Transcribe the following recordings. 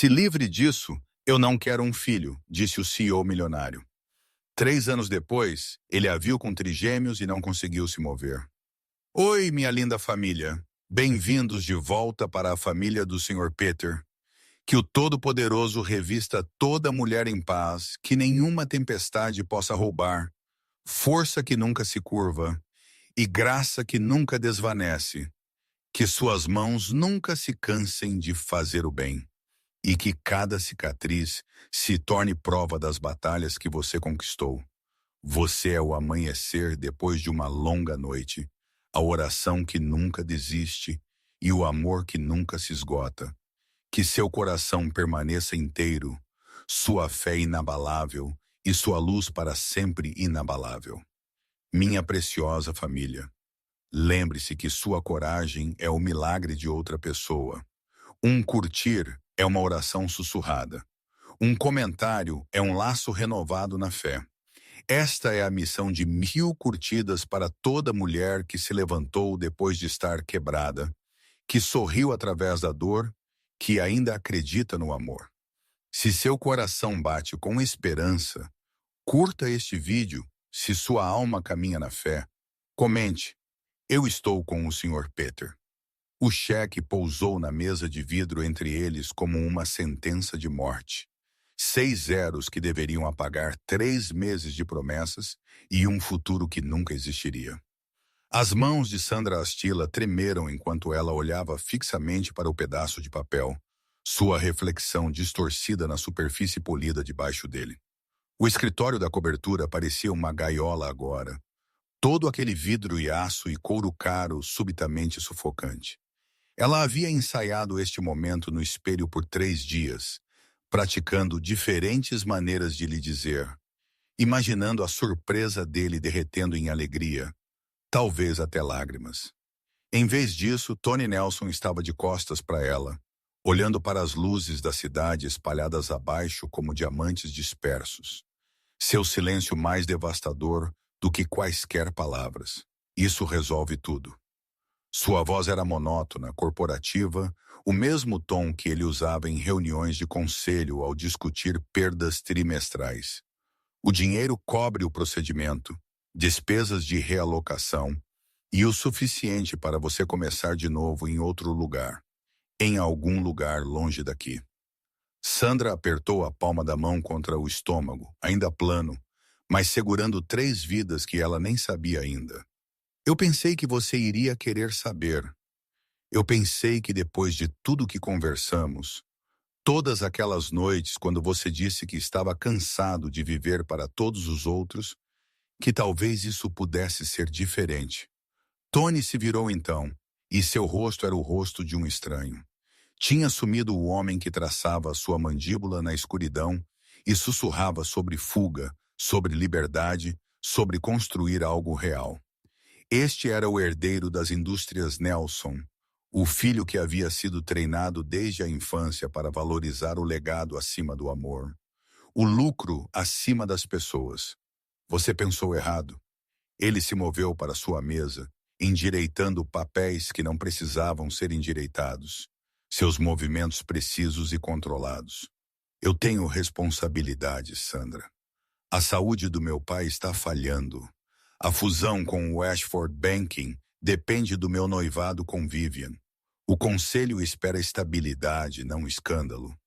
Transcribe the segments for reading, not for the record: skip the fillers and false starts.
Se livre disso, eu não quero um filho, disse o CEO milionário. 3 anos depois, ele a viu com trigêmeos e não conseguiu se mover. Oi, minha linda família. Bem-vindos de volta para a família do Sr. Peter. Que o Todo-Poderoso revista toda mulher em paz, que nenhuma tempestade possa roubar, força que nunca se curva e graça que nunca desvanece. Que suas mãos nunca se cansem de fazer o bem e que cada cicatriz se torne prova das batalhas que você conquistou. Você é o amanhecer depois de uma longa noite, a oração que nunca desiste e o amor que nunca se esgota. Que seu coração permaneça inteiro, sua fé inabalável e sua luz para sempre inabalável. Minha preciosa família, lembre-se que sua coragem é o milagre de outra pessoa. Um curtir é uma oração sussurrada. Um comentário é um laço renovado na fé. Esta é a missão de 1000 curtidas para toda mulher que se levantou depois de estar quebrada, que sorriu através da dor, que ainda acredita no amor. Se seu coração bate com esperança, curta este vídeo se sua alma caminha na fé. Comente, eu estou com o Sr. Peter. O cheque pousou na mesa de vidro entre eles como uma sentença de morte. 6 zeros que deveriam apagar 3 meses de promessas e um futuro que nunca existiria. As mãos de Sandra Astila tremeram enquanto ela olhava fixamente para o pedaço de papel, sua reflexão distorcida na superfície polida debaixo dele. O escritório da cobertura parecia uma gaiola agora. Todo aquele vidro e aço e couro caro subitamente sufocante. Ela havia ensaiado este momento no espelho por 3 dias, praticando diferentes maneiras de lhe dizer, imaginando a surpresa dele derretendo em alegria, talvez até lágrimas. Em vez disso, Tony Nelson estava de costas para ela, olhando para as luzes da cidade espalhadas abaixo como diamantes dispersos. Seu silêncio mais devastador do que quaisquer palavras. Isso resolve tudo. Sua voz era monótona, corporativa, o mesmo tom que ele usava em reuniões de conselho ao discutir perdas trimestrais. O dinheiro cobre o procedimento, despesas de realocação e o suficiente para você começar de novo em outro lugar, em algum lugar longe daqui. Sandra apertou a palma da mão contra o estômago, ainda plano, mas segurando 3 vidas que ela nem sabia ainda. Eu pensei que você iria querer saber. Eu pensei que depois de tudo que conversamos, todas aquelas noites quando você disse que estava cansado de viver para todos os outros, que talvez isso pudesse ser diferente. Tony se virou então, e seu rosto era o rosto de um estranho. Tinha assumido o homem que traçava sua mandíbula na escuridão e sussurrava sobre fuga, sobre liberdade, sobre construir algo real. Este era o herdeiro das indústrias Nelson, o filho que havia sido treinado desde a infância para valorizar o legado acima do amor, o lucro acima das pessoas. Você pensou errado. Ele se moveu para sua mesa, endireitando papéis que não precisavam ser endireitados, seus movimentos precisos e controlados. Eu tenho responsabilidade, Sandra. A saúde do meu pai está falhando. A fusão com o Ashford Banking depende do meu noivado com Vivian. O conselho espera estabilidade, não escândalo.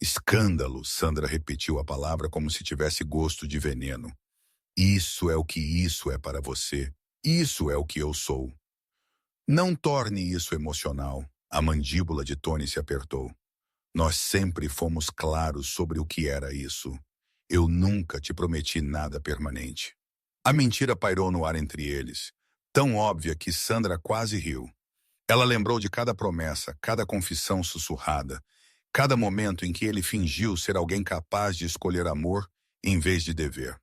Escândalo, Sandra repetiu a palavra como se tivesse gosto de veneno. Isso é o que isso é para você. Isso é o que eu sou. Não torne isso emocional. A mandíbula de Tony se apertou. Nós sempre fomos claros sobre o que era isso. Eu nunca te prometi nada permanente. A mentira pairou no ar entre eles, tão óbvia que Sandra quase riu. Ela lembrou de cada promessa, cada confissão sussurrada, cada momento em que ele fingiu ser alguém capaz de escolher amor em vez de dever.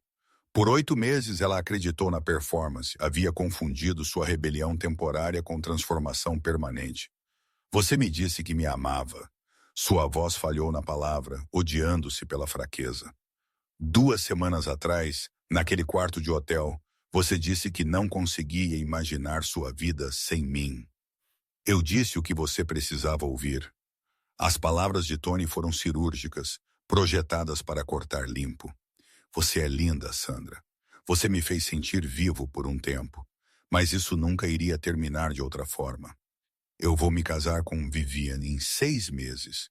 Por 8 meses ela acreditou na performance, havia confundido sua rebelião temporária com transformação permanente. Você me disse que me amava. Sua voz falhou na palavra, odiando-se pela fraqueza. 2 semanas atrás, naquele quarto de hotel, você disse que não conseguia imaginar sua vida sem mim. Eu disse o que você precisava ouvir. As palavras de Tony foram cirúrgicas, projetadas para cortar limpo. Você é linda, Sandra. Você me fez sentir vivo por um tempo. Mas isso nunca iria terminar de outra forma. Eu vou me casar com Vivian em 6 meses.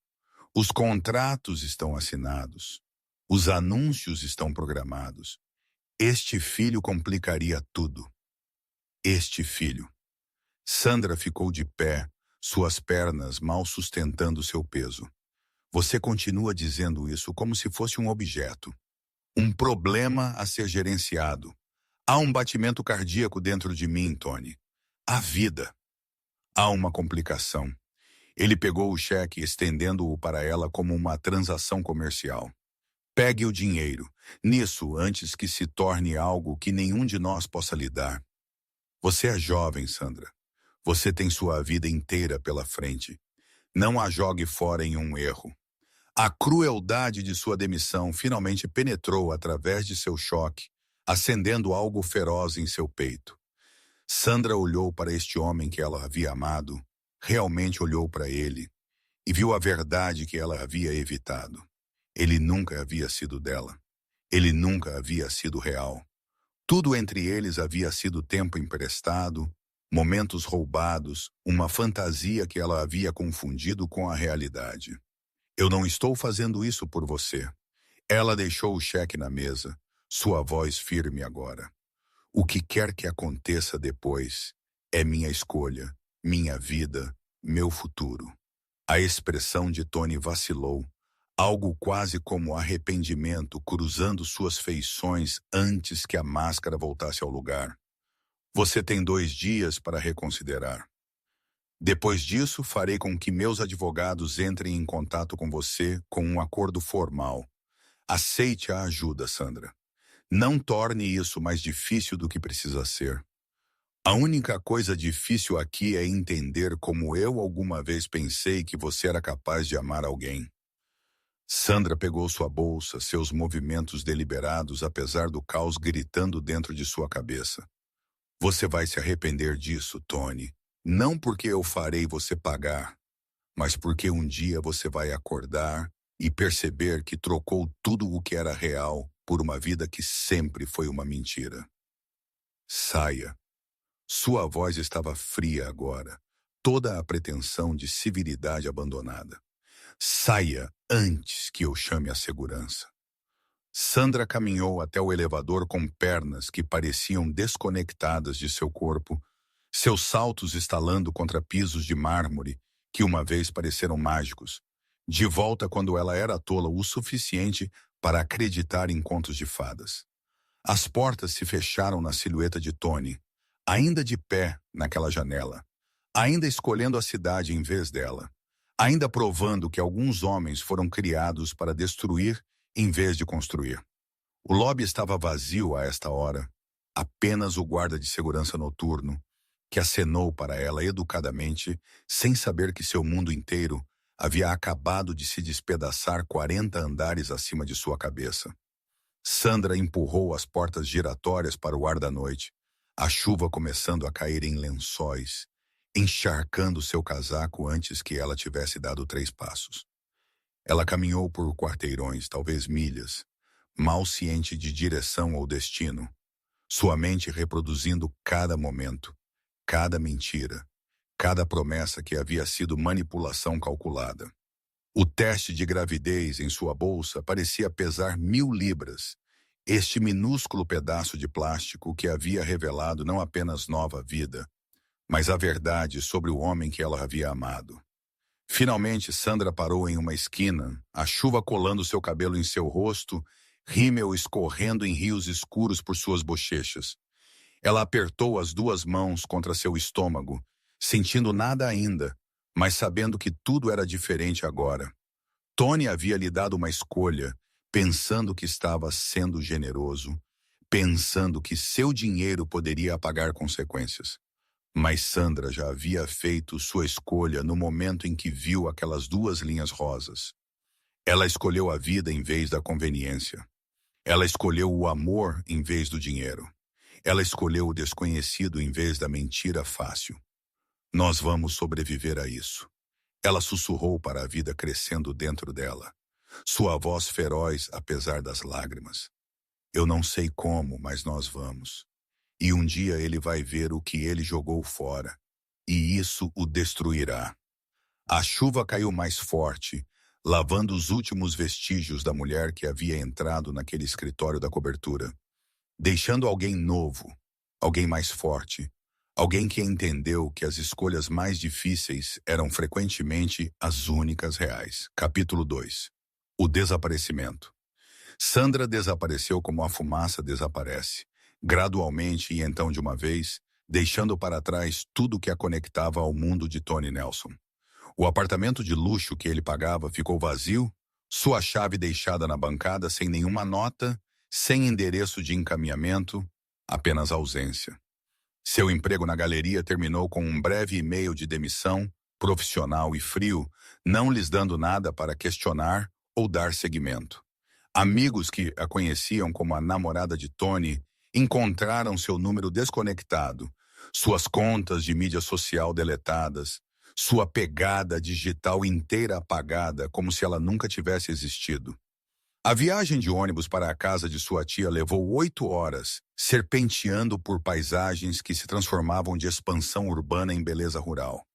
Os contratos estão assinados. Os anúncios estão programados. Este filho complicaria tudo. Este filho. Sandra ficou de pé, suas pernas mal sustentando seu peso. Você continua dizendo isso como se fosse um objeto. Um problema a ser gerenciado. Há um batimento cardíaco dentro de mim, Tony. Há vida. Há uma complicação. Ele pegou o cheque, estendendo-o para ela como uma transação comercial. Pegue o dinheiro. Nisso, antes que se torne algo que nenhum de nós possa lidar. Você é jovem, Sandra. Você tem sua vida inteira pela frente. Não a jogue fora em um erro. A crueldade de sua demissão finalmente penetrou através de seu choque, acendendo algo feroz em seu peito. Sandra olhou para este homem que ela havia amado, realmente olhou para ele, e viu a verdade que ela havia evitado. Ele nunca havia sido dela. Ele nunca havia sido real. Tudo entre eles havia sido tempo emprestado, momentos roubados, uma fantasia que ela havia confundido com a realidade. Eu não estou fazendo isso por você. Ela deixou o cheque na mesa, sua voz firme agora. O que quer que aconteça depois é minha escolha, minha vida, meu futuro. A expressão de Tony vacilou, algo quase como arrependimento cruzando suas feições antes que a máscara voltasse ao lugar. Você tem 2 dias para reconsiderar. Depois disso, farei com que meus advogados entrem em contato com você com um acordo formal. Aceite a ajuda, Sandra. Não torne isso mais difícil do que precisa ser. A única coisa difícil aqui é entender como eu alguma vez pensei que você era capaz de amar alguém. Sandra pegou sua bolsa, seus movimentos deliberados apesar do caos gritando dentro de sua cabeça. Você vai se arrepender disso, Tony. Não porque eu farei você pagar, mas porque um dia você vai acordar e perceber que trocou tudo o que era real por uma vida que sempre foi uma mentira. Saia. Sua voz estava fria agora, toda a pretensão de civilidade abandonada. Saia antes que eu chame a segurança. Sandra caminhou até o elevador com pernas que pareciam desconectadas de seu corpo, seus saltos estalando contra pisos de mármore que uma vez pareceram mágicos, de volta quando ela era tola o suficiente para acreditar em contos de fadas. As portas se fecharam na silhueta de Tony, ainda de pé naquela janela, ainda escolhendo a cidade em vez dela, ainda provando que alguns homens foram criados para destruir em vez de construir. O lobby estava vazio a esta hora, apenas o guarda de segurança noturno, que acenou para ela educadamente, sem saber que seu mundo inteiro havia acabado de se despedaçar 40 andares acima de sua cabeça. Sandra empurrou as portas giratórias para o ar da noite, a chuva começando a cair em lençóis, encharcando seu casaco antes que ela tivesse dado 3 passos. Ela caminhou por quarteirões, talvez milhas, mal ciente de direção ou destino, sua mente reproduzindo cada momento, cada mentira, cada promessa que havia sido manipulação calculada. O teste de gravidez em sua bolsa parecia pesar 1000 libras, este minúsculo pedaço de plástico que havia revelado não apenas nova vida, mas a verdade sobre o homem que ela havia amado. Finalmente, Sandra parou em uma esquina, a chuva colando seu cabelo em seu rosto, rímel escorrendo em rios escuros por suas bochechas. Ela apertou as 2 mãos contra seu estômago, sentindo nada ainda, mas sabendo que tudo era diferente agora. Tony havia lhe dado uma escolha, pensando que estava sendo generoso, pensando que seu dinheiro poderia apagar consequências. Mas Sandra já havia feito sua escolha no momento em que viu aquelas 2 linhas rosas. Ela escolheu a vida em vez da conveniência. Ela escolheu o amor em vez do dinheiro. Ela escolheu o desconhecido em vez da mentira fácil. Nós vamos sobreviver a isso. Ela sussurrou para a vida crescendo dentro dela, sua voz feroz apesar das lágrimas. Eu não sei como, mas nós vamos. E um dia ele vai ver o que ele jogou fora, e isso o destruirá. A chuva caiu mais forte, lavando os últimos vestígios da mulher que havia entrado naquele escritório da cobertura, deixando alguém novo, alguém mais forte, alguém que entendeu que as escolhas mais difíceis eram frequentemente as únicas reais. Capítulo 2. O desaparecimento. Sandra desapareceu como a fumaça desaparece, gradualmente e então de uma vez, deixando para trás tudo que a conectava ao mundo de Tony Nelson. O apartamento de luxo que ele pagava ficou vazio, sua chave deixada na bancada sem nenhuma nota, sem endereço de encaminhamento, apenas ausência. Seu emprego na galeria terminou com um breve e-mail de demissão, profissional e frio, não lhes dando nada para questionar ou dar seguimento. Amigos que a conheciam como a namorada de Tony encontraram seu número desconectado, suas contas de mídia social deletadas, sua pegada digital inteira apagada, como se ela nunca tivesse existido. A viagem de ônibus para a casa de sua tia levou 8 horas, serpenteando por paisagens que se transformavam de expansão urbana em beleza rural.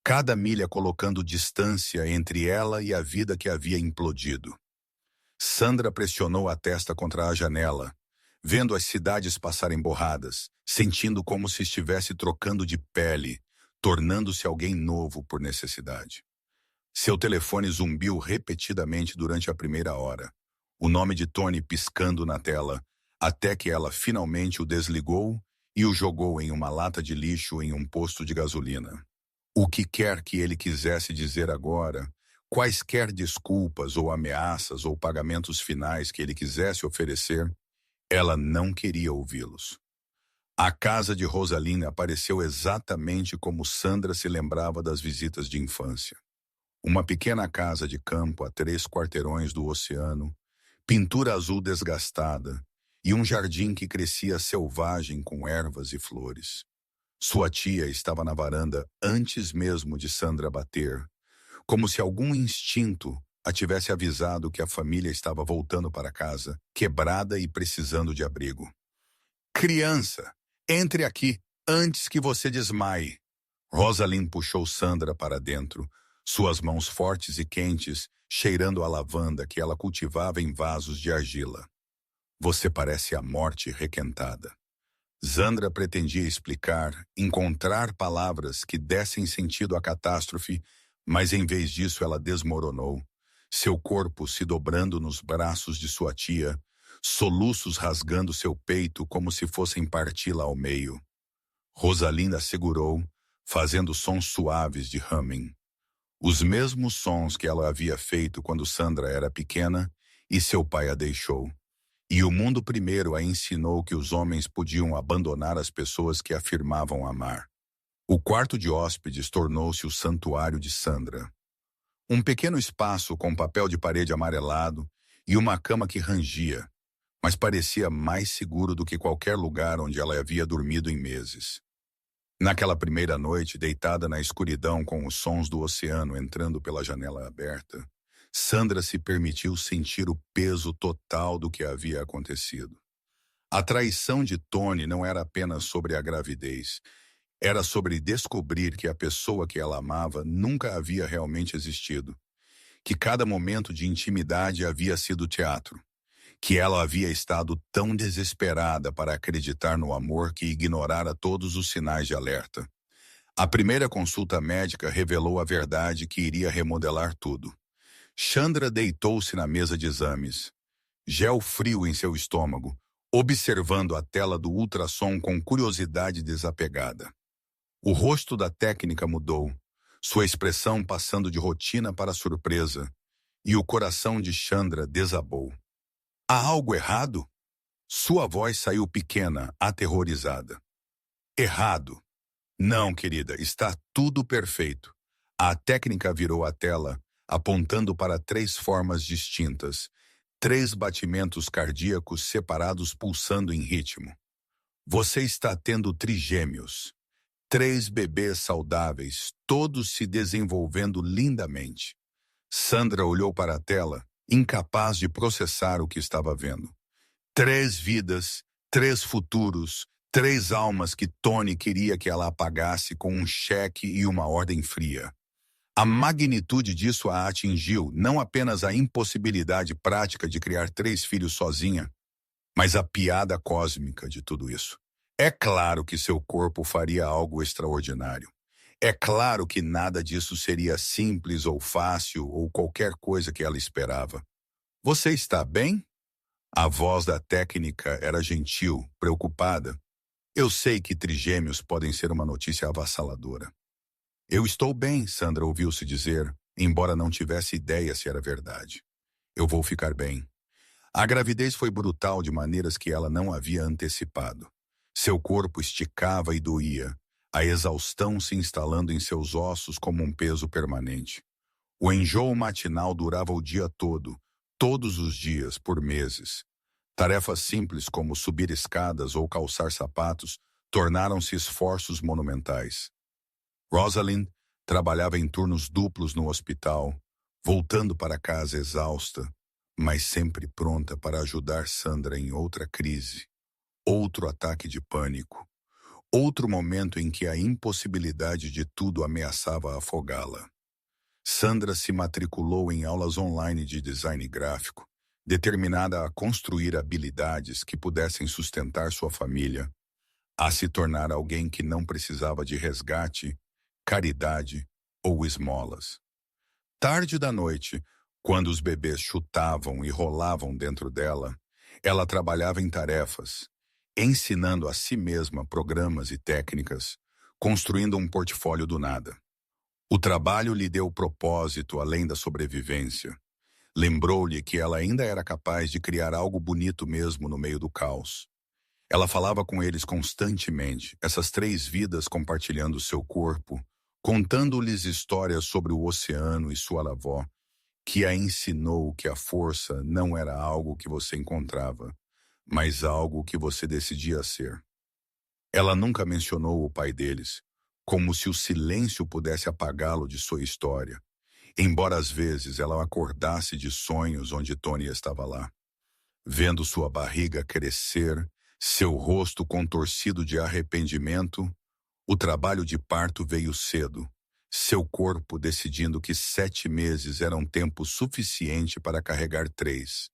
Cada milha colocando distância entre ela e a vida que havia implodido. Sandra pressionou a testa contra a janela, vendo as cidades passarem borradas, sentindo como se estivesse trocando de pele, tornando-se alguém novo por necessidade. Seu telefone zumbiu repetidamente durante a primeira hora, o nome de Tony piscando na tela, até que ela finalmente o desligou e o jogou em uma lata de lixo em um posto de gasolina. O que quer que ele quisesse dizer agora, quaisquer desculpas ou ameaças ou pagamentos finais que ele quisesse oferecer, ela não queria ouvi-los. A casa de Rosaline apareceu exatamente como Sandra se lembrava das visitas de infância. Uma pequena casa de campo a 3 quarteirões do oceano, pintura azul desgastada e um jardim que crescia selvagem com ervas e flores. Sua tia estava na varanda antes mesmo de Sandra bater, como se algum instinto a tivesse avisado que a família estava voltando para casa, quebrada e precisando de abrigo. Criança, entre aqui antes que você desmaie. Rosaline puxou Sandra para dentro, suas mãos fortes e quentes, cheirando a lavanda que ela cultivava em vasos de argila. Você parece a morte requentada. Sandra pretendia explicar, encontrar palavras que dessem sentido à catástrofe, mas em vez disso ela desmoronou, seu corpo se dobrando nos braços de sua tia, soluços rasgando seu peito como se fossem parti-la ao meio. Rosalinda segurou, fazendo sons suaves de humming. Os mesmos sons que ela havia feito quando Sandra era pequena e seu pai a deixou. E o mundo primeiro a ensinou que os homens podiam abandonar as pessoas que afirmavam amar. O quarto de hóspedes tornou-se o santuário de Sandra. Um pequeno espaço com papel de parede amarelado e uma cama que rangia, mas parecia mais seguro do que qualquer lugar onde ela havia dormido em meses. Naquela primeira noite, deitada na escuridão com os sons do oceano entrando pela janela aberta, Sandra se permitiu sentir o peso total do que havia acontecido. A traição de Tony não era apenas sobre a gravidez, era sobre descobrir que a pessoa que ela amava nunca havia realmente existido, que cada momento de intimidade havia sido teatro, que ela havia estado tão desesperada para acreditar no amor que ignorara todos os sinais de alerta. A primeira consulta médica revelou a verdade que iria remodelar tudo. Chandra deitou-se na mesa de exames, gel frio em seu estômago, observando a tela do ultrassom com curiosidade desapegada. O rosto da técnica mudou, sua expressão passando de rotina para surpresa, e o coração de Chandra desabou. Há algo errado? Sua voz saiu pequena, aterrorizada. Errado? Não, querida, está tudo perfeito. A técnica virou a tela, apontando para 3 formas distintas, 3 batimentos cardíacos separados pulsando em ritmo. Você está tendo trigêmeos. 3 bebês saudáveis, todos se desenvolvendo lindamente. Sandra olhou para a tela, incapaz de processar o que estava vendo. 3 vidas, 3 futuros, 3 almas que Tony queria que ela apagasse com um cheque e uma ordem fria. A magnitude disso a atingiu não apenas a impossibilidade prática de criar 3 filhos sozinha, mas a piada cósmica de tudo isso. É claro que seu corpo faria algo extraordinário. É claro que nada disso seria simples ou fácil ou qualquer coisa que ela esperava. Você está bem? A voz da técnica era gentil, preocupada. Eu sei que trigêmeos podem ser uma notícia avassaladora. Eu estou bem, Sandra ouviu-se dizer, embora não tivesse ideia se era verdade. Eu vou ficar bem. A gravidez foi brutal de maneiras que ela não havia antecipado. Seu corpo esticava e doía, a exaustão se instalando em seus ossos como um peso permanente. O enjoo matinal durava o dia todo, todos os dias, por meses. Tarefas simples como subir escadas ou calçar sapatos tornaram-se esforços monumentais. Rosalind trabalhava em turnos duplos no hospital, voltando para casa exausta, mas sempre pronta para ajudar Sandra em outra crise, outro ataque de pânico, outro momento em que a impossibilidade de tudo ameaçava afogá-la. Sandra se matriculou em aulas online de design gráfico, determinada a construir habilidades que pudessem sustentar sua família, a se tornar alguém que não precisava de resgate, caridade ou esmolas. Tarde da noite, quando os bebês chutavam e rolavam dentro dela, ela trabalhava em tarefas, ensinando a si mesma programas e técnicas, construindo um portfólio do nada. O trabalho lhe deu propósito além da sobrevivência. Lembrou-lhe que ela ainda era capaz de criar algo bonito mesmo no meio do caos. Ela falava com eles constantemente, essas 3 vidas compartilhando seu corpo, contando-lhes histórias sobre o oceano e sua avó, que a ensinou que a força não era algo que você encontrava, mas algo que você decidia ser. Ela nunca mencionou o pai deles, como se o silêncio pudesse apagá-lo de sua história, embora às vezes ela acordasse de sonhos onde Tony estava lá. Vendo sua barriga crescer, seu rosto contorcido de arrependimento, o trabalho de parto veio cedo, seu corpo decidindo que 7 meses eram tempo suficiente para carregar 3.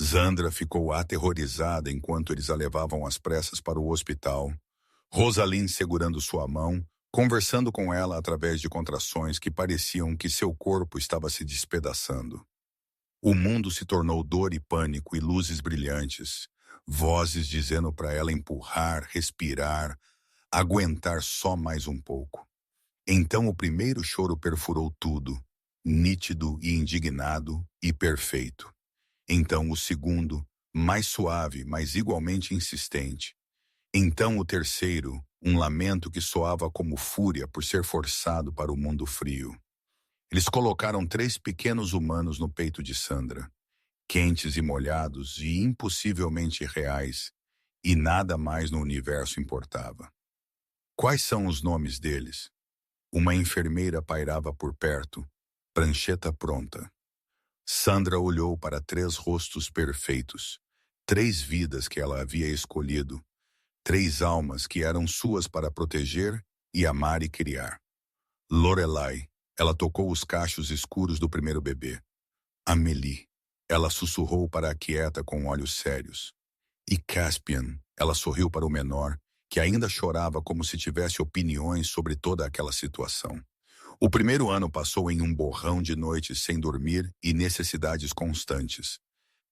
Sandra ficou aterrorizada enquanto eles a levavam às pressas para o hospital, Rosalind segurando sua mão, conversando com ela através de contrações que pareciam que seu corpo estava se despedaçando. O mundo se tornou dor e pânico e luzes brilhantes, vozes dizendo para ela empurrar, respirar, aguentar só mais um pouco. Então o primeiro choro perfurou tudo, nítido e indignado e perfeito. Então o segundo, mais suave, mas igualmente insistente. Então o terceiro, um lamento que soava como fúria por ser forçado para o mundo frio. Eles colocaram 3 pequenos humanos no peito de Sandra, quentes e molhados e impossivelmente reais, e nada mais no universo importava. Quais são os nomes deles? Uma enfermeira pairava por perto, prancheta pronta. Sandra olhou para 3 rostos perfeitos, 3 vidas que ela havia escolhido, 3 almas que eram suas para proteger e amar e criar. Lorelai, ela tocou os cachos escuros do primeiro bebê. Amélie, ela sussurrou para a quieta com olhos sérios. E Caspian, ela sorriu para o menor, que ainda chorava como se tivesse opiniões sobre toda aquela situação. O primeiro ano passou em um borrão de noites sem dormir e necessidades constantes.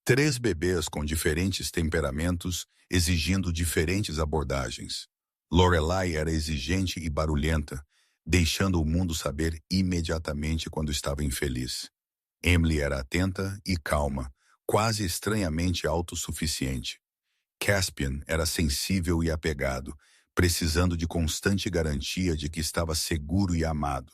3 bebês com diferentes temperamentos, exigindo diferentes abordagens. Lorelai era exigente e barulhenta, deixando o mundo saber imediatamente quando estava infeliz. Emily era atenta e calma, quase estranhamente autossuficiente. Caspian era sensível e apegado, precisando de constante garantia de que estava seguro e amado.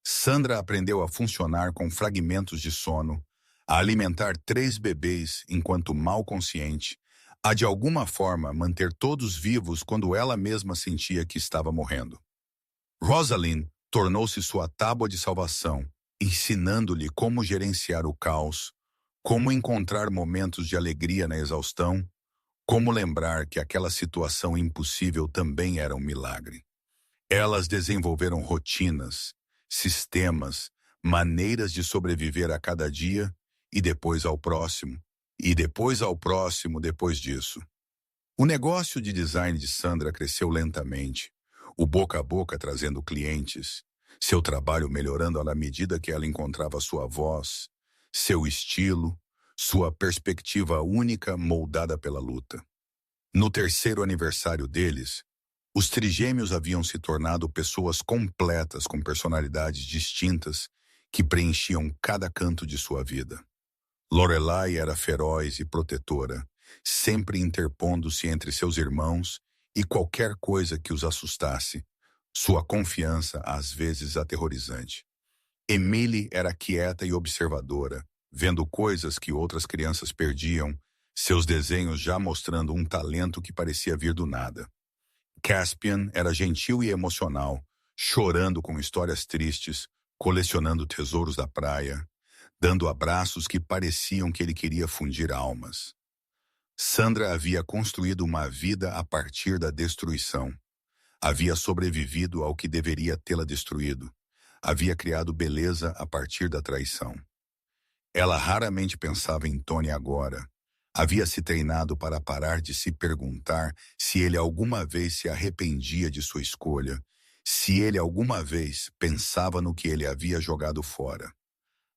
Sandra aprendeu a funcionar com fragmentos de sono, a alimentar 3 bebês enquanto mal consciente, a de alguma forma manter todos vivos quando ela mesma sentia que estava morrendo. Rosalind tornou-se sua tábua de salvação, ensinando-lhe como gerenciar o caos, como encontrar momentos de alegria na exaustão, como lembrar que aquela situação impossível também era um milagre. Elas desenvolveram rotinas, sistemas, maneiras de sobreviver a cada dia e depois ao próximo, e depois ao próximo depois disso. O negócio de design de Sandra cresceu lentamente, o boca a boca trazendo clientes, seu trabalho melhorando à medida que ela encontrava sua voz, seu estilo, sua perspectiva única moldada pela luta. No terceiro aniversário deles, os trigêmeos haviam se tornado pessoas completas com personalidades distintas que preenchiam cada canto de sua vida. Lorelai era feroz e protetora, sempre interpondo-se entre seus irmãos e qualquer coisa que os assustasse, sua confiança às vezes aterrorizante. Emily era quieta e observadora, vendo coisas que outras crianças perdiam, seus desenhos já mostrando um talento que parecia vir do nada. Caspian era gentil e emocional, chorando com histórias tristes, colecionando tesouros da praia, dando abraços que pareciam que ele queria fundir almas. Sandra havia construído uma vida a partir da destruição. Havia sobrevivido ao que deveria tê-la destruído. Havia criado beleza a partir da traição. Ela raramente pensava em Tony agora. Havia se treinado para parar de se perguntar se ele alguma vez se arrependia de sua escolha, se ele alguma vez pensava no que ele havia jogado fora.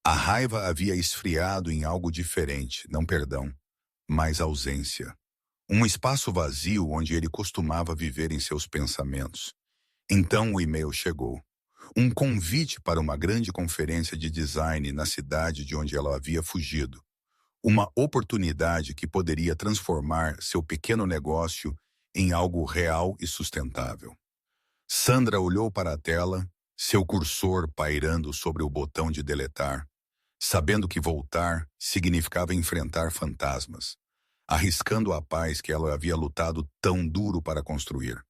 A raiva havia esfriado em algo diferente, não perdão, mas ausência. Um espaço vazio onde ele costumava viver em seus pensamentos. Então o e-mail chegou. Um convite para uma grande conferência de design na cidade de onde ela havia fugido. Uma oportunidade que poderia transformar seu pequeno negócio em algo real e sustentável. Sandra olhou para a tela, seu cursor pairando sobre o botão de deletar, sabendo que voltar significava enfrentar fantasmas, arriscando a paz que ela havia lutado tão duro para construir.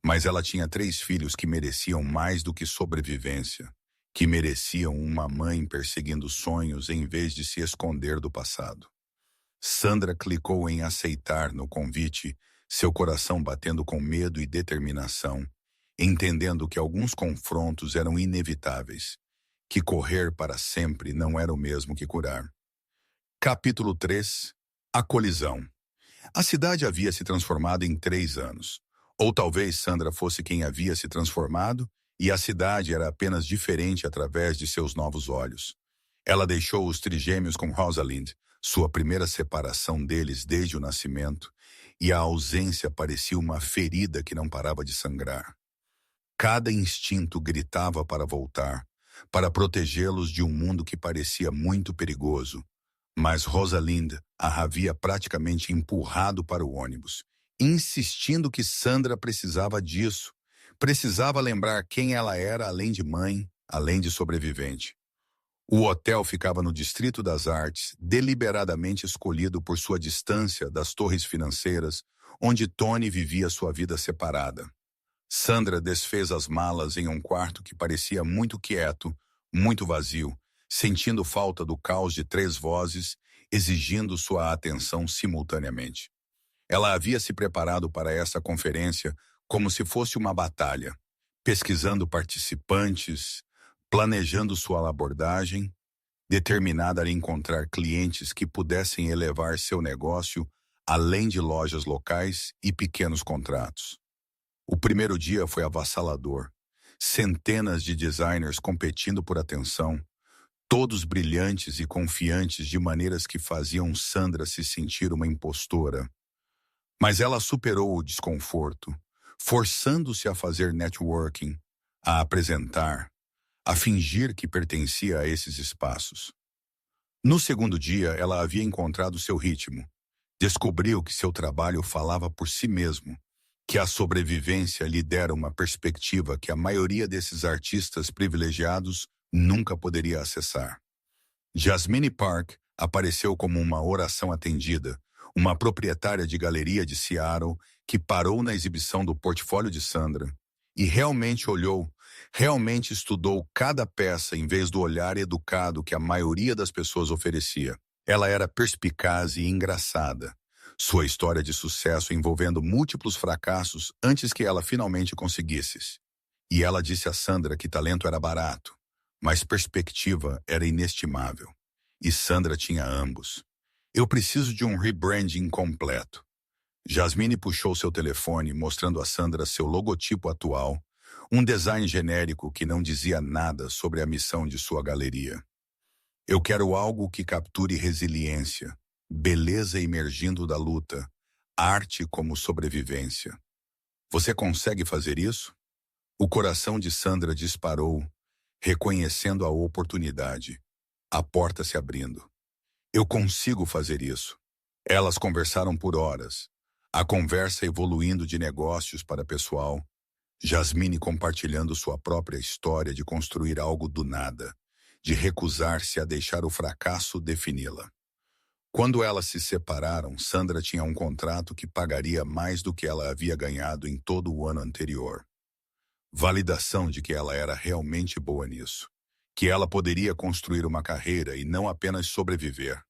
Mas ela tinha 3 filhos que mereciam mais do que sobrevivência, que mereciam uma mãe perseguindo sonhos em vez de se esconder do passado. Sandra clicou em aceitar no convite, seu coração batendo com medo e determinação, entendendo que alguns confrontos eram inevitáveis, que correr para sempre não era o mesmo que curar. Capítulo 3. A colisão. A cidade havia se transformado em 3 anos. Ou talvez Sandra fosse quem havia se transformado, e a cidade era apenas diferente através de seus novos olhos. Ela deixou os trigêmeos com Rosalind, sua primeira separação deles desde o nascimento, e a ausência parecia uma ferida que não parava de sangrar. Cada instinto gritava para voltar, para protegê-los de um mundo que parecia muito perigoso, mas Rosalind a havia praticamente empurrado para o ônibus, insistindo que Sandra precisava disso, precisava lembrar quem ela era além de mãe, além de sobrevivente. O hotel ficava no Distrito das Artes, deliberadamente escolhido por sua distância das torres financeiras, onde Tony vivia sua vida separada. Sandra desfez as malas em um quarto que parecia muito quieto, muito vazio, sentindo falta do caos de 3 vozes, exigindo sua atenção simultaneamente. Ela havia se preparado para essa conferência como se fosse uma batalha, pesquisando participantes, planejando sua abordagem, determinada a encontrar clientes que pudessem elevar seu negócio além de lojas locais e pequenos contratos. O primeiro dia foi avassalador. Centenas de designers competindo por atenção, todos brilhantes e confiantes de maneiras que faziam Sandra se sentir uma impostora. Mas ela superou o desconforto, forçando-se a fazer networking, a apresentar, a fingir que pertencia a esses espaços. No segundo dia, ela havia encontrado seu ritmo. Descobriu que seu trabalho falava por si mesmo, que a sobrevivência lhe dera uma perspectiva que a maioria desses artistas privilegiados nunca poderia acessar. Jasmine Park apareceu como uma oração atendida, uma proprietária de galeria de Seattle que parou na exibição do portfólio de Sandra e realmente olhou, realmente estudou cada peça em vez do olhar educado que a maioria das pessoas oferecia. Ela era perspicaz e engraçada. Sua história de sucesso envolvendo múltiplos fracassos antes que ela finalmente conseguisse. E ela disse a Sandra que talento era barato, mas perspectiva era inestimável. E Sandra tinha ambos. Eu preciso de um rebranding completo. Jasmine puxou seu telefone, mostrando a Sandra seu logotipo atual, um design genérico que não dizia nada sobre a missão de sua galeria. Eu quero algo que capture resiliência, beleza emergindo da luta, arte como sobrevivência. Você consegue fazer isso? O coração de Sandra disparou, reconhecendo a oportunidade, a porta se abrindo. Eu consigo fazer isso. Elas conversaram por horas, a conversa evoluindo de negócios para pessoal, Jasmine compartilhando sua própria história de construir algo do nada, de recusar-se a deixar o fracasso defini-la. Quando elas se separaram, Sandra tinha um contrato que pagaria mais do que ela havia ganhado em todo o ano anterior. Validação de que ela era realmente boa nisso, que ela poderia construir uma carreira e não apenas sobreviver.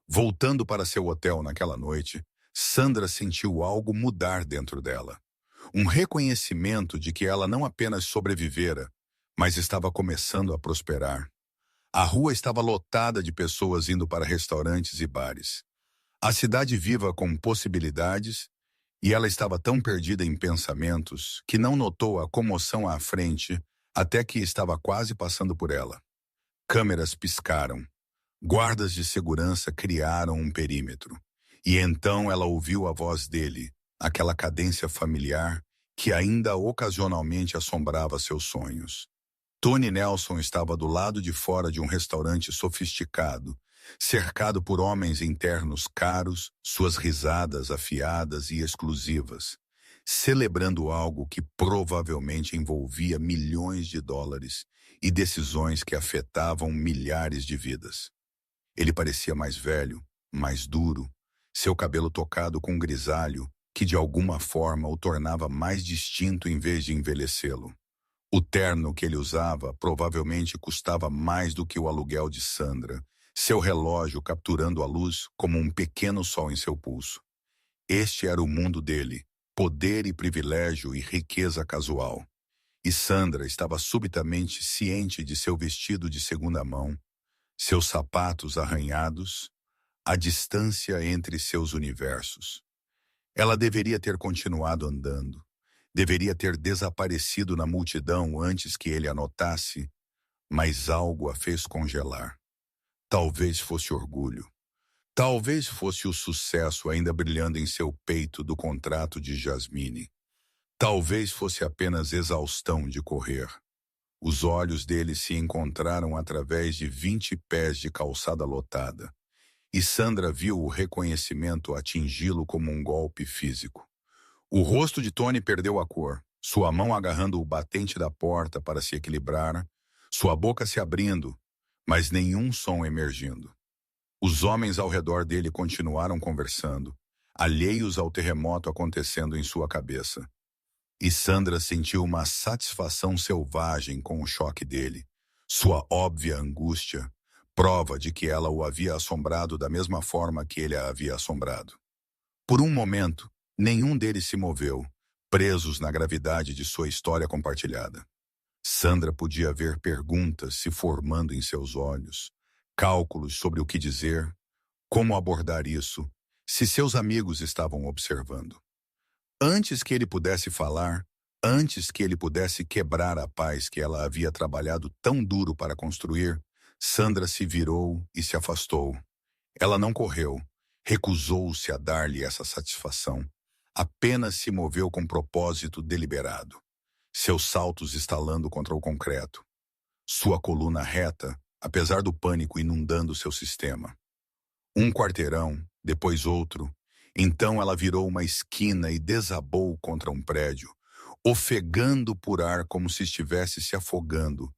Voltando para seu hotel naquela noite, Sandra sentiu algo mudar dentro dela. Um reconhecimento de que ela não apenas sobrevivera, mas estava começando a prosperar. A rua estava lotada de pessoas indo para restaurantes e bares. A cidade viva com possibilidades, e ela estava tão perdida em pensamentos que não notou a comoção à frente até que estava quase passando por ela. Câmeras piscaram. Guardas de segurança criaram um perímetro. E então ela ouviu a voz dele, aquela cadência familiar que ainda ocasionalmente assombrava seus sonhos. Tony Nelson estava do lado de fora de um restaurante sofisticado, cercado por homens internos caros, suas risadas afiadas e exclusivas, celebrando algo que provavelmente envolvia milhões de dólares e decisões que afetavam milhares de vidas. Ele parecia mais velho, mais duro, seu cabelo tocado com grisalho, que de alguma forma o tornava mais distinto em vez de envelhecê-lo. O terno que ele usava provavelmente custava mais do que o aluguel de Sandra, seu relógio capturando a luz como um pequeno sol em seu pulso. Este era o mundo dele, poder e privilégio e riqueza casual. E Sandra estava subitamente ciente de seu vestido de segunda mão, seus sapatos arranhados, a distância entre seus universos. Ela deveria ter continuado andando. Deveria ter desaparecido na multidão antes que ele a notasse, mas algo a fez congelar. Talvez fosse orgulho. Talvez fosse o sucesso ainda brilhando em seu peito do contrato de Jasmine. Talvez fosse apenas exaustão de correr. Os olhos dele se encontraram através de 20 pés de calçada lotada, e Sandra viu o reconhecimento atingi-lo como um golpe físico. O rosto de Tony perdeu a cor, sua mão agarrando o batente da porta para se equilibrar, sua boca se abrindo, mas nenhum som emergindo. Os homens ao redor dele continuaram conversando, alheios ao terremoto acontecendo em sua cabeça. E Sandra sentiu uma satisfação selvagem com o choque dele, sua óbvia angústia, prova de que ela o havia assombrado da mesma forma que ele a havia assombrado. Por um momento, nenhum deles se moveu, presos na gravidade de sua história compartilhada. Sandra podia ver perguntas se formando em seus olhos, cálculos sobre o que dizer, como abordar isso, se seus amigos estavam observando. Antes que ele pudesse falar, antes que ele pudesse quebrar a paz que ela havia trabalhado tão duro para construir, Sandra se virou e se afastou. Ela não correu, recusou-se a dar-lhe essa satisfação. Apenas se moveu com propósito deliberado, seus saltos estalando contra o concreto, sua coluna reta, apesar do pânico inundando seu sistema. Um quarteirão, depois outro, então ela virou uma esquina e desabou contra um prédio, ofegando por ar como se estivesse se afogando,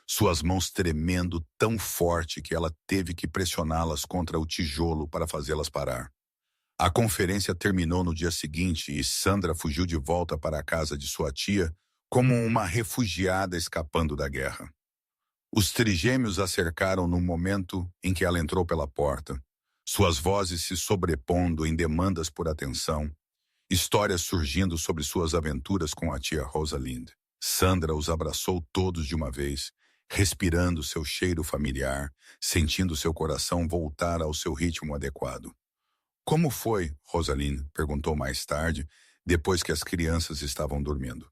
suas mãos tremendo tão forte que ela teve que pressioná-las contra o tijolo para fazê-las parar. A conferência terminou no dia seguinte e Sandra fugiu de volta para a casa de sua tia como uma refugiada escapando da guerra. Os trigêmeos a cercaram no momento em que ela entrou pela porta, suas vozes se sobrepondo em demandas por atenção, histórias surgindo sobre suas aventuras com a tia Rosalind. Sandra os abraçou todos de uma vez, respirando seu cheiro familiar, sentindo seu coração voltar ao seu ritmo adequado. Como foi, Rosalind? Perguntou mais tarde, depois que as crianças estavam dormindo.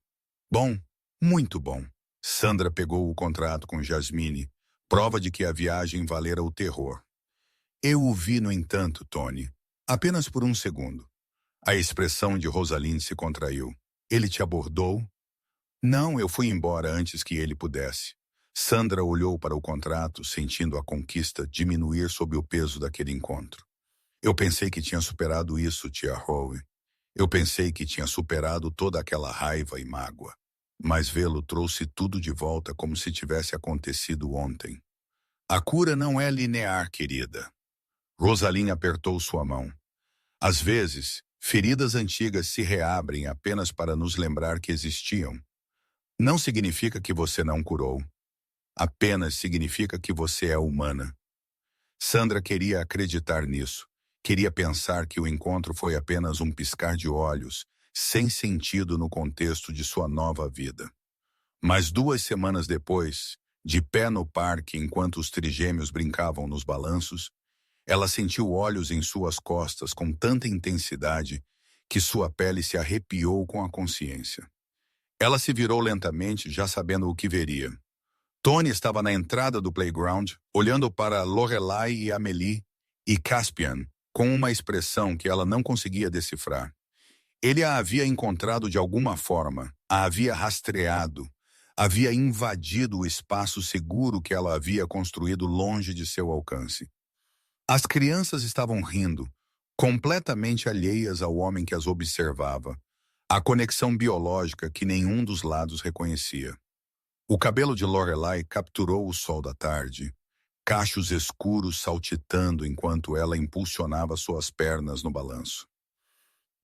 Bom, muito bom. Sandra pegou o contrato com Jasmine, prova de que a viagem valera o terror. Eu o vi, no entanto, Tony, apenas por um segundo. A expressão de Rosalind se contraiu. Ele te abordou? Não, eu fui embora antes que ele pudesse. Sandra olhou para o contrato, sentindo a conquista diminuir sob o peso daquele encontro. Eu pensei que tinha superado isso, tia Howe. Eu pensei que tinha superado toda aquela raiva e mágoa. Mas vê-lo trouxe tudo de volta como se tivesse acontecido ontem. A cura não é linear, querida. Rosalind apertou sua mão. Às vezes, feridas antigas se reabrem apenas para nos lembrar que existiam. Não significa que você não curou. Apenas significa que você é humana. Sandra queria acreditar nisso. Queria pensar que o encontro foi apenas um piscar de olhos, sem sentido no contexto de sua nova vida. Mas 2 semanas depois, de pé no parque enquanto os trigêmeos brincavam nos balanços, ela sentiu olhos em suas costas com tanta intensidade que sua pele se arrepiou com a consciência. Ela se virou lentamente, já sabendo o que veria. Tony estava na entrada do playground, olhando para Lorelai e Amélie e Caspian, com uma expressão que ela não conseguia decifrar. Ele a havia encontrado de alguma forma, a havia rastreado, havia invadido o espaço seguro que ela havia construído longe de seu alcance. As crianças estavam rindo, completamente alheias ao homem que as observava, a conexão biológica que nenhum dos lados reconhecia. O cabelo de Lorelai capturou o sol da tarde, cachos escuros saltitando enquanto ela impulsionava suas pernas no balanço.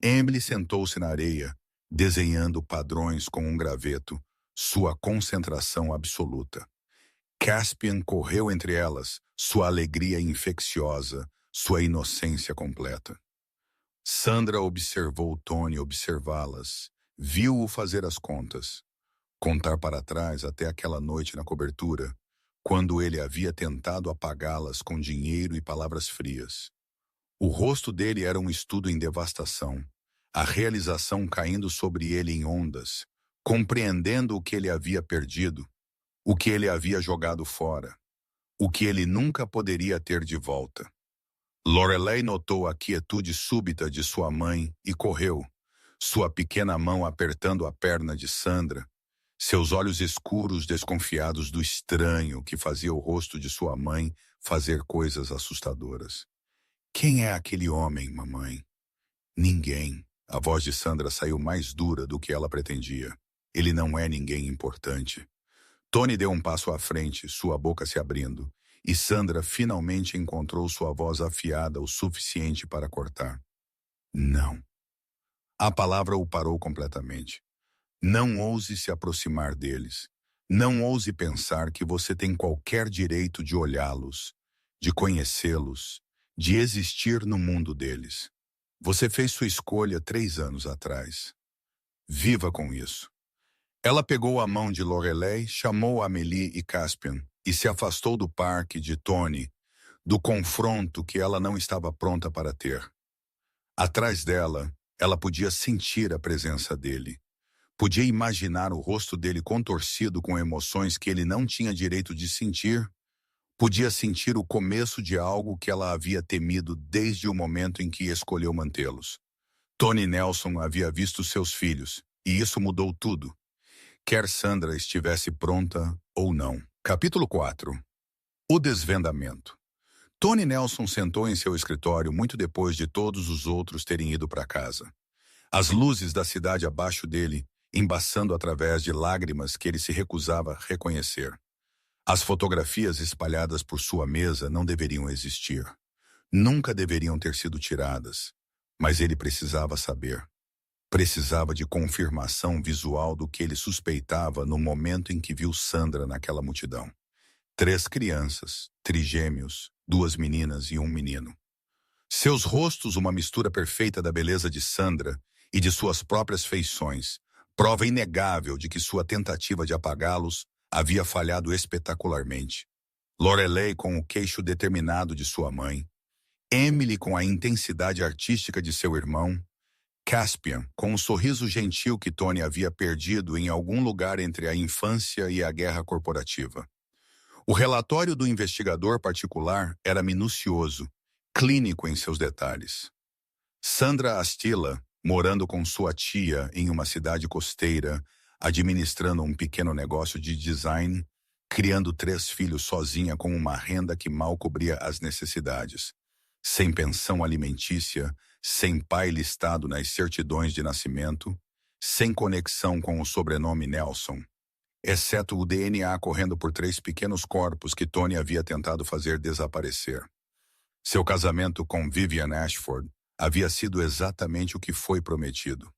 Emily sentou-se na areia, desenhando padrões com um graveto, sua concentração absoluta. Caspian correu entre elas, sua alegria infecciosa, sua inocência completa. Sandra observou Tony observá-las, viu-o fazer as contas, contar para trás até aquela noite na cobertura, quando ele havia tentado apagá-las com dinheiro e palavras frias. O rosto dele era um estudo em devastação, a realização caindo sobre ele em ondas, compreendendo o que ele havia perdido, o que ele havia jogado fora, o que ele nunca poderia ter de volta. Lorelai notou a quietude súbita de sua mãe e correu, sua pequena mão apertando a perna de Sandra, seus olhos escuros desconfiados do estranho que fazia o rosto de sua mãe fazer coisas assustadoras. Quem é aquele homem, mamãe? Ninguém. A voz de Sandra saiu mais dura do que ela pretendia. Ele não é ninguém importante. Tony deu um passo à frente, sua boca se abrindo, e Sandra finalmente encontrou sua voz afiada o suficiente para cortar. Não. A palavra o parou completamente. Não ouse se aproximar deles. Não ouse pensar que você tem qualquer direito de olhá-los, de conhecê-los, de existir no mundo deles. Você fez sua escolha 3 anos atrás. Viva com isso. Ela pegou a mão de Lorelai, chamou Amélie e Caspian e se afastou do parque de Tony, do confronto que ela não estava pronta para ter. Atrás dela, ela podia sentir a presença dele. Podia imaginar o rosto dele contorcido com emoções que ele não tinha direito de sentir. Podia sentir o começo de algo que ela havia temido desde o momento em que escolheu mantê-los. Tony Nelson havia visto seus filhos, e isso mudou tudo. Quer Sandra estivesse pronta ou não. Capítulo 4. O desvendamento. Tony Nelson sentou em seu escritório muito depois de todos os outros terem ido para casa. As luzes da cidade abaixo dele, embaçando através de lágrimas que ele se recusava a reconhecer. As fotografias espalhadas por sua mesa não deveriam existir. Nunca deveriam ter sido tiradas. Mas ele precisava saber. Precisava de confirmação visual do que ele suspeitava no momento em que viu Sandra naquela multidão. 3 crianças, trigêmeos, 2 meninas e um menino. Seus rostos, uma mistura perfeita da beleza de Sandra e de suas próprias feições, prova inegável de que sua tentativa de apagá-los havia falhado espetacularmente. Lorelei com o queixo determinado de sua mãe, Emily com a intensidade artística de seu irmão, Caspian com o sorriso gentil que Tony havia perdido em algum lugar entre a infância e a guerra corporativa. O relatório do investigador particular era minucioso, clínico em seus detalhes. Sandra Astila, morando com sua tia em uma cidade costeira, administrando um pequeno negócio de design, criando 3 filhos sozinha com uma renda que mal cobria as necessidades. Sem pensão alimentícia, sem pai listado nas certidões de nascimento, sem conexão com o sobrenome Nelson, exceto o DNA correndo por 3 pequenos corpos que Tony havia tentado fazer desaparecer. Seu casamento com Vivian Ashford havia sido exatamente o que foi prometido.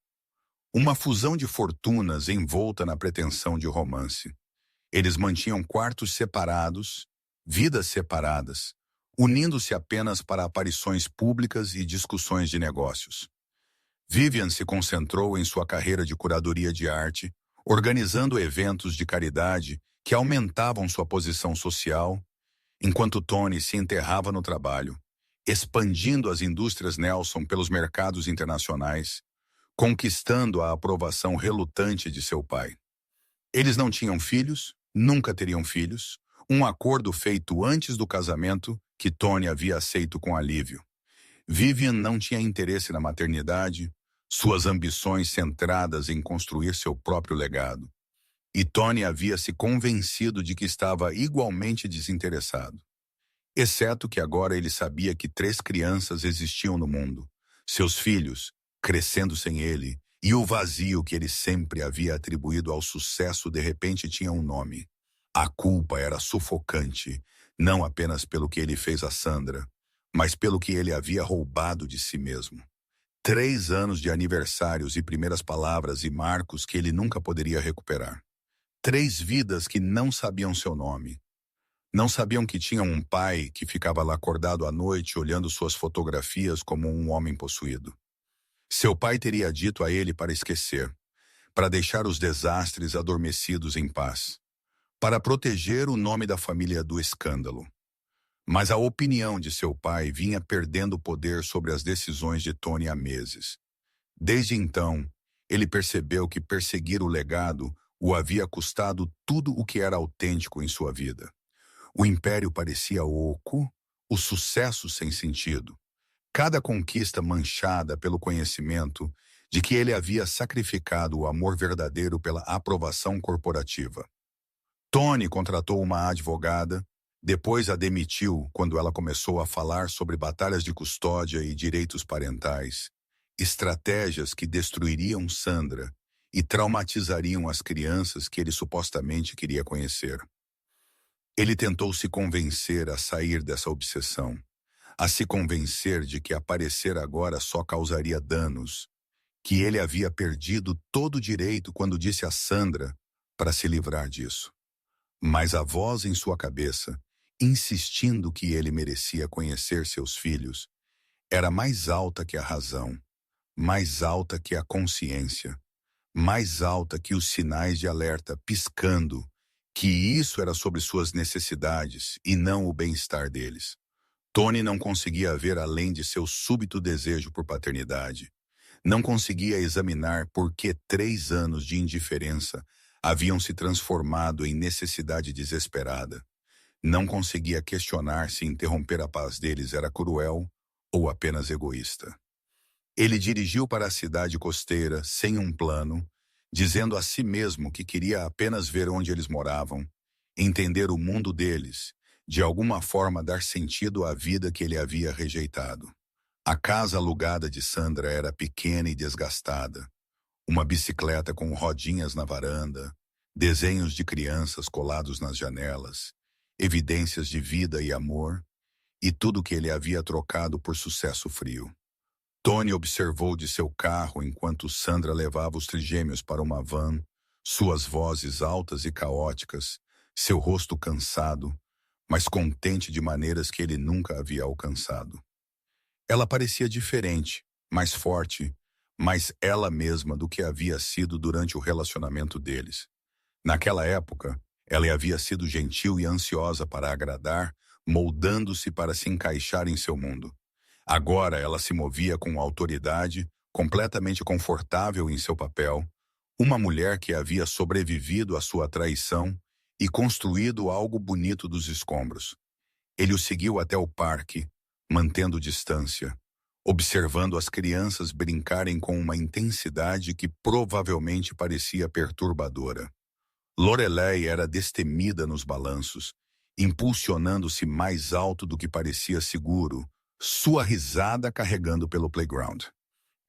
Uma fusão de fortunas envolta na pretensão de romance. Eles mantinham quartos separados, vidas separadas, unindo-se apenas para aparições públicas e discussões de negócios. Vivian se concentrou em sua carreira de curadoria de arte, organizando eventos de caridade que aumentavam sua posição social, enquanto Tony se enterrava no trabalho, expandindo as indústrias Nelson pelos mercados internacionais, conquistando a aprovação relutante de seu pai. Eles não tinham filhos, nunca teriam filhos, um acordo feito antes do casamento que Tony havia aceito com alívio. Vivian não tinha interesse na maternidade, suas ambições centradas em construir seu próprio legado. E Tony havia se convencido de que estava igualmente desinteressado. Exceto que agora ele sabia que 3 crianças existiam no mundo, seus filhos, crescendo sem ele, e o vazio que ele sempre havia atribuído ao sucesso de repente tinha um nome. A culpa era sufocante, não apenas pelo que ele fez a Sandra, mas pelo que ele havia roubado de si mesmo. 3 anos de aniversários e primeiras palavras e marcos que ele nunca poderia recuperar. 3 vidas que não sabiam seu nome. Não sabiam que tinham um pai que ficava lá acordado à noite olhando suas fotografias como um homem possuído. Seu pai teria dito a ele para esquecer, para deixar os desastres adormecidos em paz, para proteger o nome da família do escândalo. Mas a opinião de seu pai vinha perdendo poder sobre as decisões de Tony há meses. Desde então, ele percebeu que perseguir o legado o havia custado tudo o que era autêntico em sua vida. O império parecia oco, o sucesso sem sentido. Cada conquista manchada pelo conhecimento de que ele havia sacrificado o amor verdadeiro pela aprovação corporativa. Tony contratou uma advogada, depois a demitiu quando ela começou a falar sobre batalhas de custódia e direitos parentais, estratégias que destruiriam Sandra e traumatizariam as crianças que ele supostamente queria conhecer. Ele tentou se convencer a sair dessa obsessão, a se convencer de que aparecer agora só causaria danos, que ele havia perdido todo o direito quando disse a Sandra para se livrar disso. Mas a voz em sua cabeça, insistindo que ele merecia conhecer seus filhos, era mais alta que a razão, mais alta que a consciência, mais alta que os sinais de alerta piscando, que isso era sobre suas necessidades e não o bem-estar deles. Tony não conseguia ver além de seu súbito desejo por paternidade. Não conseguia examinar por que 3 anos de indiferença haviam se transformado em necessidade desesperada. Não conseguia questionar se interromper a paz deles era cruel ou apenas egoísta. Ele dirigiu para a cidade costeira sem um plano, dizendo a si mesmo que queria apenas ver onde eles moravam, entender o mundo deles, de alguma forma dar sentido à vida que ele havia rejeitado. A casa alugada de Sandra era pequena e desgastada. Uma bicicleta com rodinhas na varanda, desenhos de crianças colados nas janelas, evidências de vida e amor, e tudo que ele havia trocado por sucesso frio. Tony observou de seu carro enquanto Sandra levava os trigêmeos para uma van, suas vozes altas e caóticas, seu rosto cansado, mas contente de maneiras que ele nunca havia alcançado. Ela parecia diferente, mais forte, mais ela mesma do que havia sido durante o relacionamento deles. Naquela época, ela havia sido gentil e ansiosa para agradar, moldando-se para se encaixar em seu mundo. Agora ela se movia com autoridade, completamente confortável em seu papel, uma mulher que havia sobrevivido à sua traição e construído algo bonito dos escombros. Ele o seguiu até o parque, mantendo distância, observando as crianças brincarem com uma intensidade que provavelmente parecia perturbadora. Lorelei era destemida nos balanços, impulsionando-se mais alto do que parecia seguro, sua risada carregando pelo playground.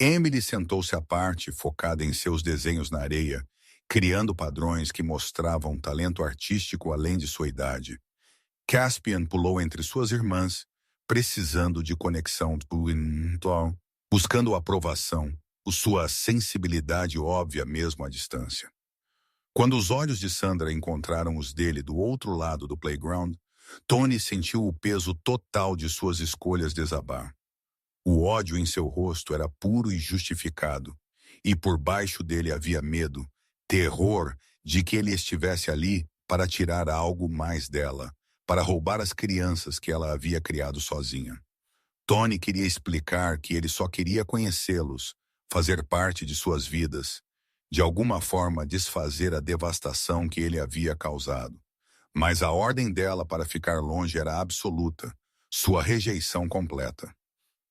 Emily sentou-se à parte, focada em seus desenhos na areia, criando padrões que mostravam talento artístico além de sua idade. Caspian pulou entre suas irmãs, precisando de conexão espiritual, buscando aprovação, sua sensibilidade óbvia mesmo à distância. Quando os olhos de Sandra encontraram os dele do outro lado do playground, Tony sentiu o peso total de suas escolhas desabar. O ódio em seu rosto era puro e justificado, e por baixo dele havia medo, terror de que ele estivesse ali para tirar algo mais dela, para roubar as crianças que ela havia criado sozinha. Tony queria explicar que ele só queria conhecê-los, fazer parte de suas vidas, de alguma forma desfazer a devastação que ele havia causado. Mas a ordem dela para ficar longe era absoluta, sua rejeição completa.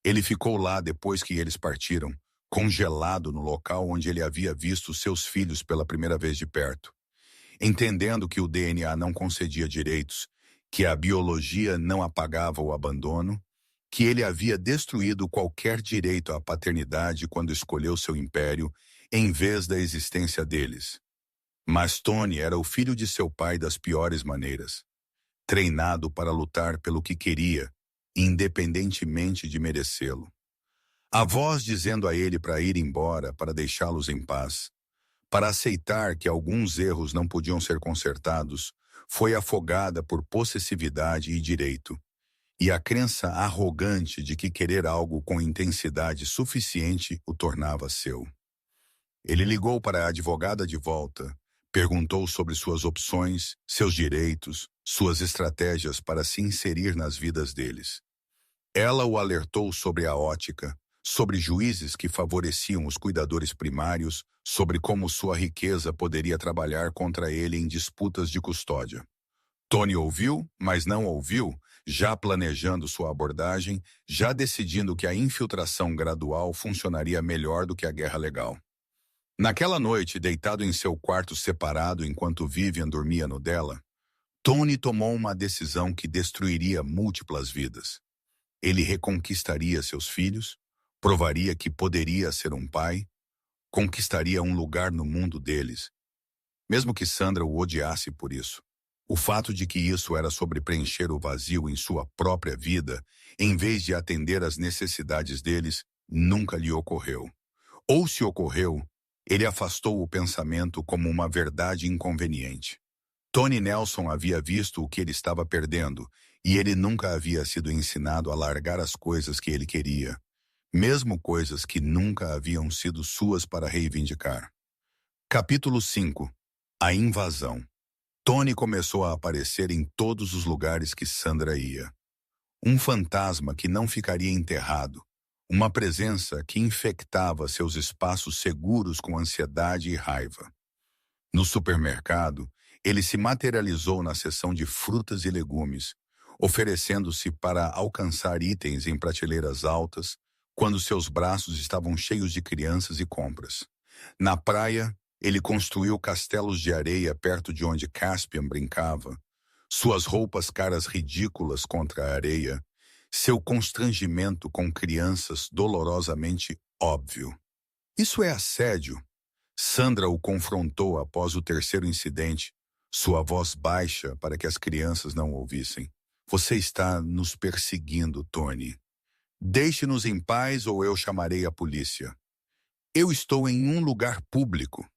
Ele ficou lá depois que eles partiram, congelado no local onde ele havia visto seus filhos pela primeira vez de perto. Entendendo que o DNA não concedia direitos, que a biologia não apagava o abandono, que ele havia destruído qualquer direito à paternidade quando escolheu seu império em vez da existência deles. Mas Tony era o filho de seu pai das piores maneiras, treinado para lutar pelo que queria, independentemente de merecê-lo. A voz dizendo a ele para ir embora, para deixá-los em paz, para aceitar que alguns erros não podiam ser consertados, foi afogada por possessividade e direito, e a crença arrogante de que querer algo com intensidade suficiente o tornava seu. Ele ligou para a advogada de volta, perguntou sobre suas opções, seus direitos, suas estratégias para se inserir nas vidas deles. Ela o alertou sobre a ótica, sobre juízes que favoreciam os cuidadores primários, sobre como sua riqueza poderia trabalhar contra ele em disputas de custódia. Tony ouviu, mas não ouviu, já planejando sua abordagem, já decidindo que a infiltração gradual funcionaria melhor do que a guerra legal. Naquela noite, deitado em seu quarto separado enquanto Vivian dormia no dela, Tony tomou uma decisão que destruiria múltiplas vidas. Ele reconquistaria seus filhos, provaria que poderia ser um pai, conquistaria um lugar no mundo deles, mesmo que Sandra o odiasse por isso. O fato de que isso era sobre preencher o vazio em sua própria vida, em vez de atender às necessidades deles, nunca lhe ocorreu. Ou se ocorreu, ele afastou o pensamento como uma verdade inconveniente. Tony Nelson havia visto o que ele estava perdendo, e ele nunca havia sido ensinado a largar as coisas que ele queria, mesmo coisas que nunca haviam sido suas para reivindicar. Capítulo 5. A invasão. Tony começou a aparecer em todos os lugares que Sandra ia. Um fantasma que não ficaria enterrado, uma presença que infectava seus espaços seguros com ansiedade e raiva. No supermercado, ele se materializou na seção de frutas e legumes, oferecendo-se para alcançar itens em prateleiras altas, quando seus braços estavam cheios de crianças e compras. Na praia, ele construiu castelos de areia perto de onde Caspian brincava, suas roupas caras ridículas contra a areia, seu constrangimento com crianças dolorosamente óbvio. Isso é assédio. Sandra o confrontou após o terceiro incidente, sua voz baixa para que as crianças não ouvissem. Você está nos perseguindo, Tony. Deixe-nos em paz ou eu chamarei a polícia. Eu estou em um lugar público.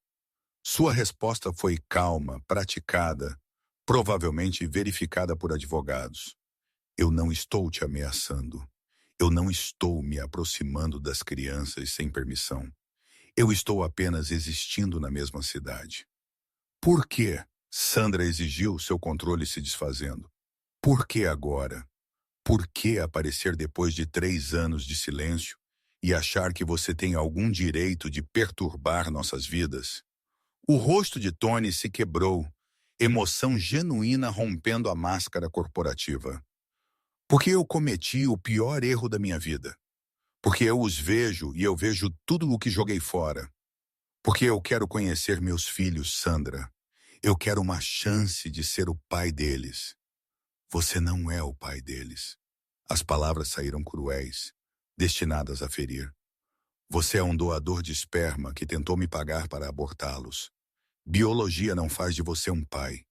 Sua resposta foi calma, praticada, provavelmente verificada por advogados. Eu não estou te ameaçando. Eu não estou me aproximando das crianças sem permissão. Eu estou apenas existindo na mesma cidade. Por que Sandra exigiu seu controle se desfazendo? Por que agora? Por que aparecer depois de 3 anos de silêncio e achar que você tem algum direito de perturbar nossas vidas? O rosto de Tony se quebrou, emoção genuína rompendo a máscara corporativa. Porque eu cometi o pior erro da minha vida. Porque eu os vejo e eu vejo tudo o que joguei fora. Porque eu quero conhecer meus filhos, Sandra. Eu quero uma chance de ser o pai deles. Você não é o pai deles. As palavras saíram cruéis, destinadas a ferir. Você é um doador de esperma que tentou me pagar para abortá-los. Biologia não faz de você um pai.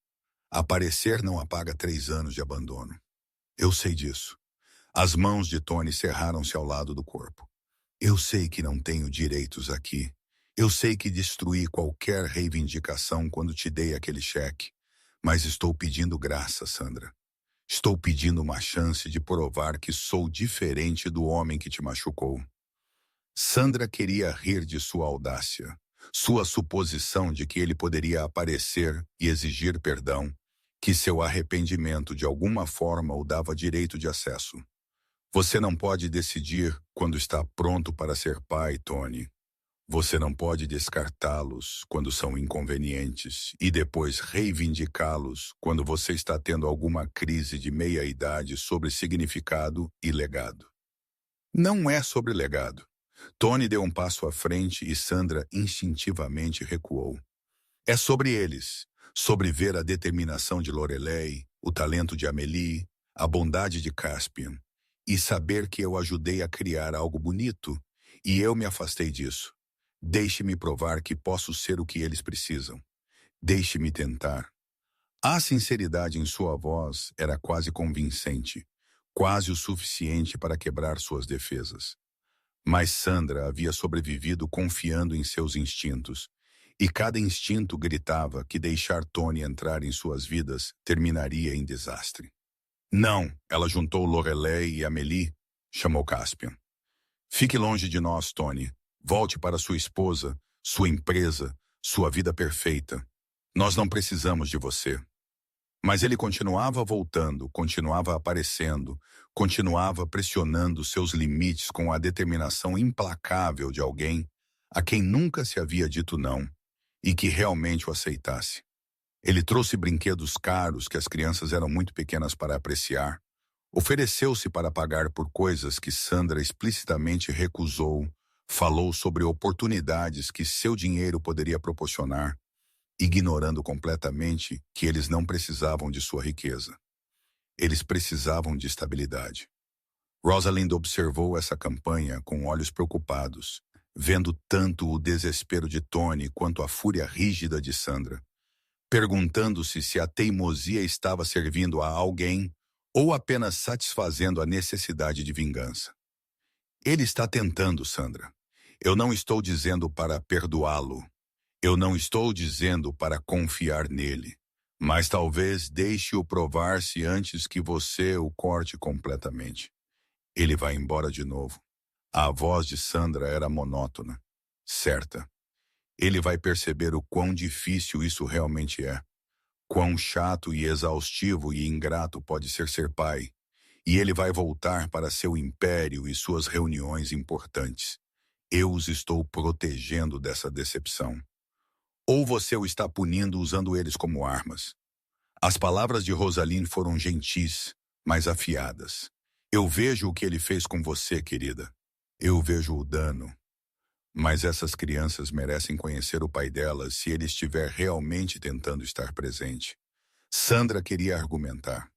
Aparecer não apaga 3 anos de abandono. Eu sei disso. As mãos de Tony cerraram-se ao lado do corpo. Eu sei que não tenho direitos aqui. Eu sei que destruí qualquer reivindicação quando te dei aquele cheque. Mas estou pedindo graça, Sandra. Estou pedindo uma chance de provar que sou diferente do homem que te machucou. Sandra queria rir de sua audácia, sua suposição de que ele poderia aparecer e exigir perdão, que seu arrependimento de alguma forma o dava direito de acesso. Você não pode decidir quando está pronto para ser pai, Tony. Você não pode descartá-los quando são inconvenientes e depois reivindicá-los quando você está tendo alguma crise de meia-idade sobre significado e legado. Não é sobre legado. Tony deu um passo à frente e Sandra instintivamente recuou. É sobre eles, sobre ver a determinação de Lorelei, o talento de Amélie, a bondade de Caspian, e saber que eu ajudei a criar algo bonito, e eu me afastei disso. Deixe-me provar que posso ser o que eles precisam. Deixe-me tentar. A sinceridade em sua voz era quase convincente, quase o suficiente para quebrar suas defesas. Mas Sandra havia sobrevivido confiando em seus instintos, e cada instinto gritava que deixar Tony entrar em suas vidas terminaria em desastre. Não, ela juntou Lorelei e Amélie, chamou Caspian. Fique longe de nós, Tony. Volte para sua esposa, sua empresa, sua vida perfeita. Nós não precisamos de você. Mas ele continuava voltando, continuava aparecendo, continuava pressionando seus limites com a determinação implacável de alguém a quem nunca se havia dito não e que realmente o aceitasse. Ele trouxe brinquedos caros que as crianças eram muito pequenas para apreciar. Ofereceu-se para pagar por coisas que Sandra explicitamente recusou. Falou sobre oportunidades que seu dinheiro poderia proporcionar, ignorando completamente que eles não precisavam de sua riqueza. Eles precisavam de estabilidade. Rosalind observou essa campanha com olhos preocupados, vendo tanto o desespero de Tony quanto a fúria rígida de Sandra, perguntando-se se a teimosia estava servindo a alguém ou apenas satisfazendo a necessidade de vingança. Ele está tentando, Sandra. Eu não estou dizendo para perdoá-lo. Eu não estou dizendo para confiar nele. Mas talvez deixe-o provar-se antes que você o corte completamente. Ele vai embora de novo. A voz de Sandra era monótona, certa. Ele vai perceber o quão difícil isso realmente é. Quão chato e exaustivo e ingrato pode ser pai. E ele vai voltar para seu império e suas reuniões importantes. Eu os estou protegendo dessa decepção. Ou você o está punindo usando eles como armas. As palavras de Rosalind foram gentis, mas afiadas. Eu vejo o que ele fez com você, querida. Eu vejo o dano. Mas essas crianças merecem conhecer o pai delas se ele estiver realmente tentando estar presente. Sandra queria argumentar.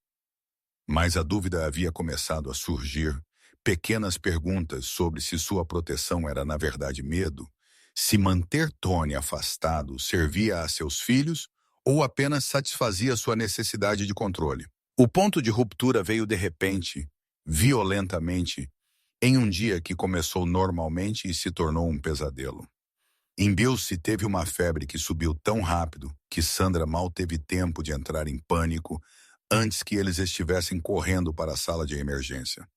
Mas a dúvida havia começado a surgir, pequenas perguntas sobre se sua proteção era na verdade medo, se manter Tony afastado servia a seus filhos ou apenas satisfazia sua necessidade de controle. O ponto de ruptura veio de repente, violentamente, em um dia que começou normalmente e se tornou um pesadelo. Em Bilse teve uma febre que subiu tão rápido que Sandra mal teve tempo de entrar em pânico antes que eles estivessem correndo para a sala de emergência.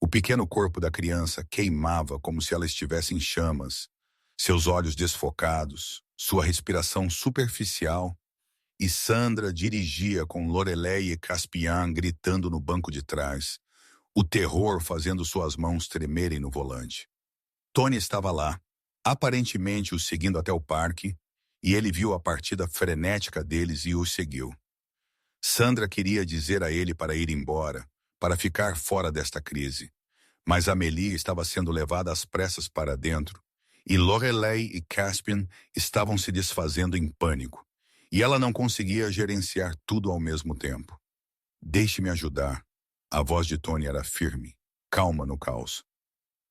O pequeno corpo da criança queimava como se ela estivesse em chamas, seus olhos desfocados, sua respiração superficial, e Sandra dirigia com Lorelei e Caspian gritando no banco de trás, o terror fazendo suas mãos tremerem no volante. Tony estava lá, aparentemente os seguindo até o parque, e ele viu a partida frenética deles e os seguiu. Sandra queria dizer a ele para ir embora, para ficar fora desta crise, mas Amélie estava sendo levada às pressas para dentro, e Lorelei e Caspian estavam se desfazendo em pânico, e ela não conseguia gerenciar tudo ao mesmo tempo. Deixe-me ajudar. A voz de Tony era firme, calma no caos.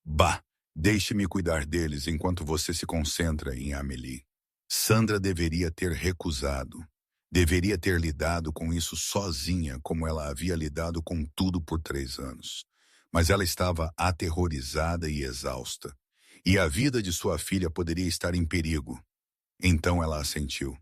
Bah, deixe-me cuidar deles enquanto você se concentra em Amélie. Sandra deveria ter recusado. Deveria ter lidado com isso sozinha, como ela havia lidado com tudo por 3 anos. Mas ela estava aterrorizada e exausta. E a vida de sua filha poderia estar em perigo. Então ela assentiu.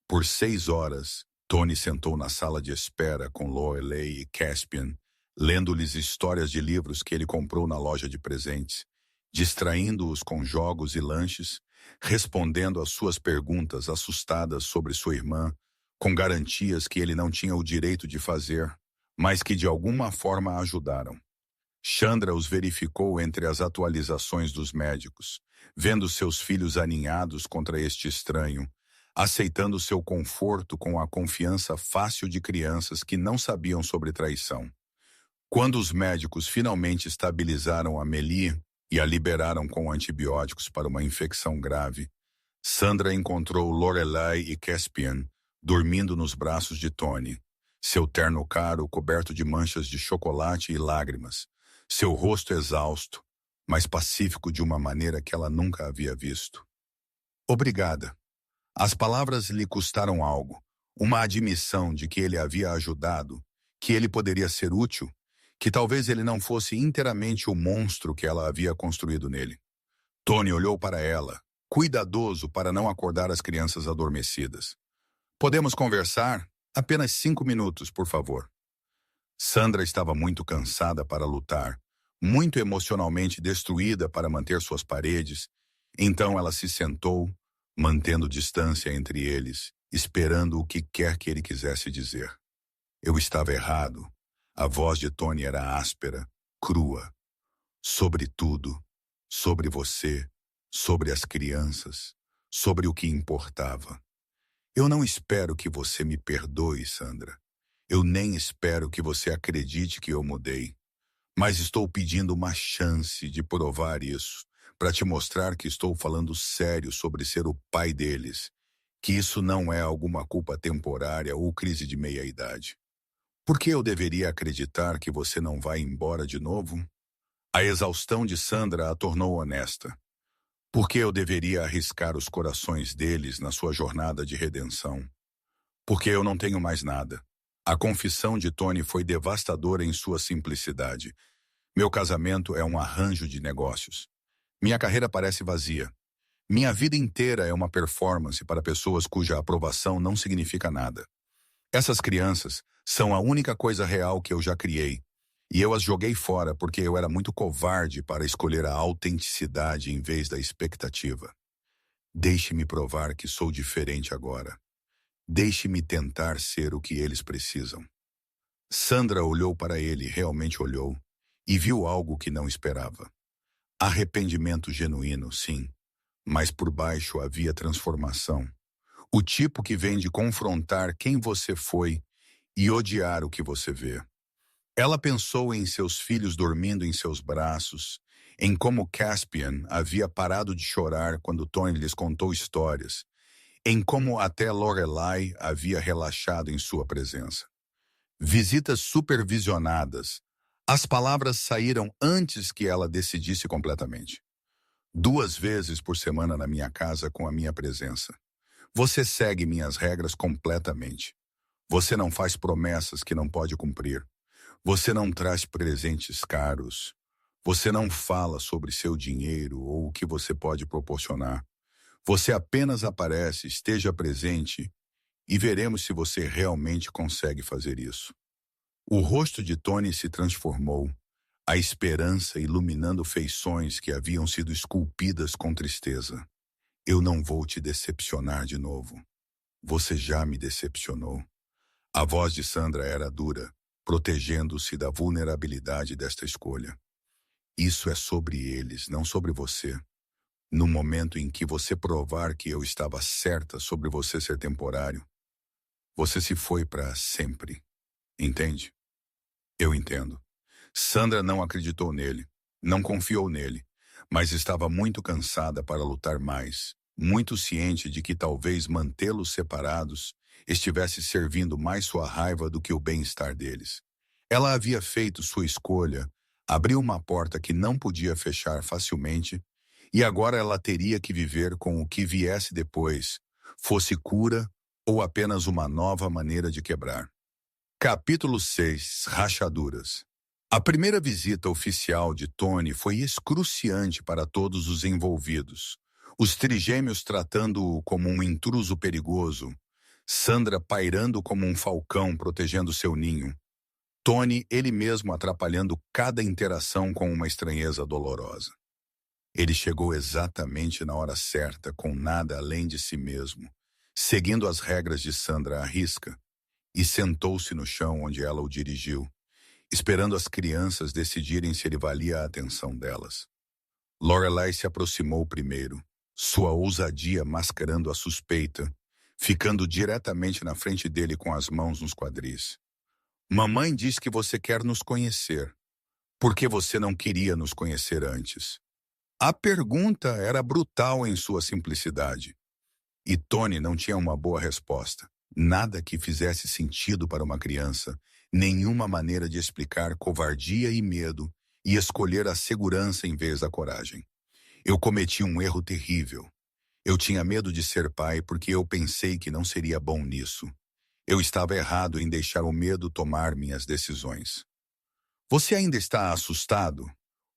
Por 6 horas, Tony sentou na sala de espera com Lorelei e Caspian, lendo-lhes histórias de livros que ele comprou na loja de presentes, distraindo-os com jogos e lanches, respondendo às suas perguntas assustadas sobre sua irmã, com garantias que ele não tinha o direito de fazer, mas que de alguma forma ajudaram. Chandra os verificou entre as atualizações dos médicos, vendo seus filhos aninhados contra este estranho, aceitando seu conforto com a confiança fácil de crianças que não sabiam sobre traição. Quando os médicos finalmente estabilizaram Amélie e a liberaram com antibióticos para uma infecção grave, Sandra encontrou Lorelei e Caspian dormindo nos braços de Tony, seu terno caro coberto de manchas de chocolate e lágrimas, seu rosto exausto, mas pacífico de uma maneira que ela nunca havia visto. Obrigada. As palavras lhe custaram algo, uma admissão de que ele havia ajudado, que ele poderia ser útil, que talvez ele não fosse inteiramente o monstro que ela havia construído nele. Tony olhou para ela, cuidadoso para não acordar as crianças adormecidas. Podemos conversar? Apenas 5 minutos, por favor. Sandra estava muito cansada para lutar, muito emocionalmente destruída para manter suas paredes, então ela se sentou, mantendo distância entre eles, esperando o que quer que ele quisesse dizer. Eu estava errado. A voz de Tony era áspera, crua. Sobre tudo, sobre você, sobre as crianças, sobre o que importava. Eu não espero que você me perdoe, Sandra. Eu nem espero que você acredite que eu mudei. Mas estou pedindo uma chance de provar isso, para te mostrar que estou falando sério sobre ser o pai deles, que isso não é alguma culpa temporária ou crise de meia-idade. Por que eu deveria acreditar que você não vai embora de novo? A exaustão de Sandra a tornou honesta. Por que eu deveria arriscar os corações deles na sua jornada de redenção? Porque eu não tenho mais nada. A confissão de Tony foi devastadora em sua simplicidade. Meu casamento é um arranjo de negócios. Minha carreira parece vazia. Minha vida inteira é uma performance para pessoas cuja aprovação não significa nada. Essas crianças são a única coisa real que eu já criei, e eu as joguei fora porque eu era muito covarde para escolher a autenticidade em vez da expectativa. Deixe-me provar que sou diferente agora. Deixe-me tentar ser o que eles precisam. Sandra olhou para ele, realmente olhou, e viu algo que não esperava. Arrependimento genuíno, sim, mas por baixo havia transformação. O tipo que vem de confrontar quem você foi e odiar o que você vê. Ela pensou em seus filhos dormindo em seus braços, em como Caspian havia parado de chorar quando Tony lhes contou histórias, em como até Lorelei havia relaxado em sua presença. Visitas supervisionadas. As palavras saíram antes que ela decidisse completamente. 2 vezes por semana na minha casa com a minha presença. Você segue minhas regras completamente. Você não faz promessas que não pode cumprir. Você não traz presentes caros. Você não fala sobre seu dinheiro ou o que você pode proporcionar. Você apenas aparece, esteja presente e veremos se você realmente consegue fazer isso. O rosto de Tony se transformou, a esperança iluminando feições que haviam sido esculpidas com tristeza. Eu não vou te decepcionar de novo. Você já me decepcionou. A voz de Sandra era dura, protegendo-se da vulnerabilidade desta escolha. Isso é sobre eles, não sobre você. No momento em que você provar que eu estava certa sobre você ser temporário, você se foi para sempre. Entende? Eu entendo. Sandra não acreditou nele, não confiou nele, mas estava muito cansada para lutar mais, muito ciente de que talvez mantê-los separados estivesse servindo mais sua raiva do que o bem-estar deles. Ela havia feito sua escolha, abriu uma porta que não podia fechar facilmente, e agora ela teria que viver com o que viesse depois, fosse cura ou apenas uma nova maneira de quebrar. Capítulo 6. Rachaduras. A primeira visita oficial de Tony foi excruciante para todos os envolvidos. Os trigêmeos tratando-o como um intruso perigoso, Sandra pairando como um falcão protegendo seu ninho, Tony ele mesmo atrapalhando cada interação com uma estranheza dolorosa. Ele chegou exatamente na hora certa, com nada além de si mesmo, seguindo as regras de Sandra à risca, e sentou-se no chão onde ela o dirigiu, esperando as crianças decidirem se ele valia a atenção delas. Lorelai se aproximou primeiro, sua ousadia mascarando a suspeita, ficando diretamente na frente dele com as mãos nos quadris. Mamãe diz que você quer nos conhecer. Por que você não queria nos conhecer antes? A pergunta era brutal em sua simplicidade. E Tony não tinha uma boa resposta. Nada que fizesse sentido para uma criança, nenhuma maneira de explicar covardia e medo e escolher a segurança em vez da coragem. Eu cometi um erro terrível. Eu tinha medo de ser pai porque eu pensei que não seria bom nisso. Eu estava errado em deixar o medo tomar minhas decisões. Você ainda está assustado?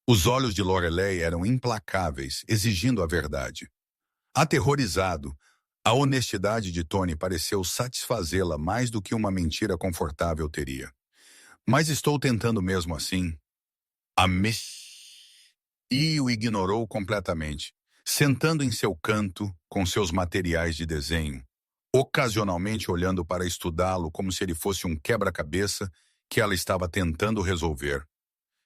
Os olhos de Lorelai eram implacáveis, exigindo a verdade. Aterrorizado, a honestidade de Tony pareceu satisfazê-la mais do que uma mentira confortável teria. Mas estou tentando mesmo assim. A E o ignorou completamente, sentando em seu canto com seus materiais de desenho, ocasionalmente olhando para estudá-lo como se ele fosse um quebra-cabeça que ela estava tentando resolver.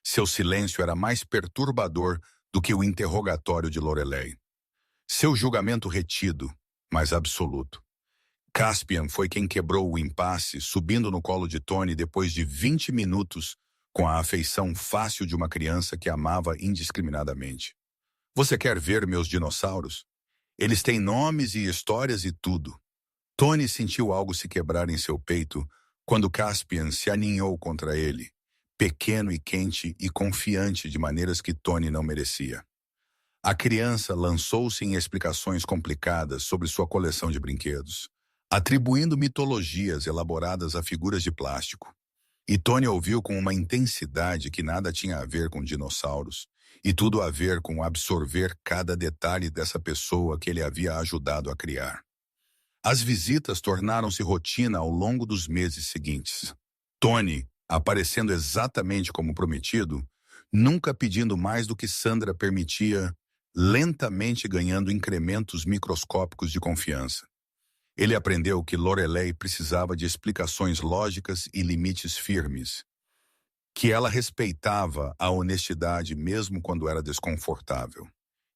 Seu silêncio era mais perturbador do que o interrogatório de Lorelai. Seu julgamento retido, mas absoluto. Caspian foi quem quebrou o impasse, subindo no colo de Tony depois de 20 minutos, com a afeição fácil de uma criança que amava indiscriminadamente. Você quer ver meus dinossauros? Eles têm nomes e histórias e tudo. Tony sentiu algo se quebrar em seu peito quando Caspian se aninhou contra ele, pequeno e quente e confiante de maneiras que Tony não merecia. A criança lançou-se em explicações complicadas sobre sua coleção de brinquedos, atribuindo mitologias elaboradas a figuras de plástico. E Tony ouviu com uma intensidade que nada tinha a ver com dinossauros, e tudo a ver com absorver cada detalhe dessa pessoa que ele havia ajudado a criar. As visitas tornaram-se rotina ao longo dos meses seguintes. Tony, aparecendo exatamente como prometido, nunca pedindo mais do que Sandra permitia, lentamente ganhando incrementos microscópicos de confiança. Ele aprendeu que Lorelai precisava de explicações lógicas e limites firmes, que ela respeitava a honestidade mesmo quando era desconfortável.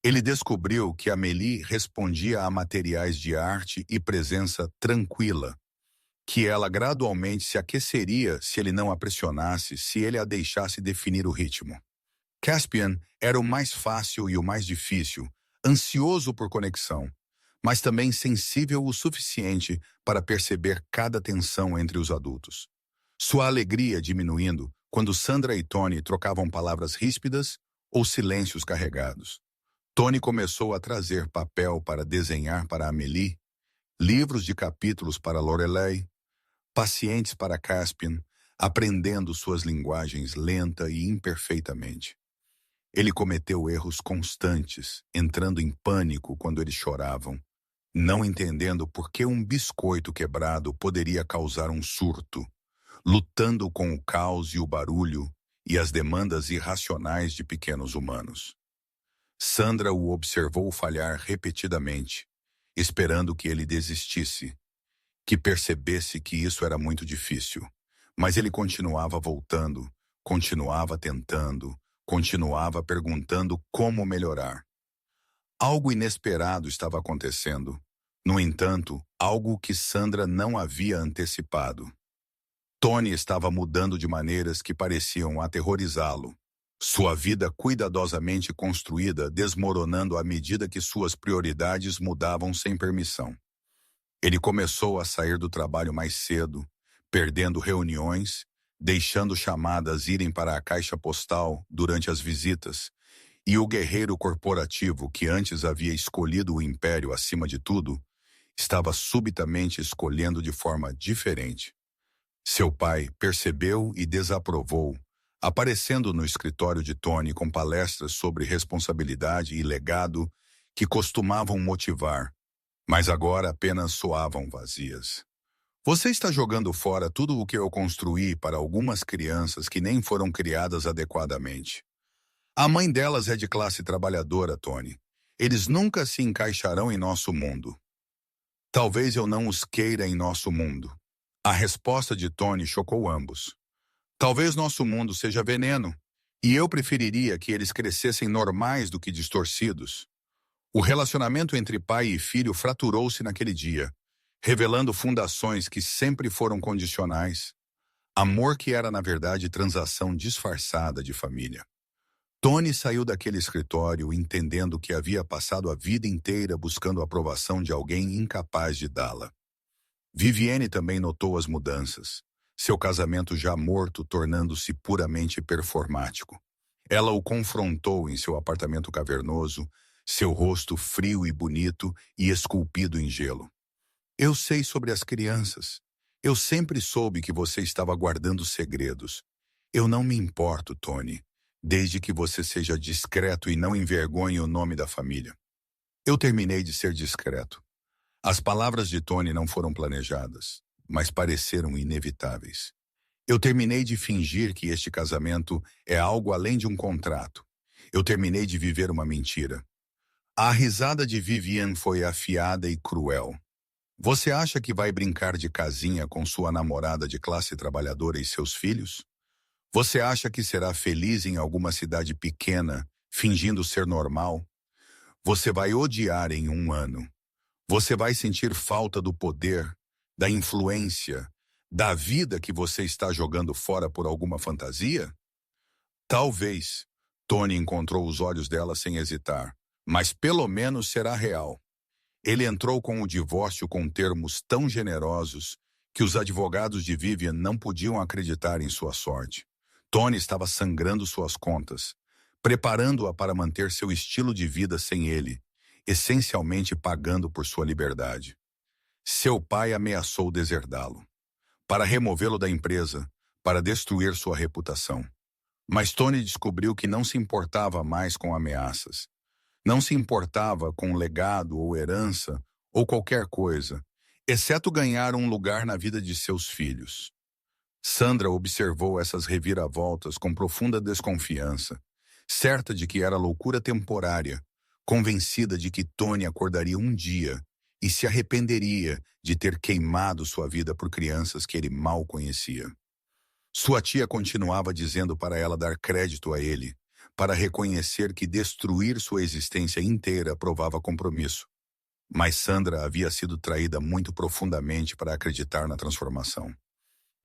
Ele descobriu que Amélie respondia a materiais de arte e presença tranquila, que ela gradualmente se aqueceria se ele não a pressionasse, se ele a deixasse definir o ritmo. Caspian era o mais fácil e o mais difícil, ansioso por conexão, mas também sensível o suficiente para perceber cada tensão entre os adultos. Sua alegria diminuindo quando Sandra e Tony trocavam palavras ríspidas ou silêncios carregados. Tony começou a trazer papel para desenhar para Amélie, livros de capítulos para Lorelai, pacientes para Caspian, aprendendo suas linguagens lenta e imperfeitamente. Ele cometeu erros constantes, entrando em pânico quando eles choravam, não entendendo por que um biscoito quebrado poderia causar um surto, lutando com o caos e o barulho e as demandas irracionais de pequenos humanos. Sandra o observou falhar repetidamente, esperando que ele desistisse, que percebesse que isso era muito difícil. Mas ele continuava voltando, continuava tentando, continuava perguntando como melhorar. Algo inesperado estava acontecendo. No entanto, algo que Sandra não havia antecipado. Tony estava mudando de maneiras que pareciam aterrorizá-lo. Sua vida cuidadosamente construída desmoronando à medida que suas prioridades mudavam sem permissão. Ele começou a sair do trabalho mais cedo, perdendo reuniões, deixando chamadas irem para a caixa postal durante as visitas, e o guerreiro corporativo que antes havia escolhido o império acima de tudo, estava subitamente escolhendo de forma diferente. Seu pai percebeu e desaprovou, aparecendo no escritório de Tony com palestras sobre responsabilidade e legado que costumavam motivar, mas agora apenas soavam vazias. Você está jogando fora tudo o que eu construí para algumas crianças que nem foram criadas adequadamente. A mãe delas é de classe trabalhadora, Tony. Eles nunca se encaixarão em nosso mundo. Talvez eu não os queira em nosso mundo. A resposta de Tony chocou ambos. Talvez nosso mundo seja veneno, e eu preferiria que eles crescessem normais do que distorcidos. O relacionamento entre pai e filho fraturou-se naquele dia, revelando fundações que sempre foram condicionais. Amor que era, na verdade, transação disfarçada de família. Tony saiu daquele escritório entendendo que havia passado a vida inteira buscando a aprovação de alguém incapaz de dá-la. Vivienne também notou as mudanças, seu casamento já morto tornando-se puramente performático. Ela o confrontou em seu apartamento cavernoso, seu rosto frio e bonito e esculpido em gelo. Eu sei sobre as crianças. Eu sempre soube que você estava guardando segredos. Eu não me importo, Tony, desde que você seja discreto e não envergonhe o nome da família. Eu terminei de ser discreto. As palavras de Tony não foram planejadas, mas pareceram inevitáveis. Eu terminei de fingir que este casamento é algo além de um contrato. Eu terminei de viver uma mentira. A risada de Vivian foi afiada e cruel. Você acha que vai brincar de casinha com sua namorada de classe trabalhadora e seus filhos? Você acha que será feliz em alguma cidade pequena, fingindo ser normal? Você vai odiar em um ano. Você vai sentir falta do poder, da influência, da vida que você está jogando fora por alguma fantasia? Talvez. Tony encontrou os olhos dela sem hesitar. Mas pelo menos será real. Ele entrou com o divórcio com termos tão generosos que os advogados de Vivian não podiam acreditar em sua sorte. Tony estava sangrando suas contas, preparando-a para manter seu estilo de vida sem ele, essencialmente pagando por sua liberdade. Seu pai ameaçou deserdá-lo, para removê-lo da empresa, para destruir sua reputação. Mas Tony descobriu que não se importava mais com ameaças. Não se importava com legado ou herança ou qualquer coisa, exceto ganhar um lugar na vida de seus filhos. Sandra observou essas reviravoltas com profunda desconfiança, certa de que era loucura temporária, convencida de que Tony acordaria um dia e se arrependeria de ter queimado sua vida por crianças que ele mal conhecia. Sua tia continuava dizendo para ela dar crédito a ele, para reconhecer que destruir sua existência inteira provava compromisso. Mas Sandra havia sido traída muito profundamente para acreditar na transformação.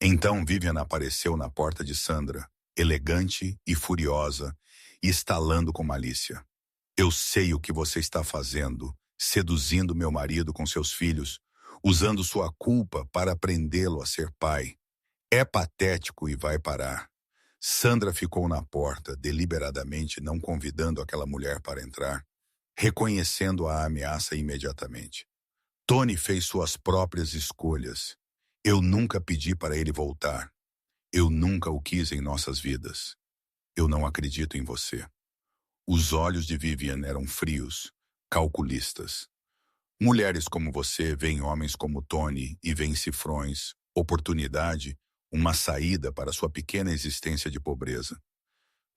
Então Vivian apareceu na porta de Sandra, elegante e furiosa, e estalando com malícia. Eu sei o que você está fazendo, seduzindo meu marido com seus filhos, usando sua culpa para prendê-lo a ser pai. É patético e vai parar. Sandra ficou na porta, deliberadamente não convidando aquela mulher para entrar, reconhecendo a ameaça imediatamente. Tony fez suas próprias escolhas. Eu nunca pedi para ele voltar. Eu nunca o quis em nossas vidas. Eu não acredito em você. Os olhos de Vivian eram frios, calculistas. Mulheres como você veem homens como Tony e veem cifrões, oportunidade, uma saída para sua pequena existência de pobreza.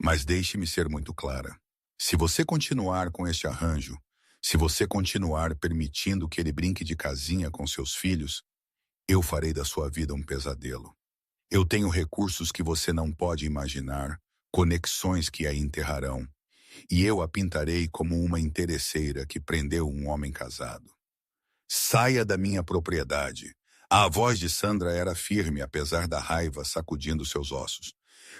Mas deixe-me ser muito clara. Se você continuar com este arranjo, se você continuar permitindo que ele brinque de casinha com seus filhos, eu farei da sua vida um pesadelo. Eu tenho recursos que você não pode imaginar, conexões que a enterrarão, e eu a pintarei como uma interesseira que prendeu um homem casado. Saia da minha propriedade. A voz de Sandra era firme, apesar da raiva sacudindo seus ossos.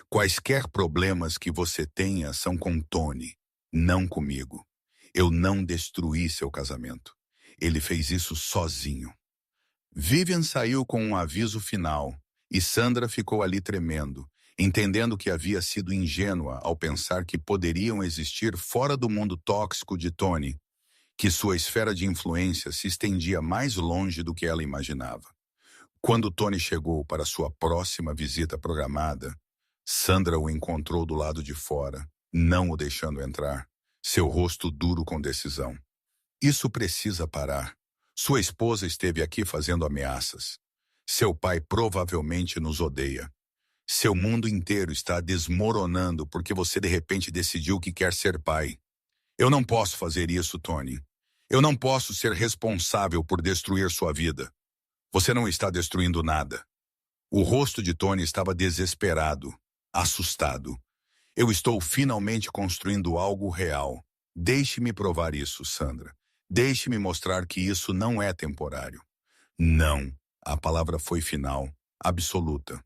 Quaisquer problemas que você tenha são com Tony, não comigo. Eu não destruí seu casamento. Ele fez isso sozinho. Vivian saiu com um aviso final, e Sandra ficou ali tremendo, entendendo que havia sido ingênua ao pensar que poderiam existir fora do mundo tóxico de Tony, que sua esfera de influência se estendia mais longe do que ela imaginava. Quando Tony chegou para sua próxima visita programada, Sandra o encontrou do lado de fora, não o deixando entrar, seu rosto duro com decisão. Isso precisa parar. Sua esposa esteve aqui fazendo ameaças. Seu pai provavelmente nos odeia. Seu mundo inteiro está desmoronando porque você de repente decidiu que quer ser pai. Eu não posso fazer isso, Tony. Eu não posso ser responsável por destruir sua vida. Você não está destruindo nada. O rosto de Tony estava desesperado, assustado. Eu estou finalmente construindo algo real. Deixe-me provar isso, Sandra. Deixe-me mostrar que isso não é temporário. Não. A palavra foi final, absoluta.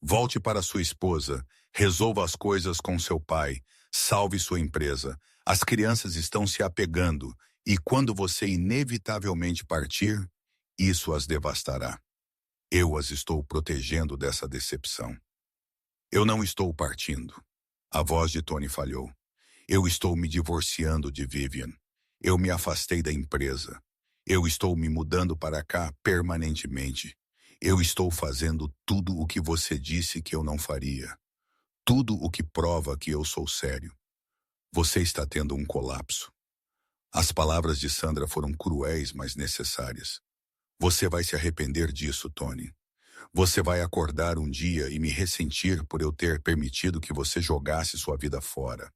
Volte para sua esposa, resolva as coisas com seu pai, salve sua empresa. As crianças estão se apegando e quando você inevitavelmente partir, isso as devastará. Eu as estou protegendo dessa decepção. Eu não estou partindo. A voz de Tony falhou. Eu estou me divorciando de Vivian. Eu me afastei da empresa. Eu estou me mudando para cá permanentemente. Eu estou fazendo tudo o que você disse que eu não faria. Tudo o que prova que eu sou sério. Você está tendo um colapso. As palavras de Sandra foram cruéis, mas necessárias. Você vai se arrepender disso, Tony. Você vai acordar um dia e me ressentir por eu ter permitido que você jogasse sua vida fora.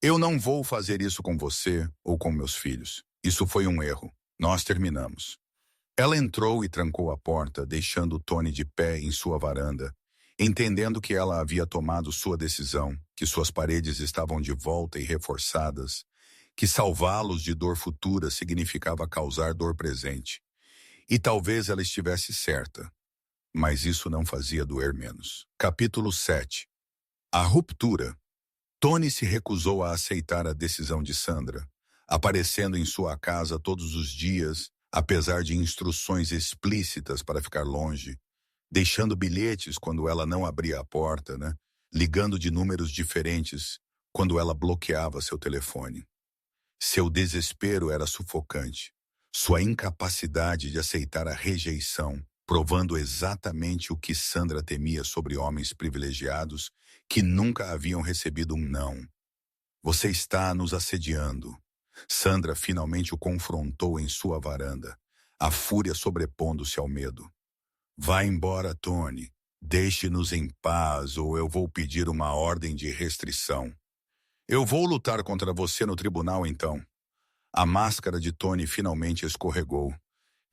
Eu não vou fazer isso com você ou com meus filhos. Isso foi um erro. Nós terminamos. Ela entrou e trancou a porta, deixando Tony de pé em sua varanda, entendendo que ela havia tomado sua decisão, que suas paredes estavam de volta e reforçadas, que salvá-los de dor futura significava causar dor presente. E talvez ela estivesse certa, mas isso não fazia doer menos. Capítulo 7. A ruptura. Tony se recusou a aceitar a decisão de Sandra, aparecendo em sua casa todos os dias, apesar de instruções explícitas para ficar longe, deixando bilhetes quando ela não abria a porta, ligando de números diferentes quando ela bloqueava seu telefone. Seu desespero era sufocante, sua incapacidade de aceitar a rejeição, provando exatamente o que Sandra temia sobre homens privilegiados que nunca haviam recebido um não. Você está nos assediando. Sandra finalmente o confrontou em sua varanda, a fúria sobrepondo-se ao medo. Vá embora, Tony. Deixe-nos em paz ou eu vou pedir uma ordem de restrição. Eu vou lutar contra você no tribunal, então. A máscara de Tony finalmente escorregou,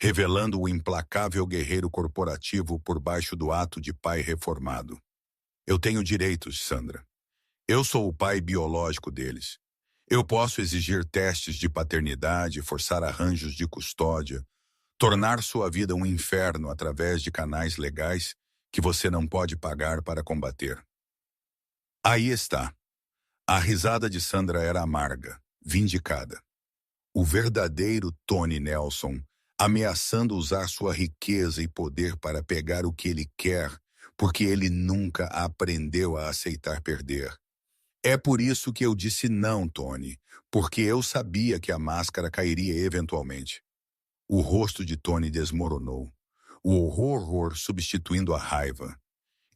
revelando o implacável guerreiro corporativo por baixo do ato de pai reformado. Eu tenho direitos, Sandra. Eu sou o pai biológico deles. Eu posso exigir testes de paternidade, forçar arranjos de custódia, tornar sua vida um inferno através de canais legais que você não pode pagar para combater. Aí está. A risada de Sandra era amarga, vindicada. O verdadeiro Tony Nelson, ameaçando usar sua riqueza e poder para pegar o que ele quer, porque ele nunca aprendeu a aceitar perder. É por isso que eu disse não, Tony, porque eu sabia que a máscara cairia eventualmente. O rosto de Tony desmoronou, o horror substituindo a raiva.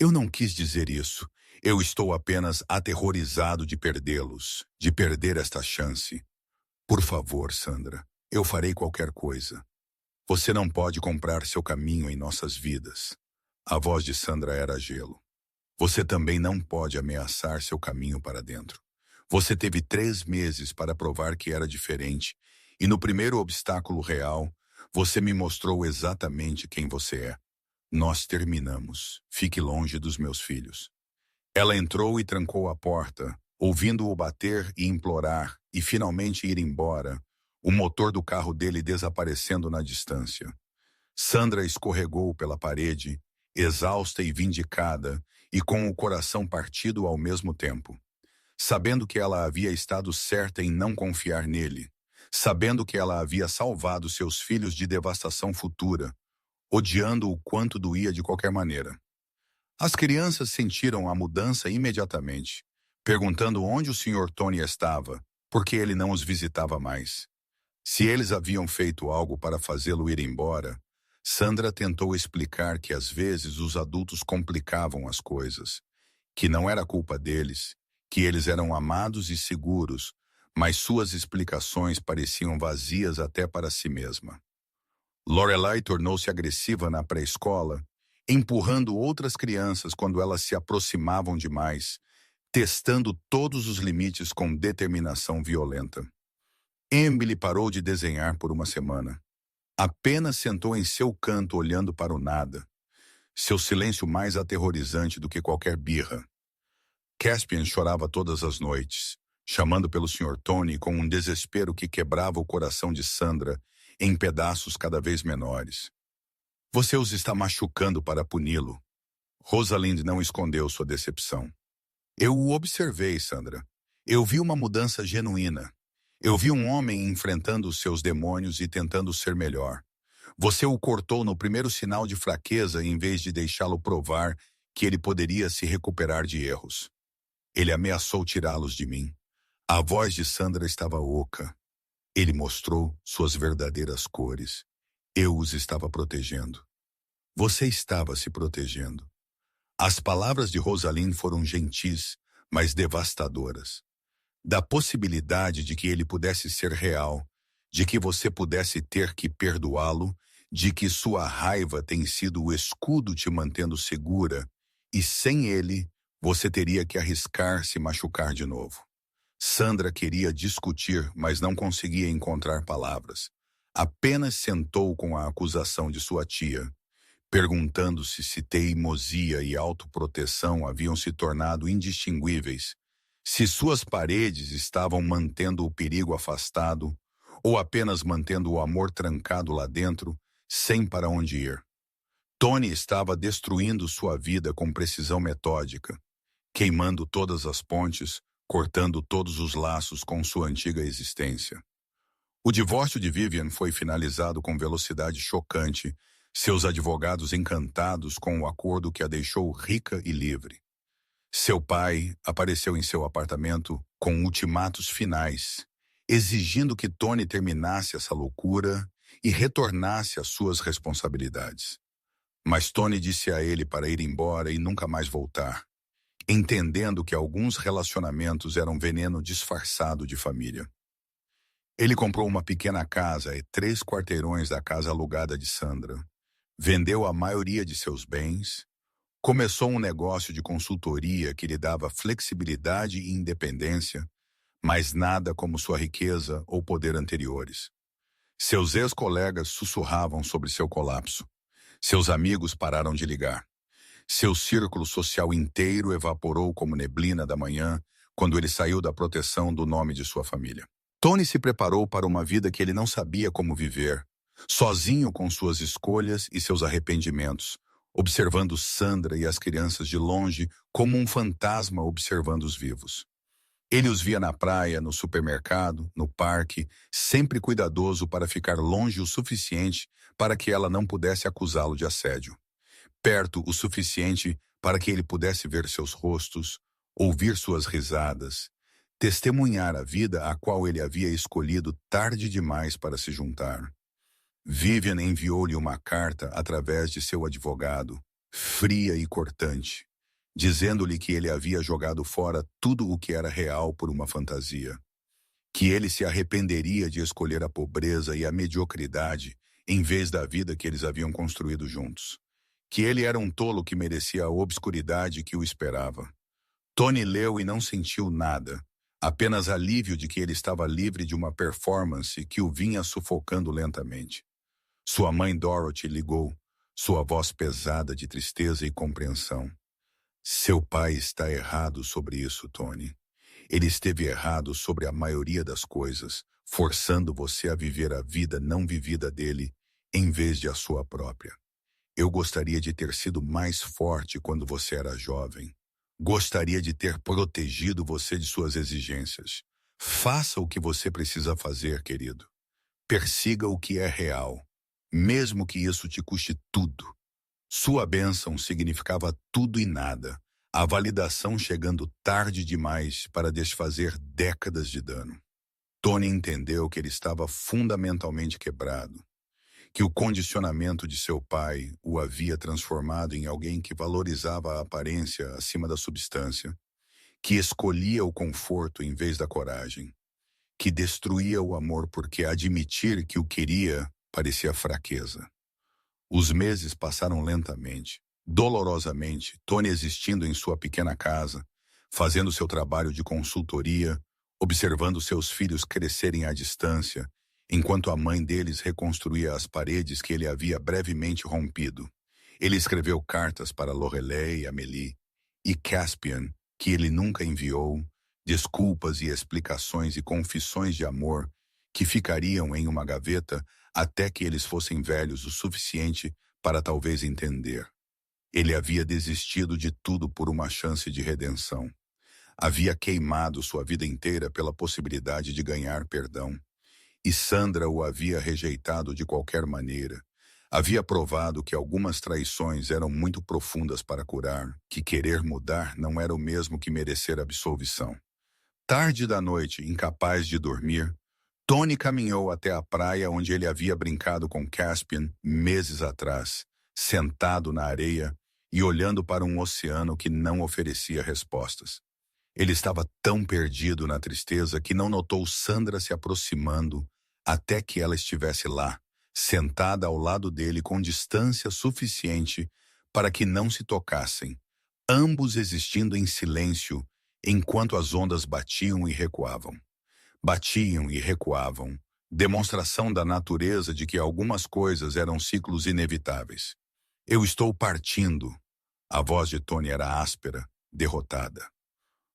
Eu não quis dizer isso. Eu estou apenas aterrorizado de perdê-los, de perder esta chance. Por favor, Sandra, eu farei qualquer coisa. Você não pode comprar seu caminho em nossas vidas. A voz de Sandra era gelo. Você também não pode ameaçar seu caminho para dentro. Você teve 3 meses para provar que era diferente, e no primeiro obstáculo real, você me mostrou exatamente quem você é. Nós terminamos. Fique longe dos meus filhos. Ela entrou e trancou a porta, ouvindo-o bater e implorar, e finalmente ir embora, o motor do carro dele desaparecendo na distância. Sandra escorregou pela parede, exausta e vindicada, e com o coração partido ao mesmo tempo. Sabendo que ela havia estado certa em não confiar nele, sabendo que ela havia salvado seus filhos de devastação futura, odiando o quanto doía de qualquer maneira. As crianças sentiram a mudança imediatamente, perguntando onde o Sr. Tony estava, porque ele não os visitava mais. Se eles haviam feito algo para fazê-lo ir embora, Sandra tentou explicar que às vezes os adultos complicavam as coisas, que não era culpa deles, que eles eram amados e seguros, mas suas explicações pareciam vazias até para si mesma. Lorelai tornou-se agressiva na pré-escola, empurrando outras crianças quando elas se aproximavam demais, testando todos os limites com determinação violenta. Emily parou de desenhar por uma semana. Apenas sentou em seu canto olhando para o nada, seu silêncio mais aterrorizante do que qualquer birra. Caspian chorava todas as noites, chamando pelo Sr. Tony com um desespero que quebrava o coração de Sandra em pedaços cada vez menores. Você os está machucando para puni-lo. Rosalind não escondeu sua decepção. Eu o observei, Sandra. Eu vi uma mudança genuína. Eu vi um homem enfrentando os seus demônios e tentando ser melhor. Você o cortou no primeiro sinal de fraqueza em vez de deixá-lo provar que ele poderia se recuperar de erros. Ele ameaçou tirá-los de mim. A voz de Sandra estava oca. Ele mostrou suas verdadeiras cores. Eu os estava protegendo. Você estava se protegendo. As palavras de Rosalind foram gentis, mas devastadoras. Da possibilidade de que ele pudesse ser real, de que você pudesse ter que perdoá-lo, de que sua raiva tem sido o escudo te mantendo segura, e sem ele, você teria que arriscar se machucar de novo. Sandra queria discutir, mas não conseguia encontrar palavras. Apenas sentou com a acusação de sua tia, perguntando-se se teimosia e autoproteção haviam se tornado indistinguíveis, se suas paredes estavam mantendo o perigo afastado ou apenas mantendo o amor trancado lá dentro, sem para onde ir. Tony estava destruindo sua vida com precisão metódica, queimando todas as pontes, cortando todos os laços com sua antiga existência. O divórcio de Vivian foi finalizado com velocidade chocante, seus advogados encantados com o acordo que a deixou rica e livre. Seu pai apareceu em seu apartamento com ultimatos finais, exigindo que Tony terminasse essa loucura e retornasse às suas responsabilidades. Mas Tony disse a ele para ir embora e nunca mais voltar, entendendo que alguns relacionamentos eram veneno disfarçado de família. Ele comprou uma pequena casa e 3 quarteirões da casa alugada de Sandra, vendeu a maioria de seus bens, começou um negócio de consultoria que lhe dava flexibilidade e independência, mas nada como sua riqueza ou poder anteriores. Seus ex-colegas sussurravam sobre seu colapso. Seus amigos pararam de ligar. Seu círculo social inteiro evaporou como neblina da manhã quando ele saiu da proteção do nome de sua família. Tony se preparou para uma vida que ele não sabia como viver, sozinho com suas escolhas e seus arrependimentos, observando Sandra e as crianças de longe como um fantasma observando os vivos. Ele os via na praia, no supermercado, no parque, sempre cuidadoso para ficar longe o suficiente para que ela não pudesse acusá-lo de assédio. Perto o suficiente para que ele pudesse ver seus rostos, ouvir suas risadas, testemunhar a vida a qual ele havia escolhido tarde demais para se juntar. Vivian enviou-lhe uma carta através de seu advogado, fria e cortante, dizendo-lhe que ele havia jogado fora tudo o que era real por uma fantasia, que ele se arrependeria de escolher a pobreza e a mediocridade em vez da vida que eles haviam construído juntos, que ele era um tolo que merecia a obscuridade que o esperava. Tony leu e não sentiu nada, apenas alívio de que ele estava livre de uma performance que o vinha sufocando lentamente. Sua mãe Dorothy ligou, sua voz pesada de tristeza e compreensão. Seu pai está errado sobre isso, Tony. Ele esteve errado sobre a maioria das coisas, forçando você a viver a vida não vivida dele, em vez de a sua própria. Eu gostaria de ter sido mais forte quando você era jovem. Gostaria de ter protegido você de suas exigências. Faça o que você precisa fazer, querido. Persiga o que é real, mesmo que isso te custe tudo. Sua bênção significava tudo e nada, a validação chegando tarde demais para desfazer décadas de dano. Tony entendeu que ele estava fundamentalmente quebrado, que o condicionamento de seu pai o havia transformado em alguém que valorizava a aparência acima da substância, que escolhia o conforto em vez da coragem, que destruía o amor porque admitir que o queria parecia fraqueza. Os meses passaram lentamente, dolorosamente, Tony existindo em sua pequena casa, fazendo seu trabalho de consultoria, observando seus filhos crescerem à distância, enquanto a mãe deles reconstruía as paredes que ele havia brevemente rompido. Ele escreveu cartas para Lorelei e Amélie, e Caspian, que ele nunca enviou, desculpas e explicações e confissões de amor que ficariam em uma gaveta até que eles fossem velhos o suficiente para talvez entender. Ele havia desistido de tudo por uma chance de redenção. Havia queimado sua vida inteira pela possibilidade de ganhar perdão. E Sandra o havia rejeitado de qualquer maneira. Havia provado que algumas traições eram muito profundas para curar, que querer mudar não era o mesmo que merecer absolvição. Tarde da noite, incapaz de dormir, Tony caminhou até a praia onde ele havia brincado com Caspian meses atrás, sentado na areia e olhando para um oceano que não oferecia respostas. Ele estava tão perdido na tristeza que não notou Sandra se aproximando até que ela estivesse lá, sentada ao lado dele com distância suficiente para que não se tocassem, ambos existindo em silêncio enquanto as ondas batiam e recuavam. Batiam e recuavam, demonstração da natureza de que algumas coisas eram ciclos inevitáveis. Eu estou partindo. A voz de Tony era áspera, derrotada.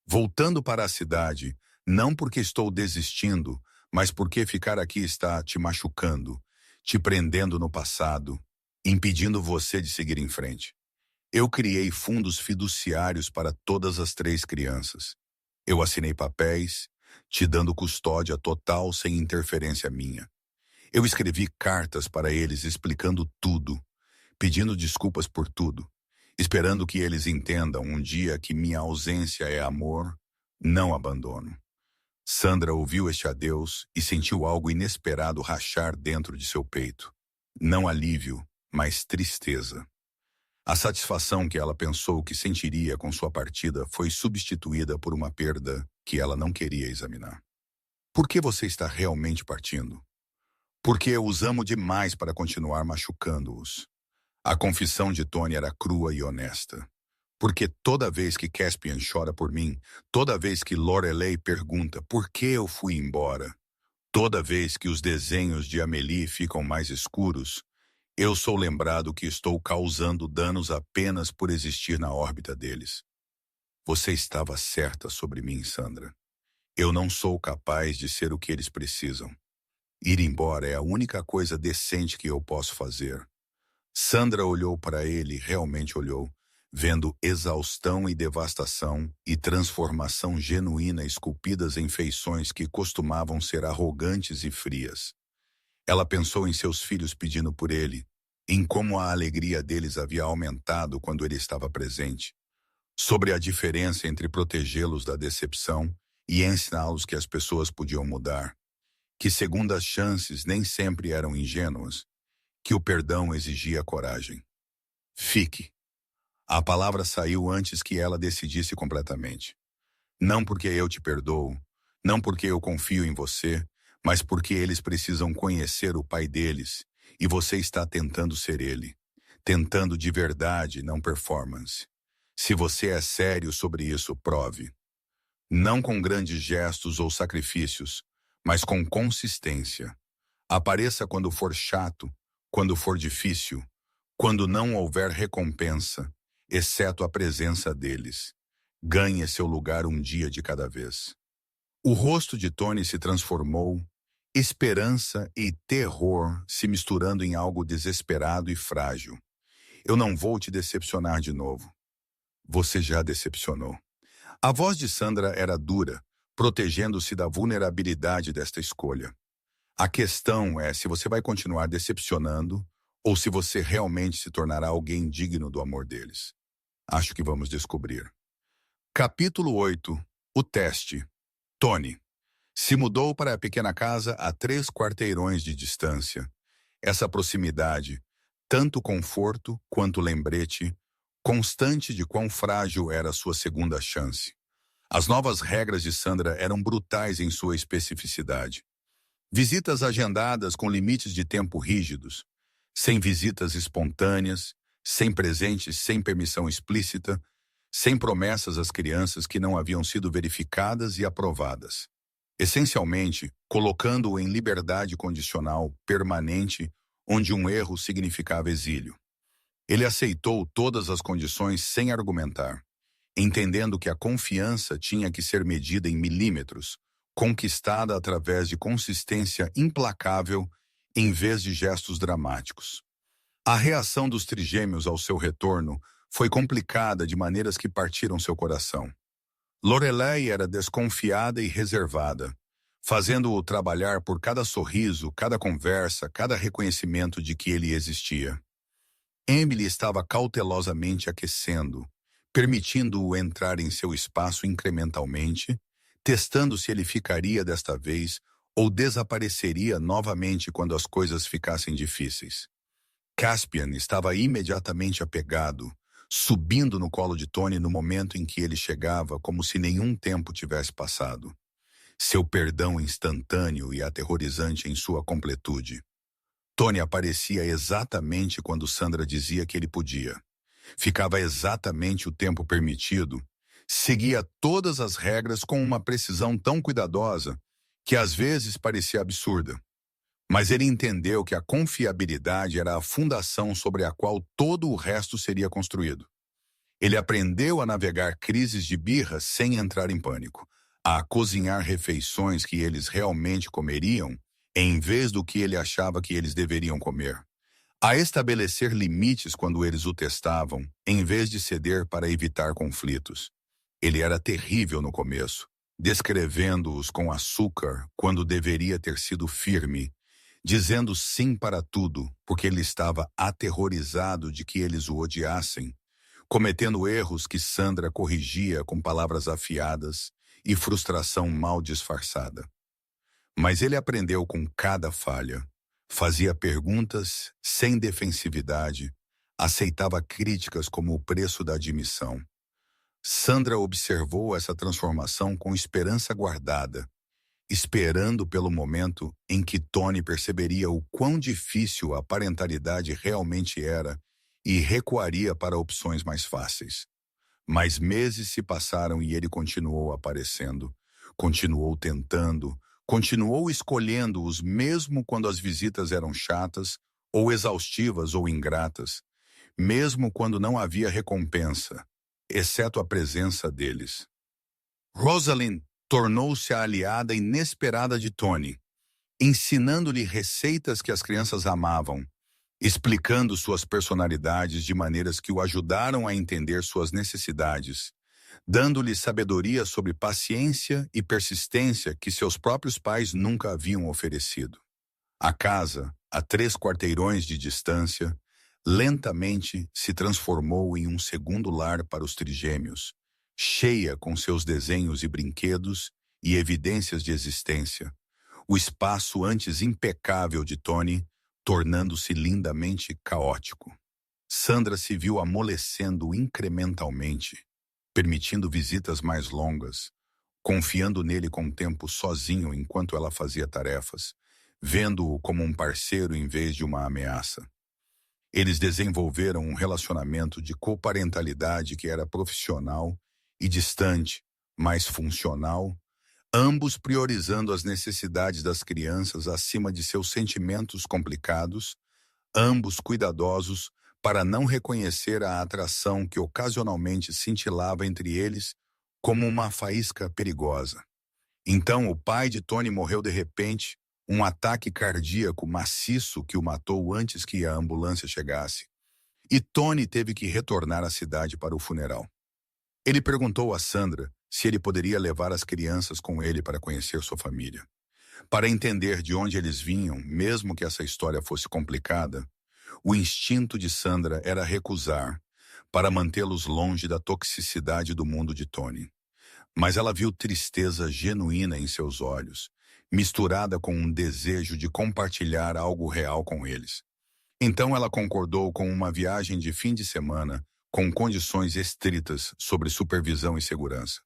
Voltando para a cidade, não porque estou desistindo, mas porque ficar aqui está te machucando, te prendendo no passado, impedindo você de seguir em frente. Eu criei fundos fiduciários para todas as 3 crianças. Eu assinei papéis, te dando custódia total sem interferência minha. Eu escrevi cartas para eles explicando tudo, pedindo desculpas por tudo, esperando que eles entendam um dia que minha ausência é amor, não abandono. Sandra ouviu este adeus e sentiu algo inesperado rachar dentro de seu peito. Não alívio, mas tristeza. A satisfação que ela pensou que sentiria com sua partida foi substituída por uma perda que ela não queria examinar. Por que você está realmente partindo? Porque eu os amo demais para continuar machucando-os. A confissão de Tony era crua e honesta. Porque toda vez que Caspian chora por mim, toda vez que Lorelei pergunta por que eu fui embora, toda vez que os desenhos de Amélie ficam mais escuros, eu sou lembrado que estou causando danos apenas por existir na órbita deles. Você estava certa sobre mim, Sandra. Eu não sou capaz de ser o que eles precisam. Ir embora é a única coisa decente que eu posso fazer. Sandra olhou para ele, realmente olhou, vendo exaustão e devastação e transformação genuína esculpidas em feições que costumavam ser arrogantes e frias. Ela pensou em seus filhos pedindo por ele, em como a alegria deles havia aumentado quando ele estava presente, sobre a diferença entre protegê-los da decepção e ensiná-los que as pessoas podiam mudar, que segundas chances nem sempre eram ingênuas, que o perdão exigia coragem. Fique. A palavra saiu antes que ela decidisse completamente. Não porque eu te perdoo, não porque eu confio em você, mas porque eles precisam conhecer o pai deles e você está tentando ser ele. Tentando de verdade, não performance. Se você é sério sobre isso, prove. Não com grandes gestos ou sacrifícios, mas com consistência. Apareça quando for chato, quando for difícil, quando não houver recompensa, exceto a presença deles. Ganhe seu lugar um dia de cada vez. O rosto de Tony se transformou, esperança e terror se misturando em algo desesperado e frágil. Eu não vou te decepcionar de novo. Você já decepcionou. A voz de Sandra era dura, protegendo-se da vulnerabilidade desta escolha. A questão é se você vai continuar decepcionando ou se você realmente se tornará alguém digno do amor deles. Acho que vamos descobrir. Capítulo 8. O teste. Tony se mudou para a pequena casa a 3 quarteirões de distância. Essa proximidade, tanto conforto quanto lembrete, constante de quão frágil era sua segunda chance. As novas regras de Sandra eram brutais em sua especificidade. Visitas agendadas com limites de tempo rígidos, sem visitas espontâneas, sem presentes sem permissão explícita, sem promessas às crianças que não haviam sido verificadas e aprovadas. Essencialmente, colocando-o em liberdade condicional permanente, onde um erro significava exílio. Ele aceitou todas as condições sem argumentar, entendendo que a confiança tinha que ser medida em milímetros, conquistada através de consistência implacável em vez de gestos dramáticos. A reação dos trigêmeos ao seu retorno foi complicada de maneiras que partiram seu coração. Lorelai era desconfiada e reservada, fazendo-o trabalhar por cada sorriso, cada conversa, cada reconhecimento de que ele existia. Emily estava cautelosamente aquecendo, permitindo-o entrar em seu espaço incrementalmente, testando se ele ficaria desta vez ou desapareceria novamente quando as coisas ficassem difíceis. Caspian estava imediatamente apegado, subindo no colo de Tony no momento em que ele chegava, como se nenhum tempo tivesse passado. Seu perdão instantâneo e aterrorizante em sua completude. Tony aparecia exatamente quando Sandra dizia que ele podia. Ficava exatamente o tempo permitido. Seguia todas as regras com uma precisão tão cuidadosa que às vezes parecia absurda. Mas ele entendeu que a confiabilidade era a fundação sobre a qual todo o resto seria construído. Ele aprendeu a navegar crises de birra sem entrar em pânico, a cozinhar refeições que eles realmente comeriam, em vez do que ele achava que eles deveriam comer, a estabelecer limites quando eles o testavam, em vez de ceder para evitar conflitos. Ele era terrível no começo, descrevendo-os com açúcar quando deveria ter sido firme, dizendo sim para tudo, porque ele estava aterrorizado de que eles o odiassem, cometendo erros que Sandra corrigia com palavras afiadas e frustração mal disfarçada. Mas ele aprendeu com cada falha, fazia perguntas sem defensividade, aceitava críticas como o preço da admissão. Sandra observou essa transformação com esperança guardada, esperando pelo momento em que Tony perceberia o quão difícil a parentalidade realmente era e recuaria para opções mais fáceis. Mas meses se passaram e ele continuou aparecendo, continuou tentando, continuou escolhendo-os mesmo quando as visitas eram chatas, ou exaustivas ou ingratas, mesmo quando não havia recompensa, exceto a presença deles. Rosalind tornou-se a aliada inesperada de Tony, ensinando-lhe receitas que as crianças amavam, explicando suas personalidades de maneiras que o ajudaram a entender suas necessidades, dando-lhe sabedoria sobre paciência e persistência que seus próprios pais nunca haviam oferecido. A casa, a 3 quarteirões de distância, lentamente se transformou em um segundo lar para os trigêmeos, cheia com seus desenhos e brinquedos e evidências de existência. O espaço antes impecável de Tony, tornando-se lindamente caótico. Sandra se viu amolecendo incrementalmente, permitindo visitas mais longas, confiando nele com tempo sozinho enquanto ela fazia tarefas, vendo-o como um parceiro em vez de uma ameaça. Eles desenvolveram um relacionamento de coparentalidade que era profissional e distante, mas funcional, ambos priorizando as necessidades das crianças acima de seus sentimentos complicados, ambos cuidadosos para não reconhecer a atração que ocasionalmente cintilava entre eles como uma faísca perigosa. Então, o pai de Tony morreu de repente, um ataque cardíaco maciço que o matou antes que a ambulância chegasse. E Tony teve que retornar à cidade para o funeral. Ele perguntou a Sandra se ele poderia levar as crianças com ele para conhecer sua família. Para entender de onde eles vinham, mesmo que essa história fosse complicada, o instinto de Sandra era recusar, para mantê-los longe da toxicidade do mundo de Tony. Mas ela viu tristeza genuína em seus olhos, misturada com um desejo de compartilhar algo real com eles. Então ela concordou com uma viagem de fim de semana, com condições estritas sobre supervisão e segurança.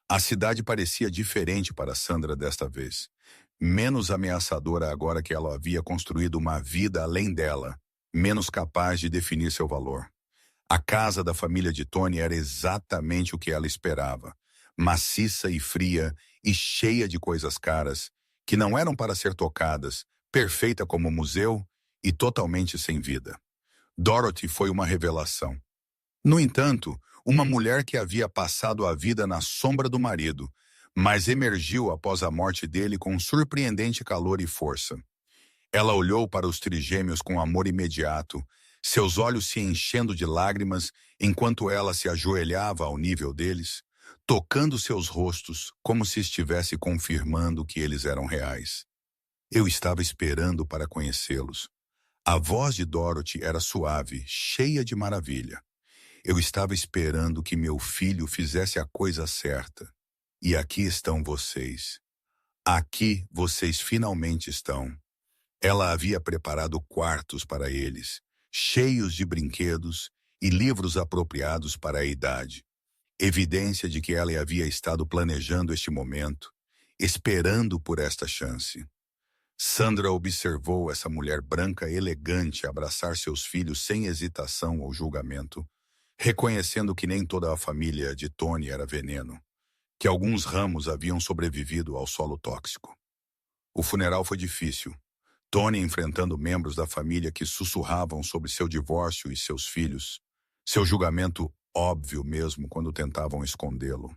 A cidade parecia diferente para Sandra desta vez, menos ameaçadora agora que ela havia construído uma vida além dela, menos capaz de definir seu valor. A casa da família de Tony era exatamente o que ela esperava, maciça e fria e cheia de coisas caras, que não eram para ser tocadas, perfeita como museu e totalmente sem vida. Dorothy foi uma revelação. No entanto, uma mulher que havia passado a vida na sombra do marido, mas emergiu após a morte dele com surpreendente calor e força. Ela olhou para os trigêmeos com amor imediato, seus olhos se enchendo de lágrimas enquanto ela se ajoelhava ao nível deles, tocando seus rostos como se estivesse confirmando que eles eram reais. Eu estava esperando para conhecê-los. A voz de Dorothy era suave, cheia de maravilha. Eu estava esperando que meu filho fizesse a coisa certa. E aqui estão vocês. Aqui vocês finalmente estão. Ela havia preparado quartos para eles, cheios de brinquedos e livros apropriados para a idade. Evidência de que ela havia estado planejando este momento, esperando por esta chance. Sandra observou essa mulher branca elegante abraçar seus filhos sem hesitação ou julgamento, reconhecendo que nem toda a família de Tony era veneno, que alguns ramos haviam sobrevivido ao solo tóxico. O funeral foi difícil. Tony enfrentando membros da família que sussurravam sobre seu divórcio e seus filhos, seu julgamento óbvio mesmo quando tentavam escondê-lo.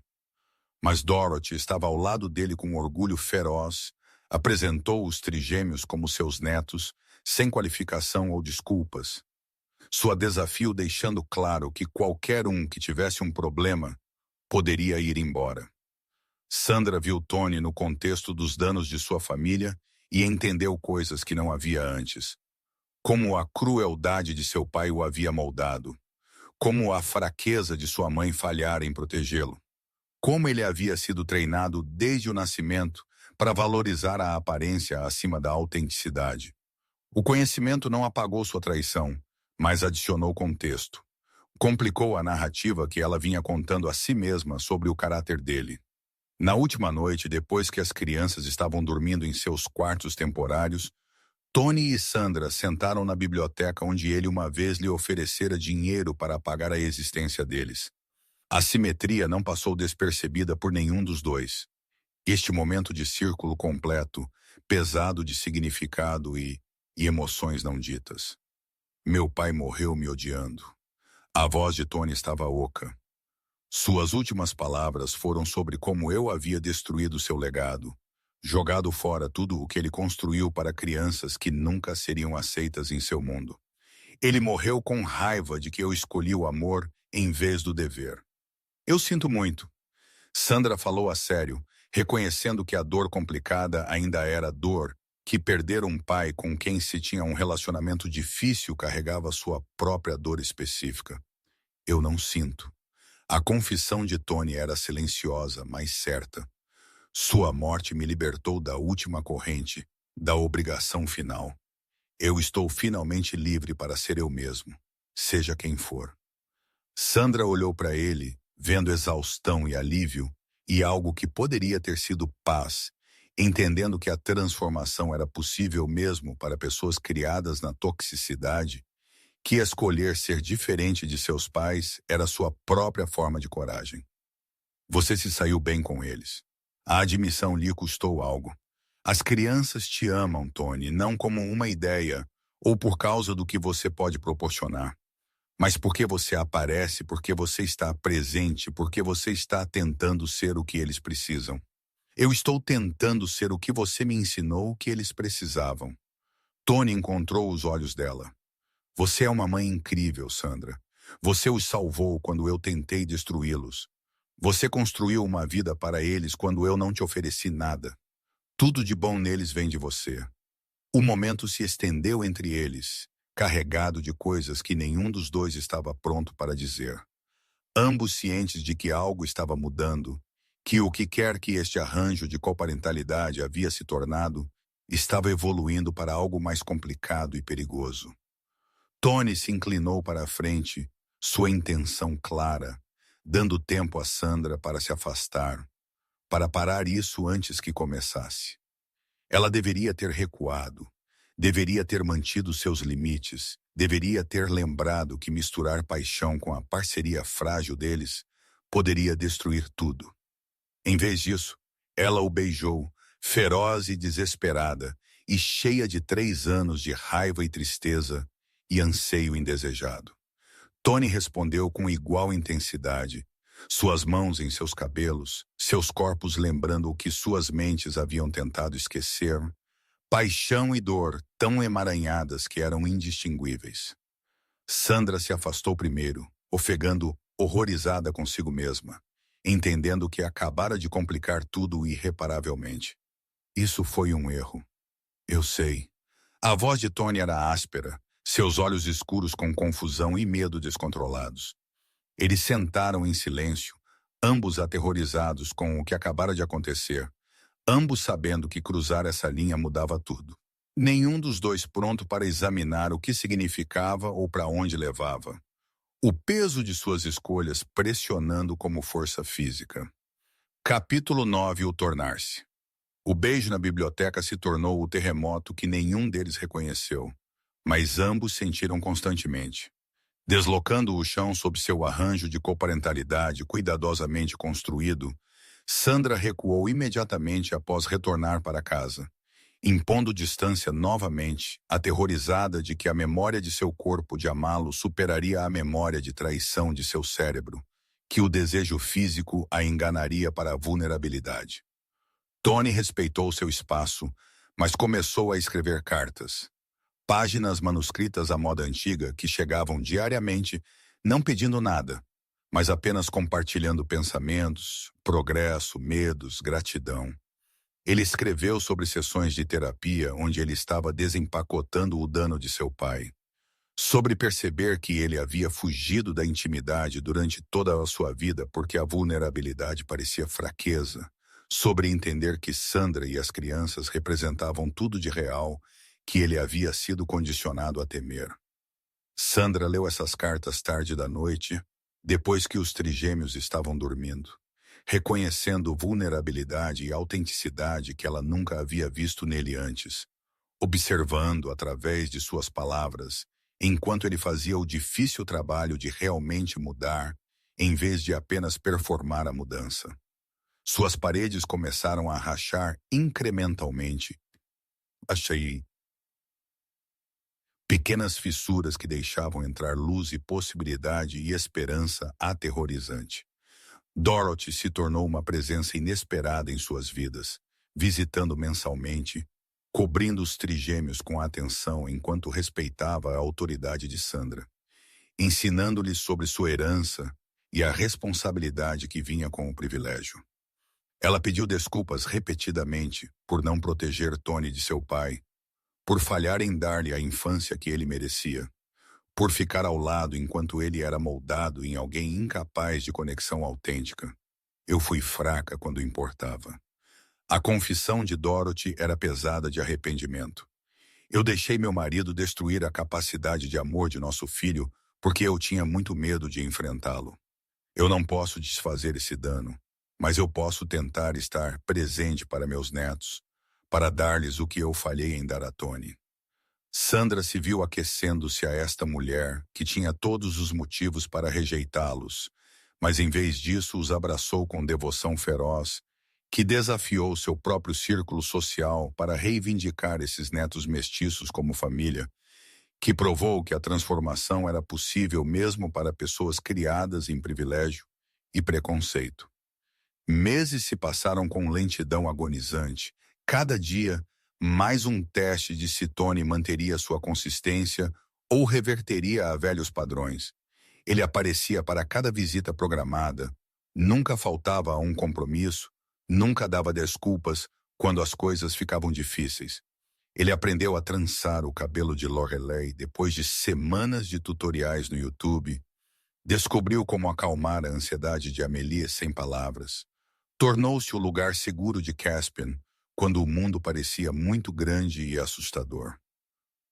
Mas Dorothy estava ao lado dele com orgulho feroz, apresentou os trigêmeos como seus netos, sem qualificação ou desculpas. Sua desafio deixando claro que qualquer um que tivesse um problema poderia ir embora. Sandra viu Tony no contexto dos danos de sua família e entendeu coisas que não havia antes. Como a crueldade de seu pai o havia moldado. Como a fraqueza de sua mãe falhara em protegê-lo. Como ele havia sido treinado desde o nascimento para valorizar a aparência acima da autenticidade. O conhecimento não apagou sua traição, mas adicionou contexto. Complicou a narrativa que ela vinha contando a si mesma sobre o caráter dele. Na última noite, depois que as crianças estavam dormindo em seus quartos temporários, Tony e Sandra sentaram na biblioteca onde ele uma vez lhe oferecera dinheiro para pagar a existência deles. A simetria não passou despercebida por nenhum dos dois. Este momento de círculo completo, pesado de significado e emoções não ditas. Meu pai morreu me odiando. A voz de Tony estava oca. Suas últimas palavras foram sobre como eu havia destruído seu legado, jogado fora tudo o que ele construiu para crianças que nunca seriam aceitas em seu mundo. Ele morreu com raiva de que eu escolhi o amor em vez do dever. Eu sinto muito. Sandra falou a sério, reconhecendo que a dor complicada ainda era dor, que perder um pai com quem se tinha um relacionamento difícil carregava sua própria dor específica. Eu não sinto. A confissão de Tony era silenciosa, mas certa. Sua morte me libertou da última corrente, da obrigação final. Eu estou finalmente livre para ser eu mesmo. seja quem for. Sandra olhou para ele, vendo exaustão e alívio, e algo que poderia ter sido paz, entendendo que a transformação era possível mesmo para pessoas criadas na toxicidade, que escolher ser diferente de seus pais era sua própria forma de coragem. Você se saiu bem com eles. A admissão lhe custou algo. As crianças te amam, Tony, não como uma ideia ou por causa do que você pode proporcionar, mas porque você aparece, porque você está presente, porque você está tentando ser o que eles precisam. Eu estou tentando ser o que você me ensinou que eles precisavam. Tony encontrou os olhos dela. Você é uma mãe incrível, Sandra. Você os salvou quando eu tentei destruí-los. Você construiu uma vida para eles quando eu não te ofereci nada. Tudo de bom neles vem de você. O momento se estendeu entre eles, carregado de coisas que nenhum dos dois estava pronto para dizer. Ambos cientes de que algo estava mudando, que o que quer que este arranjo de coparentalidade havia se tornado, estava evoluindo para algo mais complicado e perigoso. Tony se inclinou para a frente, sua intenção clara, dando tempo a Sandra para se afastar, para parar isso antes que começasse. Ela deveria ter recuado, deveria ter mantido seus limites, deveria ter lembrado que misturar paixão com a parceria frágil deles poderia destruir tudo. Em vez disso, ela o beijou, feroz e desesperada, e cheia de 3 anos de raiva e tristeza e anseio indesejado. Tony respondeu com igual intensidade, suas mãos em seus cabelos, seus corpos lembrando o que suas mentes haviam tentado esquecer, paixão e dor tão emaranhadas que eram indistinguíveis. Sandra se afastou primeiro, ofegando horrorizada consigo mesma, entendendo que acabara de complicar tudo irreparavelmente. Isso foi um erro. Eu sei. A voz de Tony era áspera, seus olhos escuros com confusão e medo descontrolados. Eles sentaram em silêncio, ambos aterrorizados com o que acabara de acontecer, ambos sabendo que cruzar essa linha mudava tudo. Nenhum dos dois pronto para examinar o que significava ou para onde levava. O peso de suas escolhas pressionando como força física. Capítulo 9. O tornar-se. O beijo na biblioteca se tornou o terremoto que nenhum deles reconheceu, mas ambos sentiram constantemente. Deslocando o chão sob seu arranjo de coparentalidade cuidadosamente construído, Sandra recuou imediatamente após retornar para casa, impondo distância novamente, aterrorizada de que a memória de seu corpo de amá-lo superaria a memória de traição de seu cérebro, que o desejo físico a enganaria para a vulnerabilidade. Tony respeitou seu espaço, mas começou a escrever cartas. Páginas manuscritas à moda antiga que chegavam diariamente, não pedindo nada, mas apenas compartilhando pensamentos, progresso, medos, gratidão. Ele escreveu sobre sessões de terapia onde ele estava desempacotando o dano de seu pai, sobre perceber que ele havia fugido da intimidade durante toda a sua vida porque a vulnerabilidade parecia fraqueza, sobre entender que Sandra e as crianças representavam tudo de real que ele havia sido condicionado a temer. Sandra leu essas cartas tarde da noite, depois que os trigêmeos estavam dormindo, reconhecendo vulnerabilidade e autenticidade que ela nunca havia visto nele antes, observando através de suas palavras, enquanto ele fazia o difícil trabalho de realmente mudar, em vez de apenas performar a mudança. Suas paredes começaram a rachar incrementalmente. Achei pequenas fissuras que deixavam entrar luz e possibilidade e esperança aterrorizante. Dorothy se tornou uma presença inesperada em suas vidas, visitando mensalmente, cobrindo os trigêmeos com atenção enquanto respeitava a autoridade de Sandra, ensinando-lhes sobre sua herança e a responsabilidade que vinha com o privilégio. Ela pediu desculpas repetidamente por não proteger Tony de seu pai, por falhar em dar-lhe a infância que ele merecia, por ficar ao lado enquanto ele era moldado em alguém incapaz de conexão autêntica. Eu fui fraca quando importava. A confissão de Dorothy era pesada de arrependimento. Eu deixei meu marido destruir a capacidade de amor de nosso filho porque eu tinha muito medo de enfrentá-lo. Eu não posso desfazer esse dano, mas eu posso tentar estar presente para meus netos, para dar-lhes o que eu falhei em dar a Tony. Sandra se viu aquecendo-se a esta mulher que tinha todos os motivos para rejeitá-los, mas em vez disso os abraçou com devoção feroz, que desafiou seu próprio círculo social para reivindicar esses netos mestiços como família, que provou que a transformação era possível mesmo para pessoas criadas em privilégio e preconceito. Meses se passaram com lentidão agonizante. Cada dia, mais um teste de se Tony manteria sua consistência ou reverteria a velhos padrões. Ele aparecia para cada visita programada, nunca faltava a um compromisso, nunca dava desculpas quando as coisas ficavam difíceis. Ele aprendeu a trançar o cabelo de Lorelei depois de semanas de tutoriais no YouTube, descobriu como acalmar a ansiedade de Amelie sem palavras. Tornou-se o lugar seguro de Caspian, quando o mundo parecia muito grande e assustador.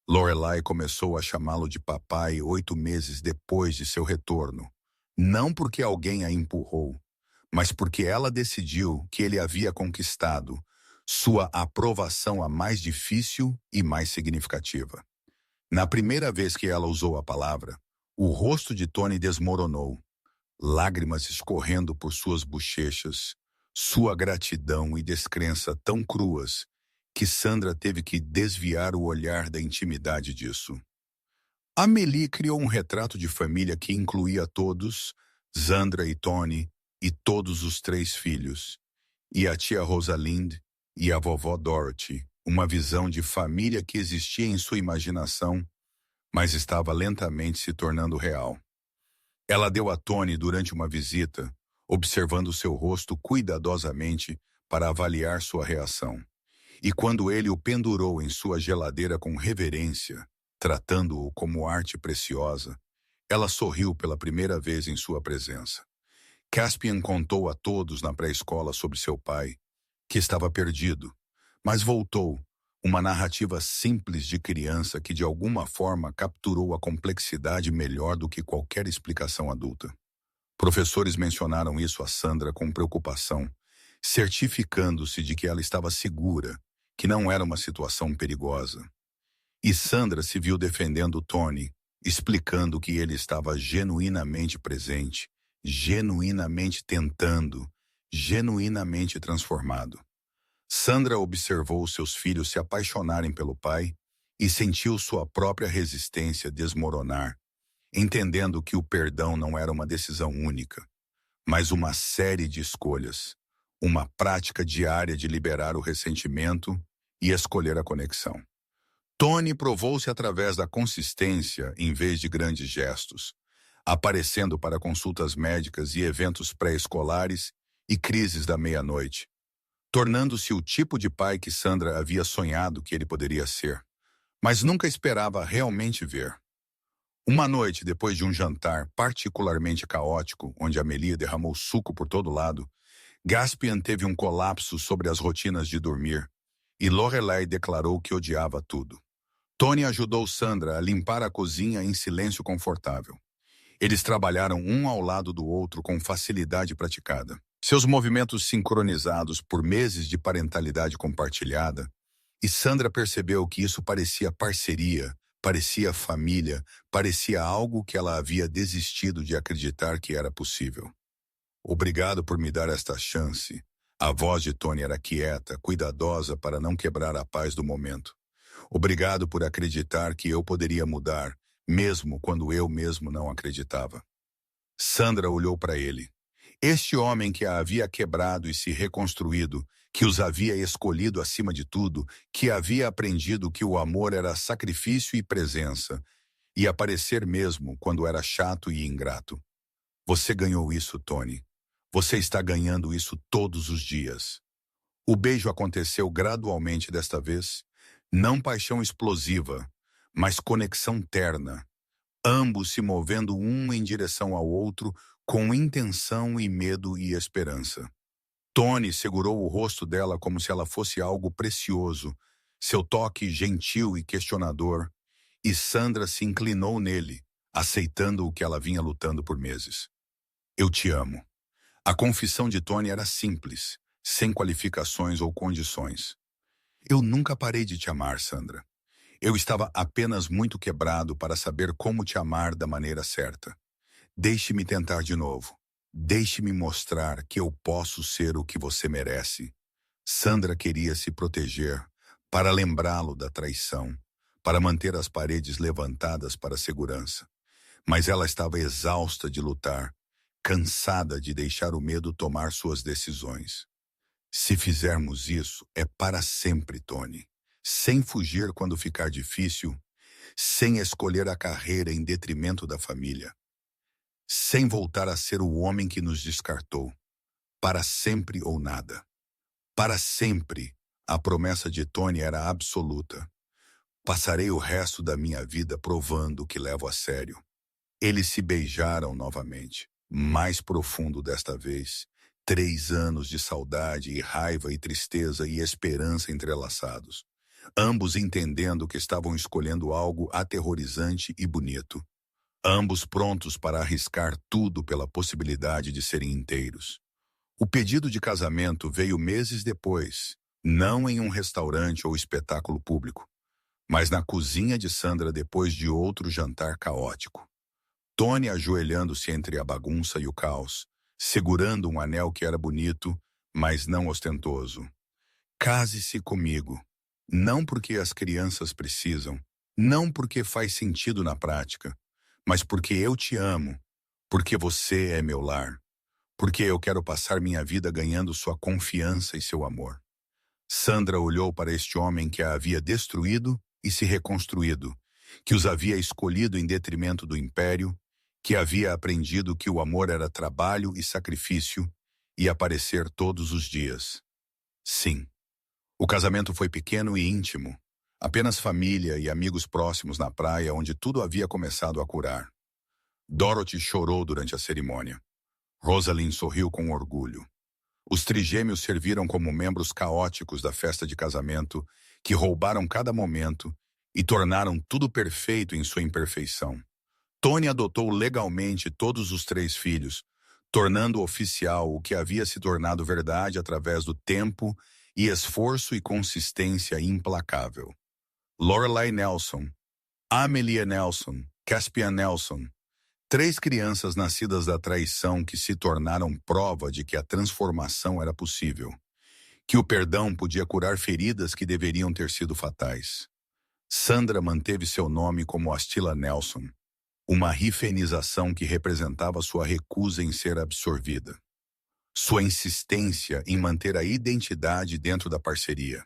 Lorelai começou a chamá-lo de papai 8 meses depois de seu retorno, não porque alguém a empurrou, mas porque ela decidiu que ele havia conquistado sua aprovação a mais difícil e mais significativa. Na primeira vez que ela usou a palavra, o rosto de Tony desmoronou, lágrimas escorrendo por suas bochechas, sua gratidão e descrença tão cruas que Sandra teve que desviar o olhar da intimidade disso. Amélie criou um retrato de família que incluía todos, Sandra e Tony, e todos os 3 filhos, e a tia Rosalind e a vovó Dorothy, uma visão de família que existia em sua imaginação, mas estava lentamente se tornando real. Ela deu a Tony durante uma visita, observando seu rosto cuidadosamente para avaliar sua reação. E quando ele o pendurou em sua geladeira com reverência, tratando-o como arte preciosa, ela sorriu pela primeira vez em sua presença. Caspian contou a todos na pré-escola sobre seu pai, que estava perdido, mas voltou, uma narrativa simples de criança que de alguma forma capturou a complexidade melhor do que qualquer explicação adulta. Professores mencionaram isso a Sandra com preocupação, certificando-se de que ela estava segura, que não era uma situação perigosa. E Sandra se viu defendendo Tony, explicando que ele estava genuinamente presente, genuinamente tentando, genuinamente transformado. Sandra observou seus filhos se apaixonarem pelo pai e sentiu sua própria resistência desmoronar, entendendo que o perdão não era uma decisão única, mas uma série de escolhas, uma prática diária de liberar o ressentimento e escolher a conexão. Tony provou-se através da consistência em vez de grandes gestos, aparecendo para consultas médicas e eventos pré-escolares e crises da meia-noite, tornando-se o tipo de pai que Sandra havia sonhado que ele poderia ser, mas nunca esperava realmente ver. Uma noite, depois de um jantar particularmente caótico, onde Amélie derramou suco por todo lado, Caspian teve um colapso sobre as rotinas de dormir, e Lorelai declarou que odiava tudo. Tony ajudou Sandra a limpar a cozinha em silêncio confortável. Eles trabalharam um ao lado do outro com facilidade praticada. Seus movimentos sincronizados por meses de parentalidade compartilhada, e Sandra percebeu que isso parecia parceria, parecia família, parecia algo que ela havia desistido de acreditar que era possível. Obrigado por me dar esta chance. A voz de Tony era quieta, cuidadosa para não quebrar a paz do momento. Obrigado por acreditar que eu poderia mudar, mesmo quando eu mesmo não acreditava. Sandra olhou para ele. Este homem que a havia quebrado e se reconstruído, que os havia escolhido acima de tudo, que havia aprendido que o amor era sacrifício e presença, e aparecer mesmo quando era chato e ingrato. Você ganhou isso, Tony. Você está ganhando isso todos os dias. O beijo aconteceu gradualmente desta vez, não paixão explosiva, mas conexão terna, ambos se movendo um em direção ao outro com intenção e medo e esperança. Tony segurou o rosto dela como se ela fosse algo precioso, seu toque gentil e questionador, e Sandra se inclinou nele, aceitando o que ela vinha lutando por meses. Eu te amo. A confissão de Tony era simples, sem qualificações ou condições. Eu nunca parei de te amar, Sandra. Eu estava apenas muito quebrado para saber como te amar da maneira certa. Deixe-me tentar de novo. Deixe-me mostrar que eu posso ser o que você merece. Sandra queria se proteger, para lembrá-lo da traição, para manter as paredes levantadas para a segurança. Mas ela estava exausta de lutar, cansada de deixar o medo tomar suas decisões. Se fizermos isso, é para sempre, Tony. Sem fugir quando ficar difícil, sem escolher a carreira em detrimento da família, sem voltar a ser o homem que nos descartou. Para sempre ou nada. Para sempre, a promessa de Tony era absoluta. Passarei o resto da minha vida provando que levo a sério. Eles se beijaram novamente, mais profundo desta vez. 3 anos de saudade e raiva e tristeza e esperança entrelaçados. Ambos entendendo que estavam escolhendo algo aterrorizante e bonito. Ambos prontos para arriscar tudo pela possibilidade de serem inteiros. O pedido de casamento veio meses depois, não em um restaurante ou espetáculo público, mas na cozinha de Sandra depois de outro jantar caótico. Tony ajoelhando-se entre a bagunça e o caos, segurando um anel que era bonito, mas não ostentoso. Case-se comigo. Não porque as crianças precisam, não porque faz sentido na prática, mas porque eu te amo, porque você é meu lar, porque eu quero passar minha vida ganhando sua confiança e seu amor. Sandra olhou para este homem que a havia destruído e se reconstruído, que os havia escolhido em detrimento do império, que havia aprendido que o amor era trabalho e sacrifício e aparecer todos os dias. Sim, o casamento foi pequeno e íntimo, apenas família e amigos próximos na praia onde tudo havia começado a curar. Dorothy chorou durante a cerimônia. Rosalind sorriu com orgulho. Os trigêmeos serviram como membros caóticos da festa de casamento que roubaram cada momento e tornaram tudo perfeito em sua imperfeição. Tony adotou legalmente todos os 3 filhos, tornando oficial o que havia se tornado verdade através do tempo e esforço e consistência implacável. Lorelai Nelson, Amelia Nelson, Caspian Nelson, 3 crianças nascidas da traição que se tornaram prova de que a transformação era possível, que o perdão podia curar feridas que deveriam ter sido fatais. Sandra manteve seu nome como Astila Nelson, uma rifenização que representava sua recusa em ser absorvida. Sua insistência em manter a identidade dentro da parceria.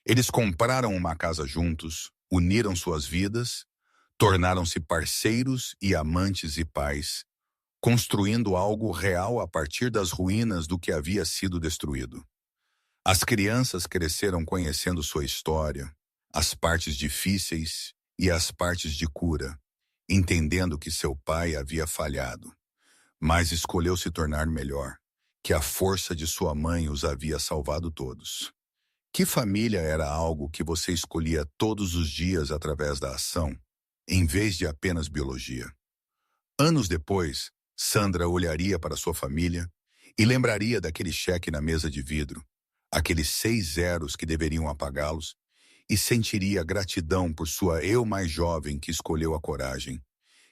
Eles compraram uma casa juntos, uniram suas vidas, tornaram-se parceiros e amantes e pais, construindo algo real a partir das ruínas do que havia sido destruído. As crianças cresceram conhecendo sua história, as partes difíceis e as partes de cura, entendendo que seu pai havia falhado, mas escolheu se tornar melhor, que a força de sua mãe os havia salvado todos. Que família era algo que você escolhia todos os dias através da ação, em vez de apenas biologia. Anos depois, Sandra olharia para sua família e lembraria daquele cheque na mesa de vidro, aqueles 6 zeros que deveriam apagá-los, e sentiria gratidão por sua eu mais jovem que escolheu a coragem,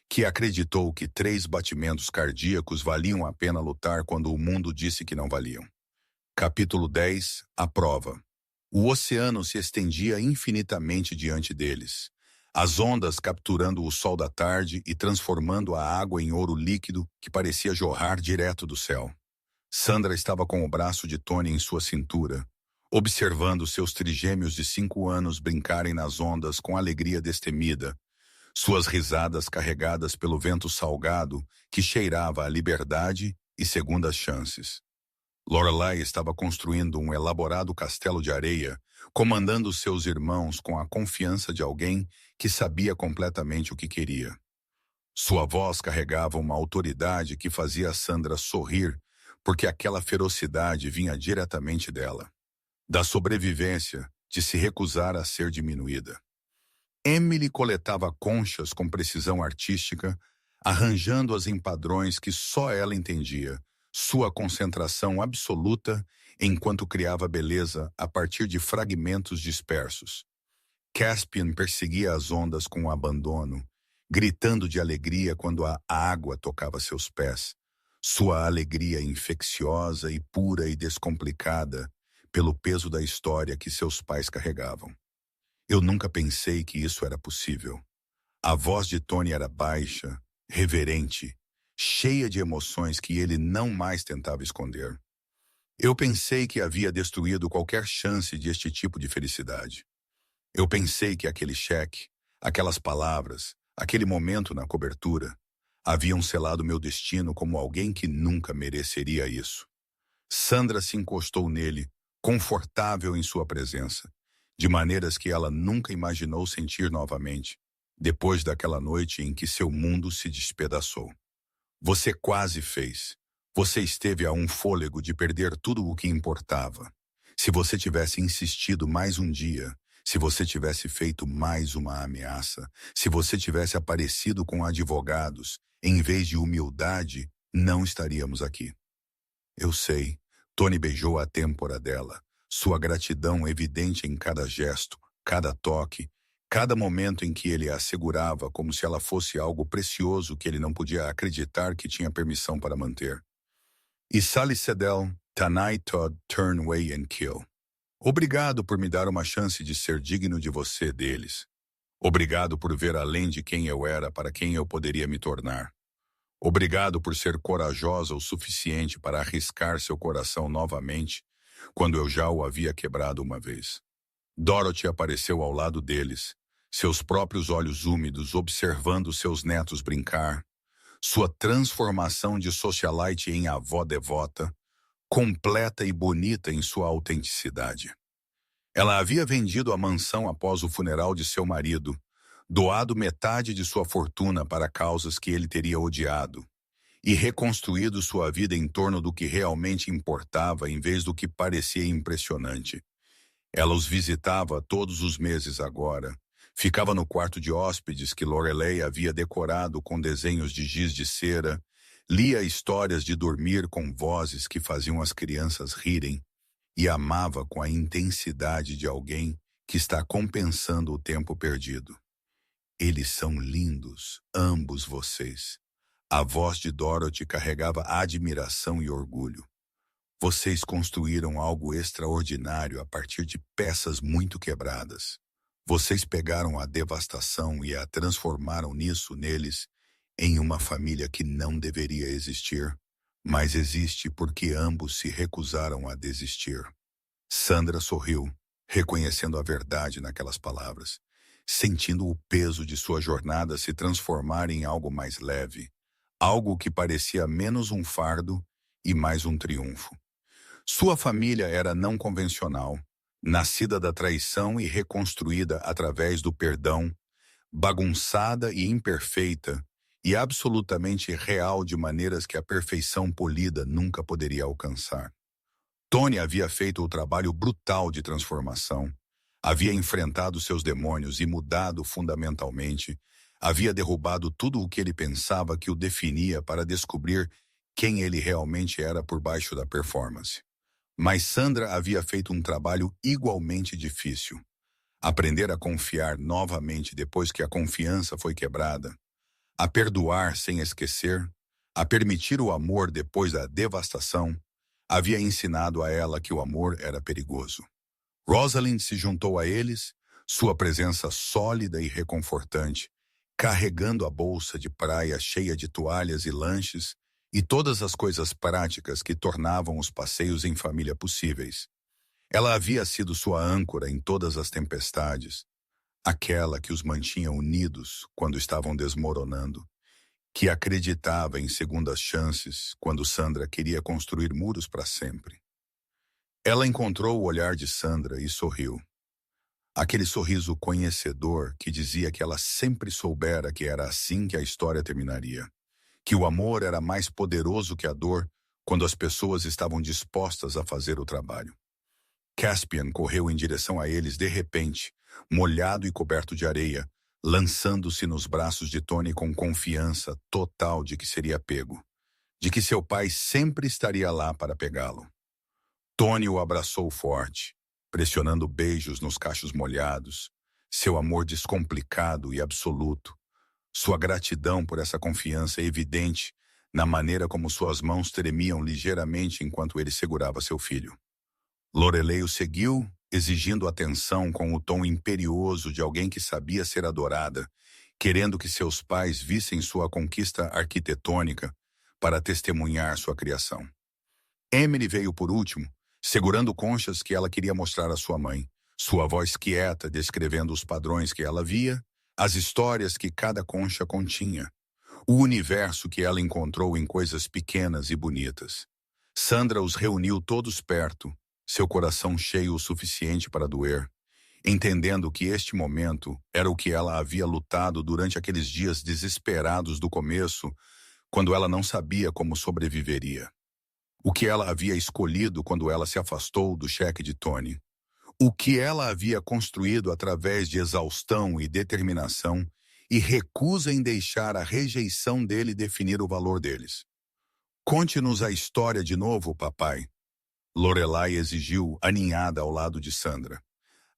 que acreditou que 3 batimentos cardíacos valiam a pena lutar quando o mundo disse que não valiam. Capítulo 10. A prova. O oceano se estendia infinitamente diante deles, as ondas capturando o sol da tarde e transformando a água em ouro líquido que parecia jorrar direto do céu. Sandra estava com o braço de Tony em sua cintura, observando seus trigêmeos de 5 anos brincarem nas ondas com alegria destemida, suas risadas carregadas pelo vento salgado que cheirava a liberdade e segundas chances. Lorelai estava construindo um elaborado castelo de areia, comandando seus irmãos com a confiança de alguém que sabia completamente o que queria. Sua voz carregava uma autoridade que fazia Sandra sorrir, porque aquela ferocidade vinha diretamente dela, da sobrevivência, de se recusar a ser diminuída. Emily coletava conchas com precisão artística, arranjando-as em padrões que só ela entendia, sua concentração absoluta enquanto criava beleza a partir de fragmentos dispersos. Caspian perseguia as ondas com abandono, gritando de alegria quando a água tocava seus pés, sua alegria infecciosa e pura e descomplicada pelo peso da história que seus pais carregavam. Eu nunca pensei que isso era possível. A voz de Tony era baixa, reverente, cheia de emoções que ele não mais tentava esconder. Eu pensei que havia destruído qualquer chance de este tipo de felicidade. Eu pensei que aquele cheque, aquelas palavras, aquele momento na cobertura, haviam selado meu destino como alguém que nunca mereceria isso. Sandra se encostou nele, confortável em sua presença, de maneiras que ela nunca imaginou sentir novamente, depois daquela noite em que seu mundo se despedaçou. Você quase fez. Você esteve a um fôlego de perder tudo o que importava. Se você tivesse insistido mais um dia, se você tivesse feito mais uma ameaça, se você tivesse aparecido com advogados, em vez de humildade, não estaríamos aqui. Eu sei. Tony beijou a têmpora dela, sua gratidão evidente em cada gesto, cada toque, cada momento em que ele a segurava como se ela fosse algo precioso que ele não podia acreditar que tinha permissão para manter. E Sally Sedel, Tanai Todd, Turn Way and Kill. Obrigado por me dar uma chance de ser digno de você deles. Obrigado por ver além de quem eu era para quem eu poderia me tornar. Obrigado por ser corajosa o suficiente para arriscar seu coração novamente, quando eu já o havia quebrado uma vez. Dorothy apareceu ao lado deles, seus próprios olhos úmidos observando seus netos brincar, sua transformação de socialite em avó devota, completa e bonita em sua autenticidade. Ela havia vendido a mansão após o funeral de seu marido, doado metade de sua fortuna para causas que ele teria odiado, e reconstruído sua vida em torno do que realmente importava em vez do que parecia impressionante. Ela os visitava todos os meses agora. Ficava no quarto de hóspedes que Lorelei havia decorado com desenhos de giz de cera, lia histórias de dormir com vozes que faziam as crianças rirem, e amava com a intensidade de alguém que está compensando o tempo perdido. Eles são lindos, ambos vocês. A voz de Dorothy carregava admiração e orgulho. Vocês construíram algo extraordinário a partir de peças muito quebradas. Vocês pegaram a devastação e a transformaram neles, em uma família que não deveria existir, mas existe porque ambos se recusaram a desistir. Sandra sorriu, reconhecendo a verdade naquelas palavras, sentindo o peso de sua jornada se transformar em algo mais leve, algo que parecia menos um fardo e mais um triunfo. Sua família era não convencional, nascida da traição e reconstruída através do perdão, bagunçada e imperfeita, e absolutamente real de maneiras que a perfeição polida nunca poderia alcançar. Tony havia feito o trabalho brutal de transformação, havia enfrentado seus demônios e mudado fundamentalmente, havia derrubado tudo o que ele pensava que o definia para descobrir quem ele realmente era por baixo da performance. Mas Sandra havia feito um trabalho igualmente difícil. Aprender a confiar novamente depois que a confiança foi quebrada, a perdoar sem esquecer, a permitir o amor depois da devastação, havia ensinado a ela que o amor era perigoso. Rosalind se juntou a eles, sua presença sólida e reconfortante, carregando a bolsa de praia cheia de toalhas e lanches e todas as coisas práticas que tornavam os passeios em família possíveis. Ela havia sido sua âncora em todas as tempestades, aquela que os mantinha unidos quando estavam desmoronando, que acreditava em segundas chances quando Sandra queria construir muros para sempre. Ela encontrou o olhar de Sandra e sorriu. Aquele sorriso conhecedor que dizia que ela sempre soubera que era assim que a história terminaria, que o amor era mais poderoso que a dor quando as pessoas estavam dispostas a fazer o trabalho. Caspian correu em direção a eles de repente, molhado e coberto de areia, lançando-se nos braços de Tony com confiança total de que seria pego, de que seu pai sempre estaria lá para pegá-lo. Tony o abraçou forte, pressionando beijos nos cachos molhados, seu amor descomplicado e absoluto, sua gratidão por essa confiança evidente na maneira como suas mãos tremiam ligeiramente enquanto ele segurava seu filho. Lorelei o seguiu, exigindo atenção com o tom imperioso de alguém que sabia ser adorada, querendo que seus pais vissem sua conquista arquitetônica para testemunhar sua criação. Emily veio por último, segurando conchas que ela queria mostrar à sua mãe, sua voz quieta descrevendo os padrões que ela via, as histórias que cada concha continha, o universo que ela encontrou em coisas pequenas e bonitas. Sandra os reuniu todos perto, seu coração cheio o suficiente para doer, entendendo que este momento era o que ela havia lutado durante aqueles dias desesperados do começo, quando ela não sabia como sobreviveria. O que ela havia escolhido quando ela se afastou do cheque de Tony. O que ela havia construído através de exaustão e determinação e recusa em deixar a rejeição dele definir o valor deles. Conte-nos a história de novo, papai. Lorelai exigiu, aninhada ao lado de Sandra.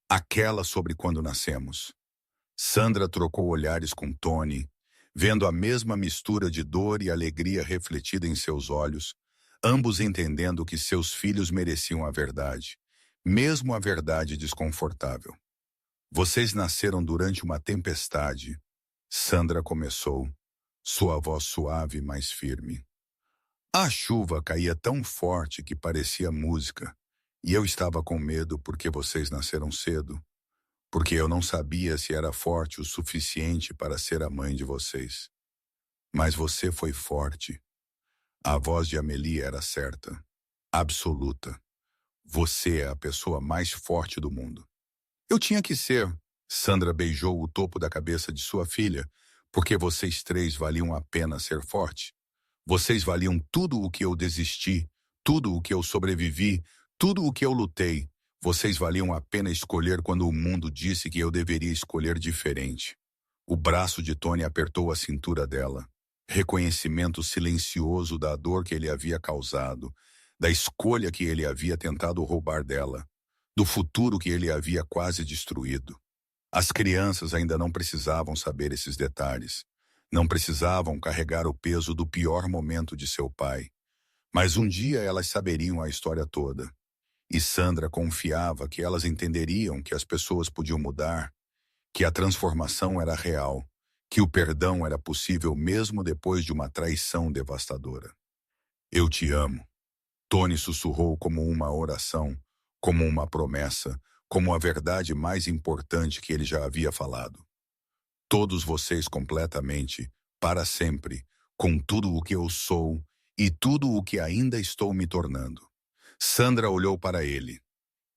Aquela sobre quando nascemos. Sandra trocou olhares com Tony, vendo a mesma mistura de dor e alegria refletida em seus olhos, ambos entendendo que seus filhos mereciam a verdade, mesmo a verdade desconfortável. Vocês nasceram durante uma tempestade. Sandra começou, sua voz suave e mais firme. A chuva caía tão forte que parecia música, e eu estava com medo porque vocês nasceram cedo, porque eu não sabia se era forte o suficiente para ser a mãe de vocês. Mas você foi forte. A voz de Amélie era certa, absoluta. Você é a pessoa mais forte do mundo. Eu tinha que ser. Sandra beijou o topo da cabeça de sua filha, porque vocês três valiam a pena ser forte. Vocês valiam tudo o que eu desisti, tudo o que eu sobrevivi, tudo o que eu lutei. Vocês valiam a pena escolher quando o mundo disse que eu deveria escolher diferente. O braço de Tony apertou a cintura dela. Reconhecimento silencioso da dor que ele havia causado, da escolha que ele havia tentado roubar dela, do futuro que ele havia quase destruído. As crianças ainda não precisavam saber esses detalhes. Não precisavam carregar o peso do pior momento de seu pai. Mas um dia elas saberiam a história toda. E Sandra confiava que elas entenderiam que as pessoas podiam mudar, que a transformação era real, que o perdão era possível mesmo depois de uma traição devastadora. Eu te amo. Tony sussurrou como uma oração, como uma promessa, como a verdade mais importante que ele já havia falado. Todos vocês completamente, para sempre, com tudo o que eu sou e tudo o que ainda estou me tornando. Sandra olhou para ele.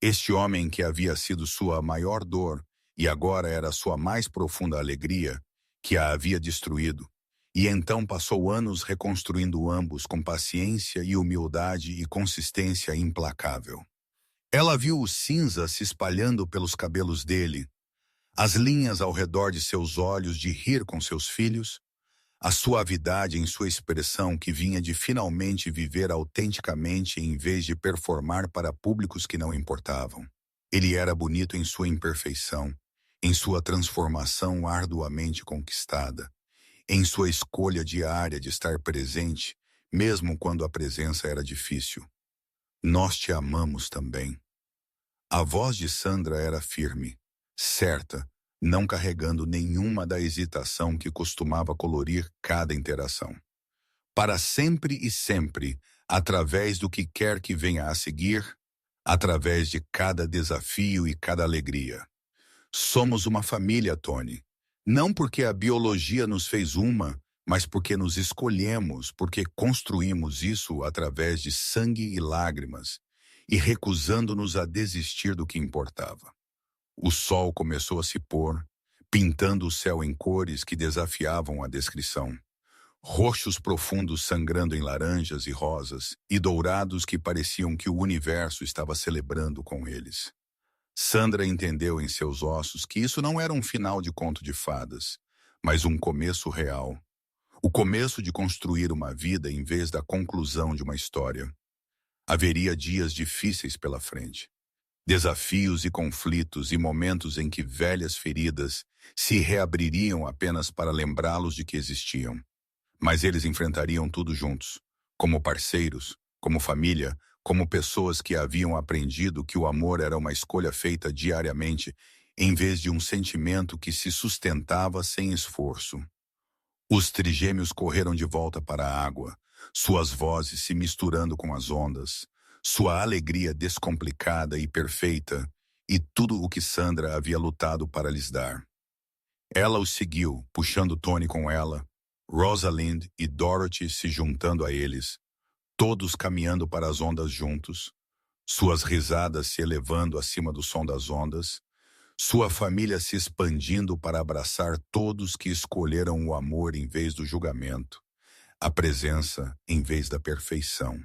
Este homem que havia sido sua maior dor e agora era sua mais profunda alegria, que a havia destruído. E então passou anos reconstruindo ambos com paciência e humildade e consistência implacável. Ela viu o cinza se espalhando pelos cabelos dele, as linhas ao redor de seus olhos de rir com seus filhos, a suavidade em sua expressão que vinha de finalmente viver autenticamente em vez de performar para públicos que não importavam. Ele era bonito em sua imperfeição, em sua transformação arduamente conquistada, em sua escolha diária de estar presente, mesmo quando a presença era difícil. Nós te amamos também. A voz de Sandra era firme, certa, não carregando nenhuma da hesitação que costumava colorir cada interação. Para sempre e sempre, através do que quer que venha a seguir, através de cada desafio e cada alegria. Somos uma família, Tony. Não porque a biologia nos fez uma, mas porque nos escolhemos, porque construímos isso através de sangue e lágrimas, e recusando-nos a desistir do que importava. O sol começou a se pôr, pintando o céu em cores que desafiavam a descrição. Roxos profundos sangrando em laranjas e rosas, e dourados que pareciam que o universo estava celebrando com eles. Sandra entendeu em seus ossos que isso não era um final de conto de fadas, mas um começo real. O começo de construir uma vida em vez da conclusão de uma história. Haveria dias difíceis pela frente. Desafios e conflitos e momentos em que velhas feridas se reabririam apenas para lembrá-los de que existiam. Mas eles enfrentariam tudo juntos, como parceiros, como família, como pessoas que haviam aprendido que o amor era uma escolha feita diariamente, em vez de um sentimento que se sustentava sem esforço. Os trigêmeos correram de volta para a água, suas vozes se misturando com as ondas, sua alegria descomplicada e perfeita, e tudo o que Sandra havia lutado para lhes dar. Ela os seguiu, puxando Tony com ela, Rosalind e Dorothy se juntando a eles, todos caminhando para as ondas juntos, suas risadas se elevando acima do som das ondas, sua família se expandindo para abraçar todos que escolheram o amor em vez do julgamento, a presença em vez da perfeição.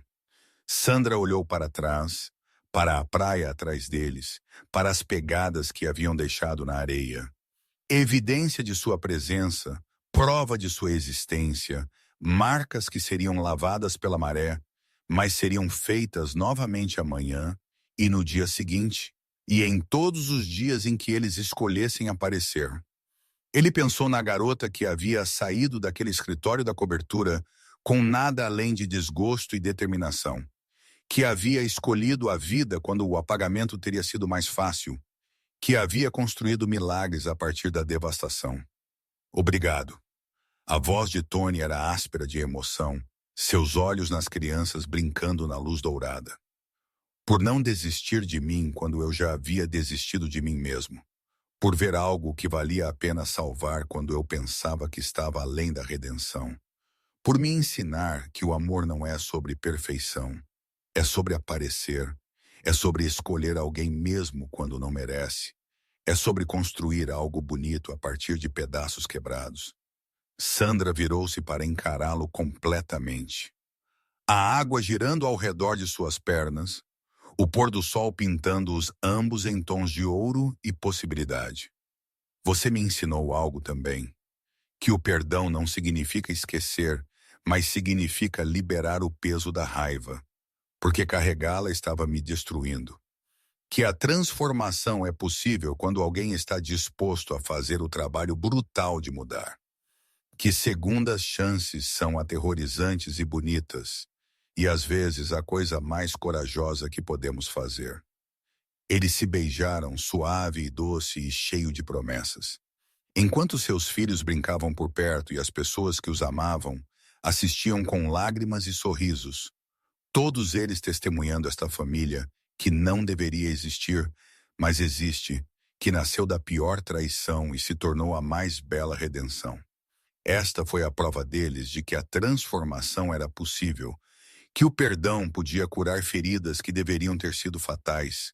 Sandra olhou para trás, para a praia atrás deles, para as pegadas que haviam deixado na areia. Evidência de sua presença, prova de sua existência, marcas que seriam lavadas pela maré, mas seriam feitas novamente amanhã e no dia seguinte, e em todos os dias em que eles escolhessem aparecer. Ele pensou na garota que havia saído daquele escritório da cobertura com nada além de desgosto e determinação, que havia escolhido a vida quando o apagamento teria sido mais fácil, que havia construído milagres a partir da devastação. Obrigado. A voz de Tony era áspera de emoção, seus olhos nas crianças brincando na luz dourada. Por não desistir de mim quando eu já havia desistido de mim mesmo. Por ver algo que valia a pena salvar quando eu pensava que estava além da redenção. Por me ensinar que o amor não é sobre perfeição. É sobre aparecer. É sobre escolher alguém mesmo quando não merece. É sobre construir algo bonito a partir de pedaços quebrados. Sandra virou-se para encará-lo completamente. A água girando ao redor de suas pernas, o pôr do sol pintando-os ambos em tons de ouro e possibilidade. Você me ensinou algo também, que o perdão não significa esquecer, mas significa liberar o peso da raiva, porque carregá-la estava me destruindo. Que a transformação é possível quando alguém está disposto a fazer o trabalho brutal de mudar. Que segundas chances são aterrorizantes e bonitas, e às vezes a coisa mais corajosa que podemos fazer. Eles se beijaram, suave e doce e cheio de promessas. Enquanto seus filhos brincavam por perto e as pessoas que os amavam assistiam com lágrimas e sorrisos, todos eles testemunhando esta família que não deveria existir, mas existe, que nasceu da pior traição e se tornou a mais bela redenção. Esta foi a prova deles de que a transformação era possível, que o perdão podia curar feridas que deveriam ter sido fatais,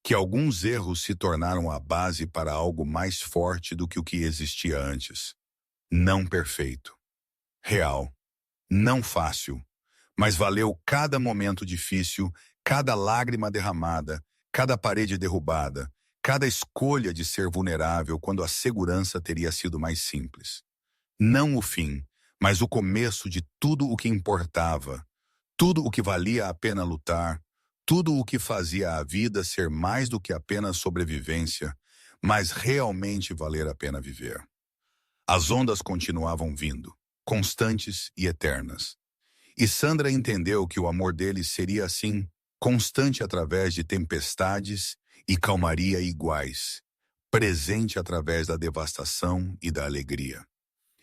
que alguns erros se tornaram a base para algo mais forte do que o que existia antes. Não perfeito. Real. Não fácil. Mas valeu cada momento difícil, cada lágrima derramada, cada parede derrubada, cada escolha de ser vulnerável quando a segurança teria sido mais simples. Não o fim, mas o começo de tudo o que importava, tudo o que valia a pena lutar, tudo o que fazia a vida ser mais do que apenas sobrevivência, mas realmente valer a pena viver. As ondas continuavam vindo, constantes e eternas. E Sandra entendeu que o amor deles seria assim, constante através de tempestades e calmaria iguais, presente através da devastação e da alegria,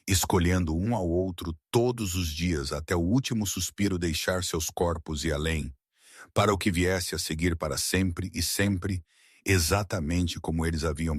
escolhendo um ao outro todos os dias até o último suspiro deixar seus corpos e além, para o que viesse a seguir para sempre e sempre, exatamente como eles haviam